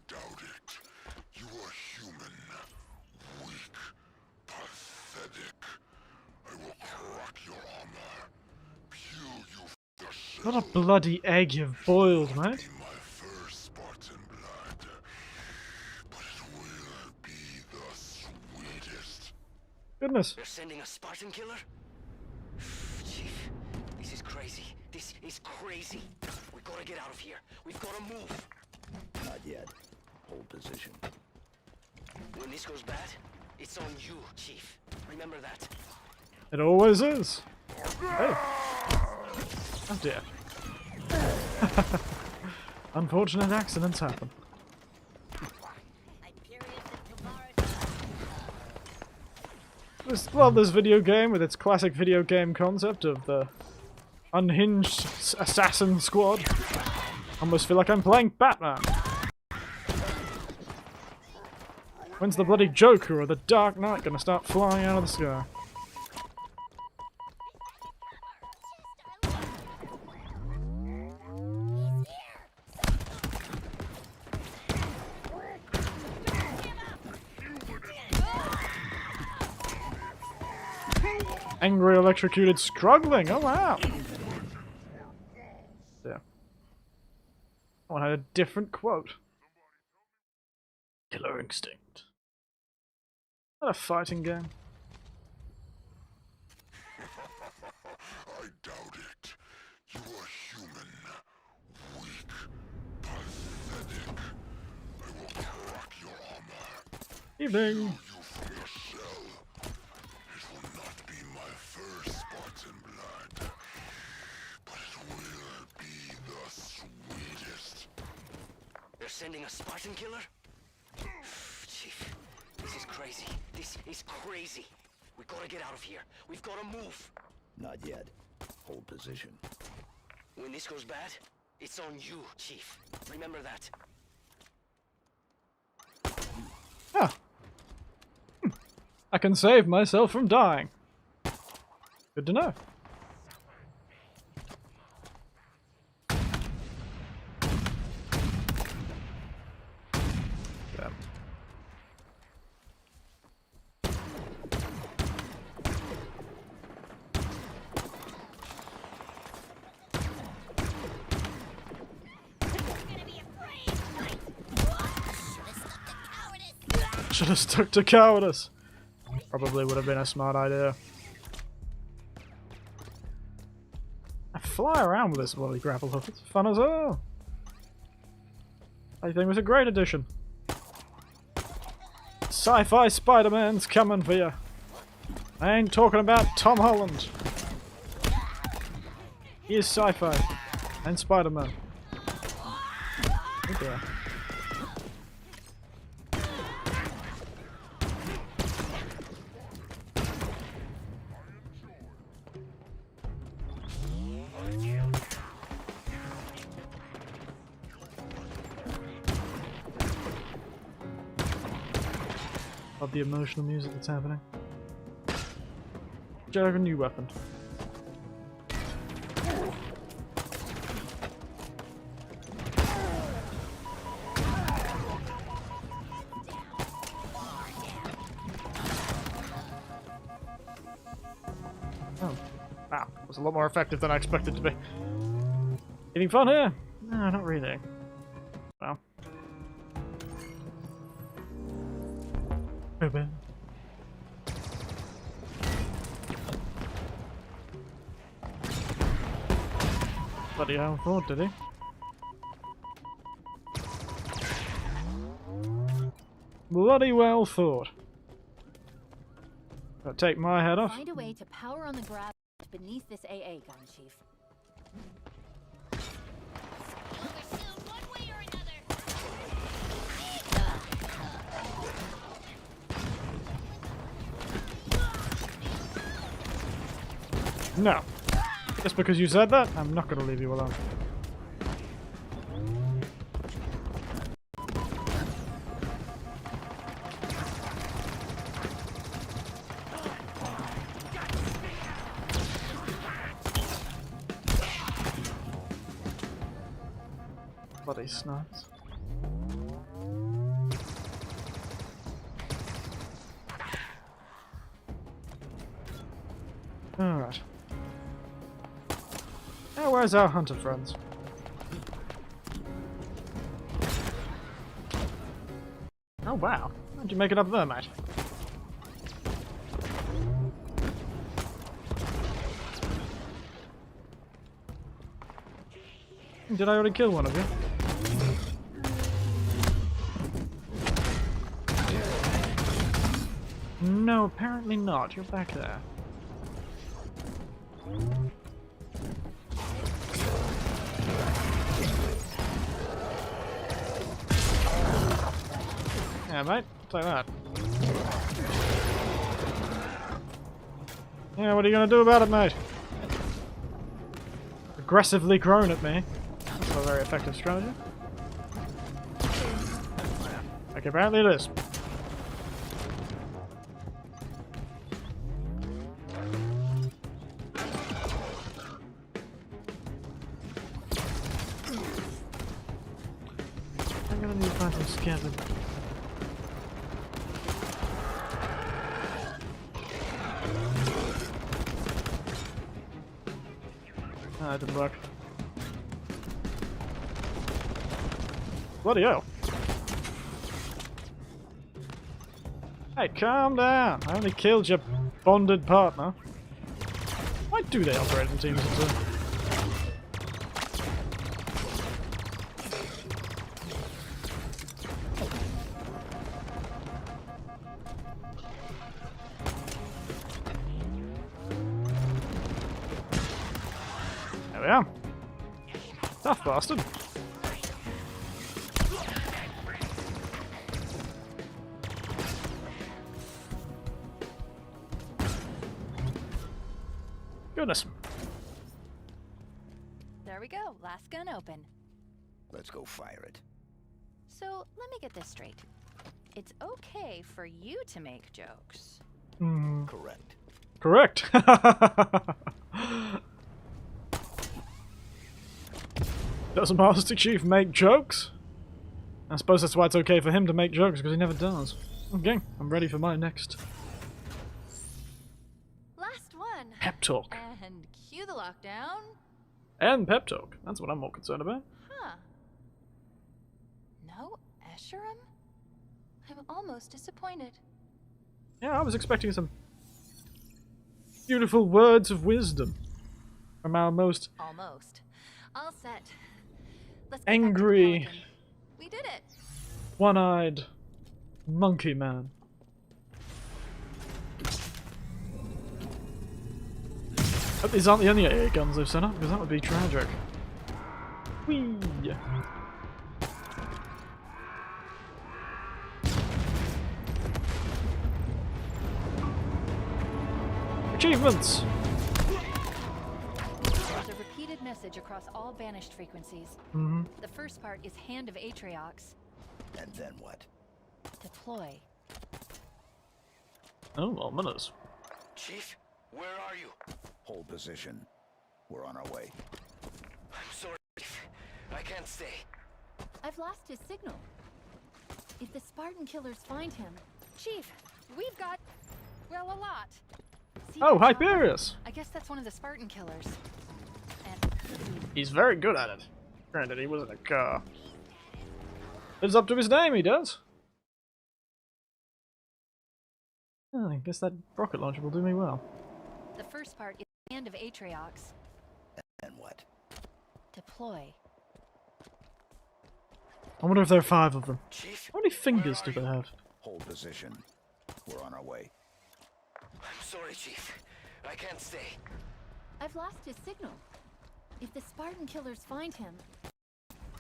doubt it. You are human. Weak. Pathetic. I will crack your armor. Peel you the shell. What a bloody egg you've boiled, mate. My first Spartan blood. But it will be the sweetest. Goodness. They're sending a Spartan killer? Chief, this is crazy. This is crazy. We gotta get out of here. We've gotta move. Not yet. Hold position. When this goes bad, it's on you, Chief. Remember that. It always is. Hey. Oh dear. Unfortunate accidents happen. Just love this video game with its classic video game concept of the unhinged assassin squad. Almost feel like I'm playing Batman. When's the bloody Joker or the Dark Knight gonna start flying out of the sky? Angry, electrocuted, struggling. Oh wow. Yeah. That one had a different quote. Killer instinct. Is that a fighting game? I doubt it. You are human. Weak. Pathetic. I will crack your armor. Evening. You from your shell. It will not be my first Spartan blood, but it will be the sweetest. They're sending a Spartan killer? Chief, this is crazy. This is crazy. We gotta get out of here. We've gotta move. Not yet. Hold position. When this goes bad, it's on you, Chief. Remember that. Ah. I can save myself from dying. Good to know. Damn. Should have stuck to cowardice. Probably would have been a smart idea. I fly around with this bloody grapple hook. It's fun as hell. I think it was a great addition. Sci-fi Spider-Man's coming for you. I ain't talking about Tom Holland. He is sci-fi and Spider-Man. Okay. Love the emotional music that's happening. Do you have a new weapon? Oh, wow. That was a lot more effective than I expected to be. Having fun here? No, not really. Well. Open. Bloody hell, thought, did he? Bloody well thought. Gotta take my head off. Find a way to power on the grab beneath this AA gun, Chief. No. Just because you said that, I'm not going to leave you alone. Bloody snipes. Alright. Now, where's our hunter friends? Oh wow. How'd you make it up there, mate? Did I already kill one of you? No, apparently not. You're back there. Yeah, mate. Take that. Yeah, what are you gonna do about it, mate? aggressively grown at me. That's not a very effective strategy. Okay, apparently it is. I'm gonna need to find some scattered. Ah, that didn't work. Bloody hell. Hey, calm down. I only killed your bonded partner. Why do they operate in teams of two? There we are. Tough bastard. Goodness. There we go. Last gun open. Let's go fire it. So, let me get this straight. It's okay for you to make jokes. Correct. Correct. Does Master Chief make jokes? I suppose that's why it's okay for him to make jokes, because he never does. Okay, I'm ready for my next Last one. pep talk. And cue the lockdown. And pep talk. That's what I'm more concerned about. Huh. No Escherum? I'm almost disappointed. Yeah, I was expecting some beautiful words of wisdom from our most Almost. All set. Let's get back to the angry, Pelican. We did it. one-eyed monkey man. Hope these aren't the only AA guns they've sent up, because that would be tragic. Whee! Achievements! There's a repeated message across all banished frequencies. The first part is Hand of Atriox. And then what? Deploy. Oh, ominous. Chief, where are you? Hold position. We're on our way. I'm sorry, Chief. I can't stay. I've lost his signal. If the Spartan killers find him... Chief, we've got... well, a lot. See Oh, that chopper? Hyperius! I guess that's one of the Spartan killers. And... He's very good at it. Granted, he was in a car. Lives up to his name, he does. Oh, I guess that rocket launcher will do me well. the first part is Hand of Atriox. And what? Deploy. I wonder if there are 5 of them. Chief, How many fingers do they have? Hold position. We're on our way. I'm sorry, Chief. I can't stay. I've lost his signal. If the Spartan killers find him...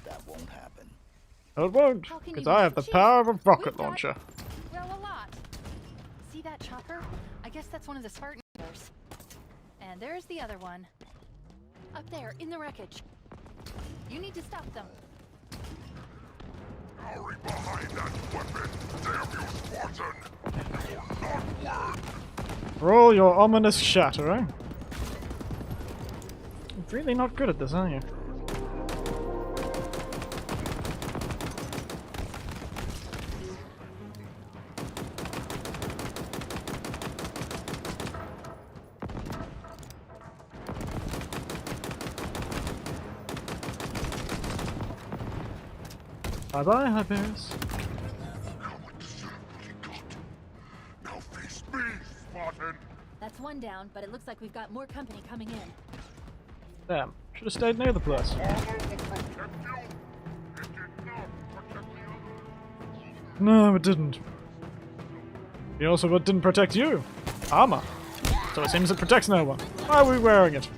That won't happen. No, it won't, How can because you I be- have the Chief, power of a rocket we've got- launcher. well, a lot. See that chopper? I guess that's one of the Spartan killers. And there's the other one. Up there, in the wreckage. You need to stop them. Hurry behind that weapon, damn you, Spartan! You're not worth. Roll your ominous shattering. You're really not good at this, are you? Bye-bye, Hyperius. Now face me, Spartan! That's one down, but it looks like we've got more company coming in. Damn, should have stayed near the place. No, it didn't. He also didn't protect you. Armor. So it seems it protects no one. Why are we wearing it?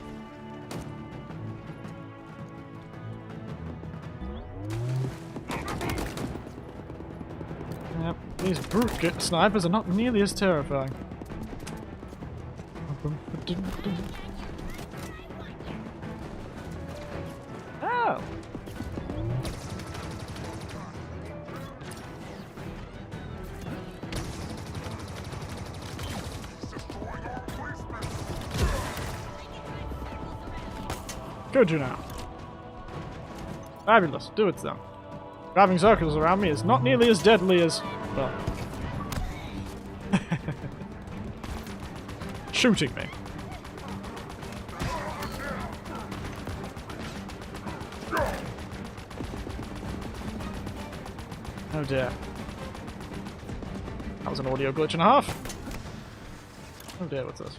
Yep, these brute snipers are not nearly as terrifying. Could you now? Fabulous. Do it then. Driving circles around me is not nearly as deadly as... well... shooting me. Oh dear. That was an audio glitch and a half. Oh dear, what's this?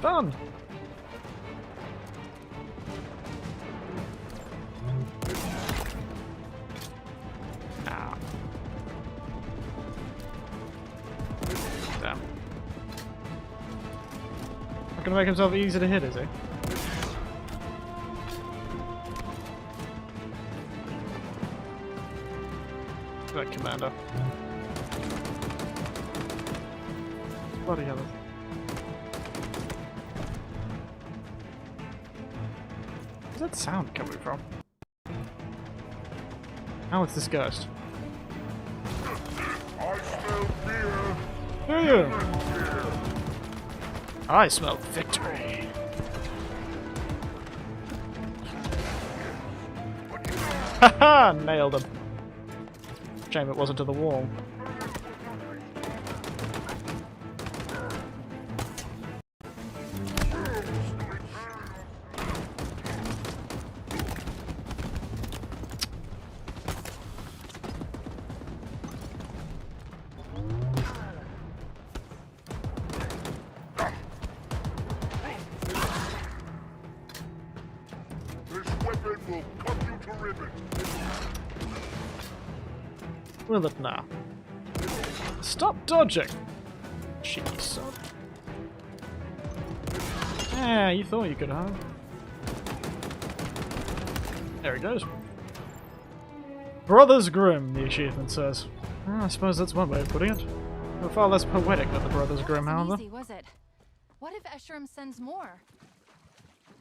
Fun! Ah. Damn. Not gonna make himself easy to hit, is he? That commander. Bloody hell. Where's that sound coming from? Oh, it's this ghost. I smell fear. Do you? I smell victory. Haha! Nailed him. Shame it wasn't to the wall. This weapon will cut you to ribbons. Will it now? Stop dodging! Cheeky son. Yeah, you thought you could have. There he goes. Brothers Grimm, the achievement says. I suppose that's one way of putting it. We're far less poetic than the Brothers Grimm, however. Easy, was it? What if Esherim sends more?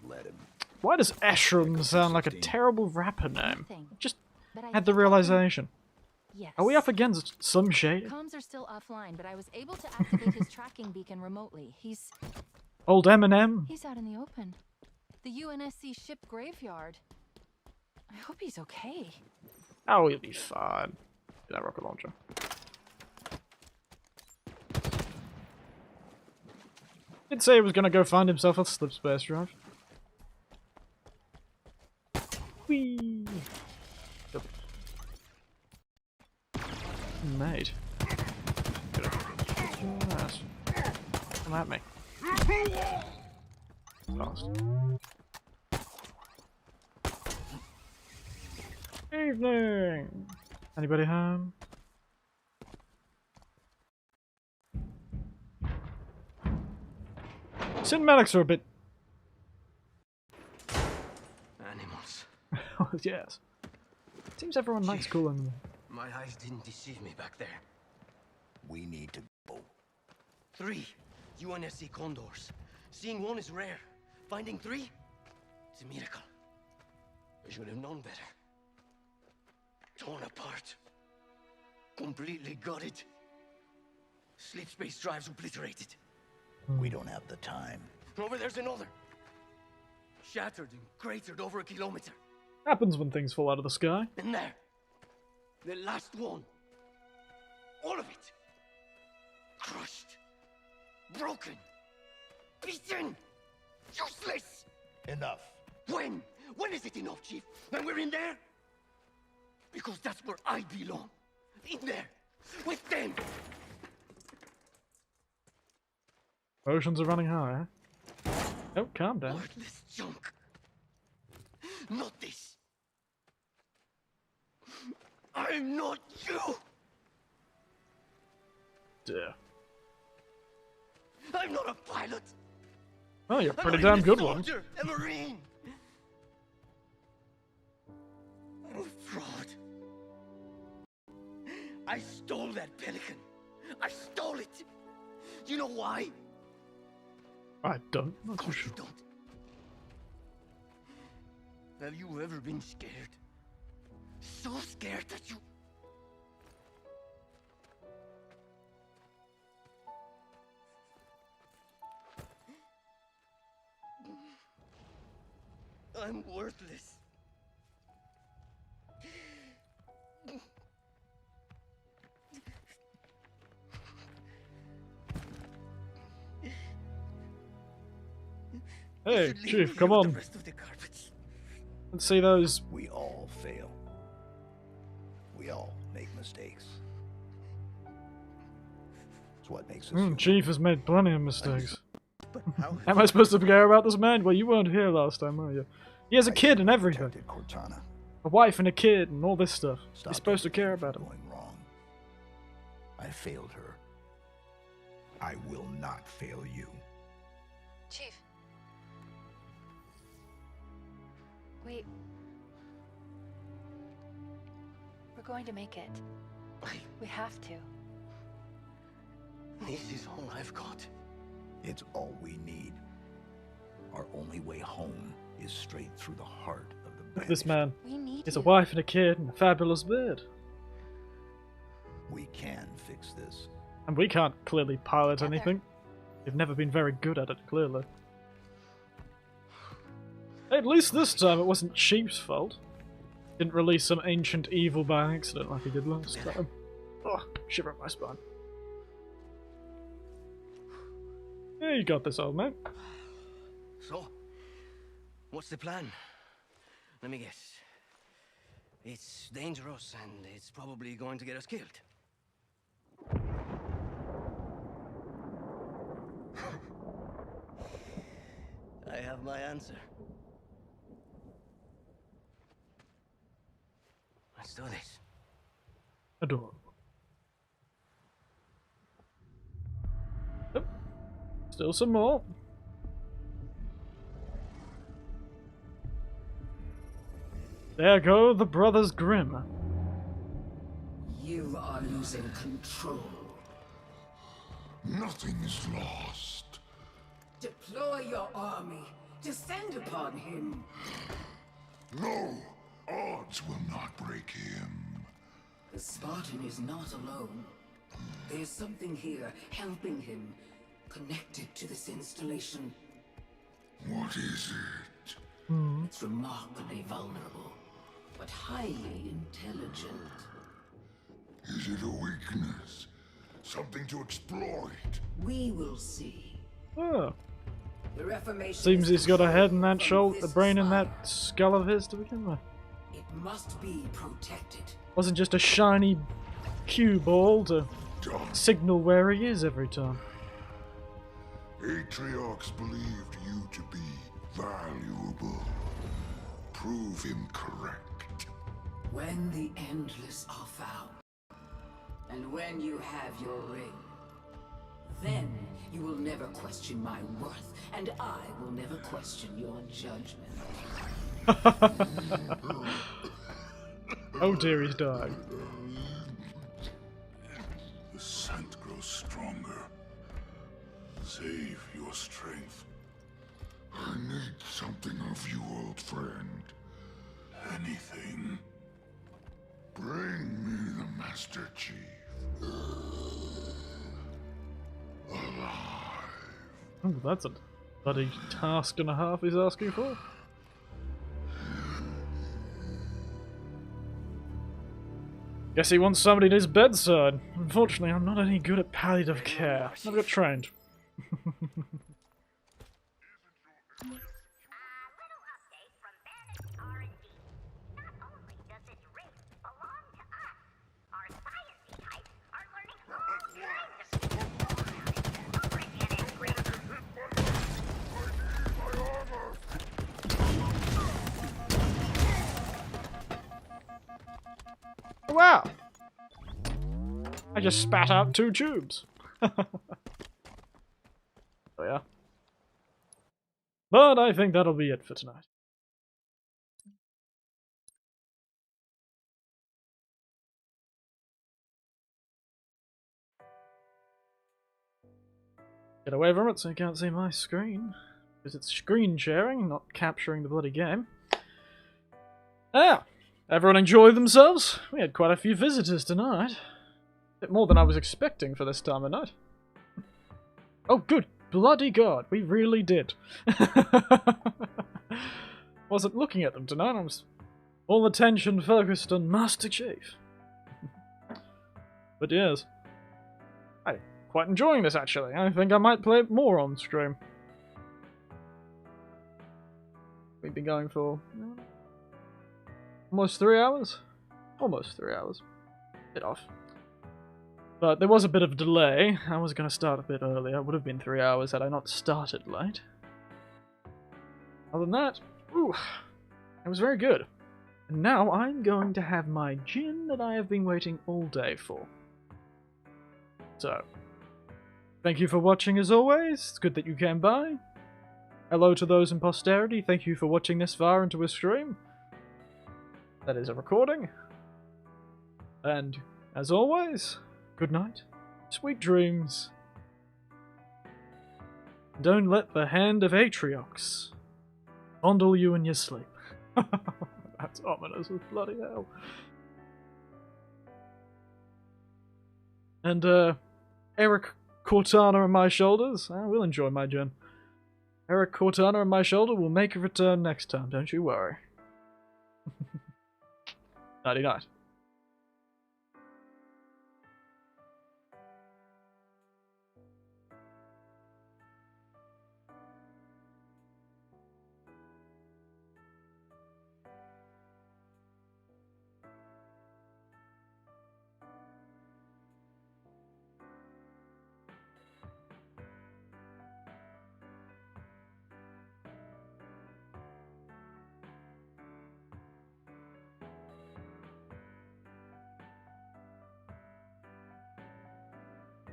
Let him. Why does Esherim sound like a terrible rapper name? Just had the realization. Yes. Are we up against some shade? Comms are still offline, but I was able to activate his tracking beacon remotely. He's Old Eminem? out in the open. The UNSC ship graveyard. I hope he's okay. Oh, he'll be fine. That rocket launcher. Did say he was gonna go find himself a slip space drive. Whee! Yep. Mate. Yes. Come at me. Fast. Evening! Anybody home? Cinematics are a bit... Animals. Oh, yes. Seems everyone likes cooling them. My eyes didn't deceive me back there. We need to go. 3 UNSC condors. Seeing one is rare. Finding 3? It's a miracle. I should have known better. Torn apart. Completely gutted. Sleep space drives obliterated. We don't have the time. Over there's another. Shattered and cratered over a kilometer. Happens when things fall out of the sky. And there. The last one. All of it. Crushed. Broken. Beaten. Useless. Enough. When? When is it enough, Chief? When we're in there? Because that's where I belong. In there. With them. Emotions are running high, eh? Oh, calm down. Worthless junk. Not this. I'm not you. Dear. I'm not a pilot. Well, you're a pretty I'm damn not good even a one. soldier, a Marine. I'm a fraud. I stole that pelican. I stole it. You know why? I don't. Of course you don't. Have you ever been scared? So scared that you... I'm worthless. Hey, Chief, come on. Let's see those. We all fail. We all make mistakes. It's what makes us human. Chief has made plenty of mistakes. Am I supposed to care about this man? Well, you weren't here last time, were you? He has a kid and everything. Cortana. A wife and a kid and all this stuff. You're supposed to care about him. Going wrong. I failed her. I will not fail you. Chief. Wait. We're going to make it. We have to. This is all I've got. It's all we need. Our only way home is straight through the heart of the banished. This man We need is a you. wife and a kid and a fabulous beard. We can fix this. And we can't clearly pilot anything. We've never been very good at it, clearly. At least this time it wasn't Chief's fault. Didn't release some ancient evil by accident like he did last time. Oh, shiver up my spine. Yeah, you got this, old man. So, what's the plan? Let me guess. It's dangerous and it's probably going to get us killed. I have my answer. Let's do this. Adorable. Yep. Still some more. There go the Brothers Grimm. You are losing control. Nothing is lost. Deploy your army. Descend upon him. No, odds will not break him. The Spartan is not alone. There's something here helping him, connected to this installation. What is it? It's remarkably vulnerable, but highly intelligent. Is it a weakness? Something to exploit? We will see. Oh. The Reformation Seems he's got a head in that shoulder, this a brain in is that skull of his to begin with. It must be protected. Wasn't just a shiny cue ball to signal where he is every time. Atriox believed you to be valuable. Prove him correct. When the Endless are found, and when you have your ring, then you will never question my worth, and I will never question your judgment. Oh dear, he's dying. The scent grows stronger. Save your strength. I need something of you, old friend. Anything. Bring me the Master Chief. Alive. Oh, that's a bloody task and a half he's asking for. Guess he wants somebody at his bedside. Unfortunately, I'm not any good at palliative care. Never got trained. Wow! I just spat out 2 tubes. Oh yeah. But I think that'll be it for tonight. Get away from it so you can't see my screen. Because it's screen sharing, not capturing the bloody game. Ah! Everyone enjoy themselves? We had quite a few visitors tonight. A bit more than I was expecting for this time of night. Oh, good bloody god, we really did. Wasn't wasn't looking at them tonight. I was all attention focused on Master Chief. But yes, I'm quite enjoying this actually. I think I might play it more on stream. We've been going for almost 3 hours? Almost 3 hours. Bit off. But there was a bit of delay. I was going to start a bit earlier. It would have been 3 hours had I not started late. Other than that, ooh, it was very good. And now I'm going to have my gin that I have been waiting all day for. So, thank you for watching as always. It's good that you came by. Hello to those in posterity. Thank you for watching this far into a stream. That is a recording. And, as always, good night, sweet dreams. Don't let the hand of Atriox fondle you in your sleep. That's ominous as bloody hell. And, Eric Cortana on my shoulders. I will enjoy my gin. Eric Cortana on my shoulder will make a return next time, don't you worry. Nighty night.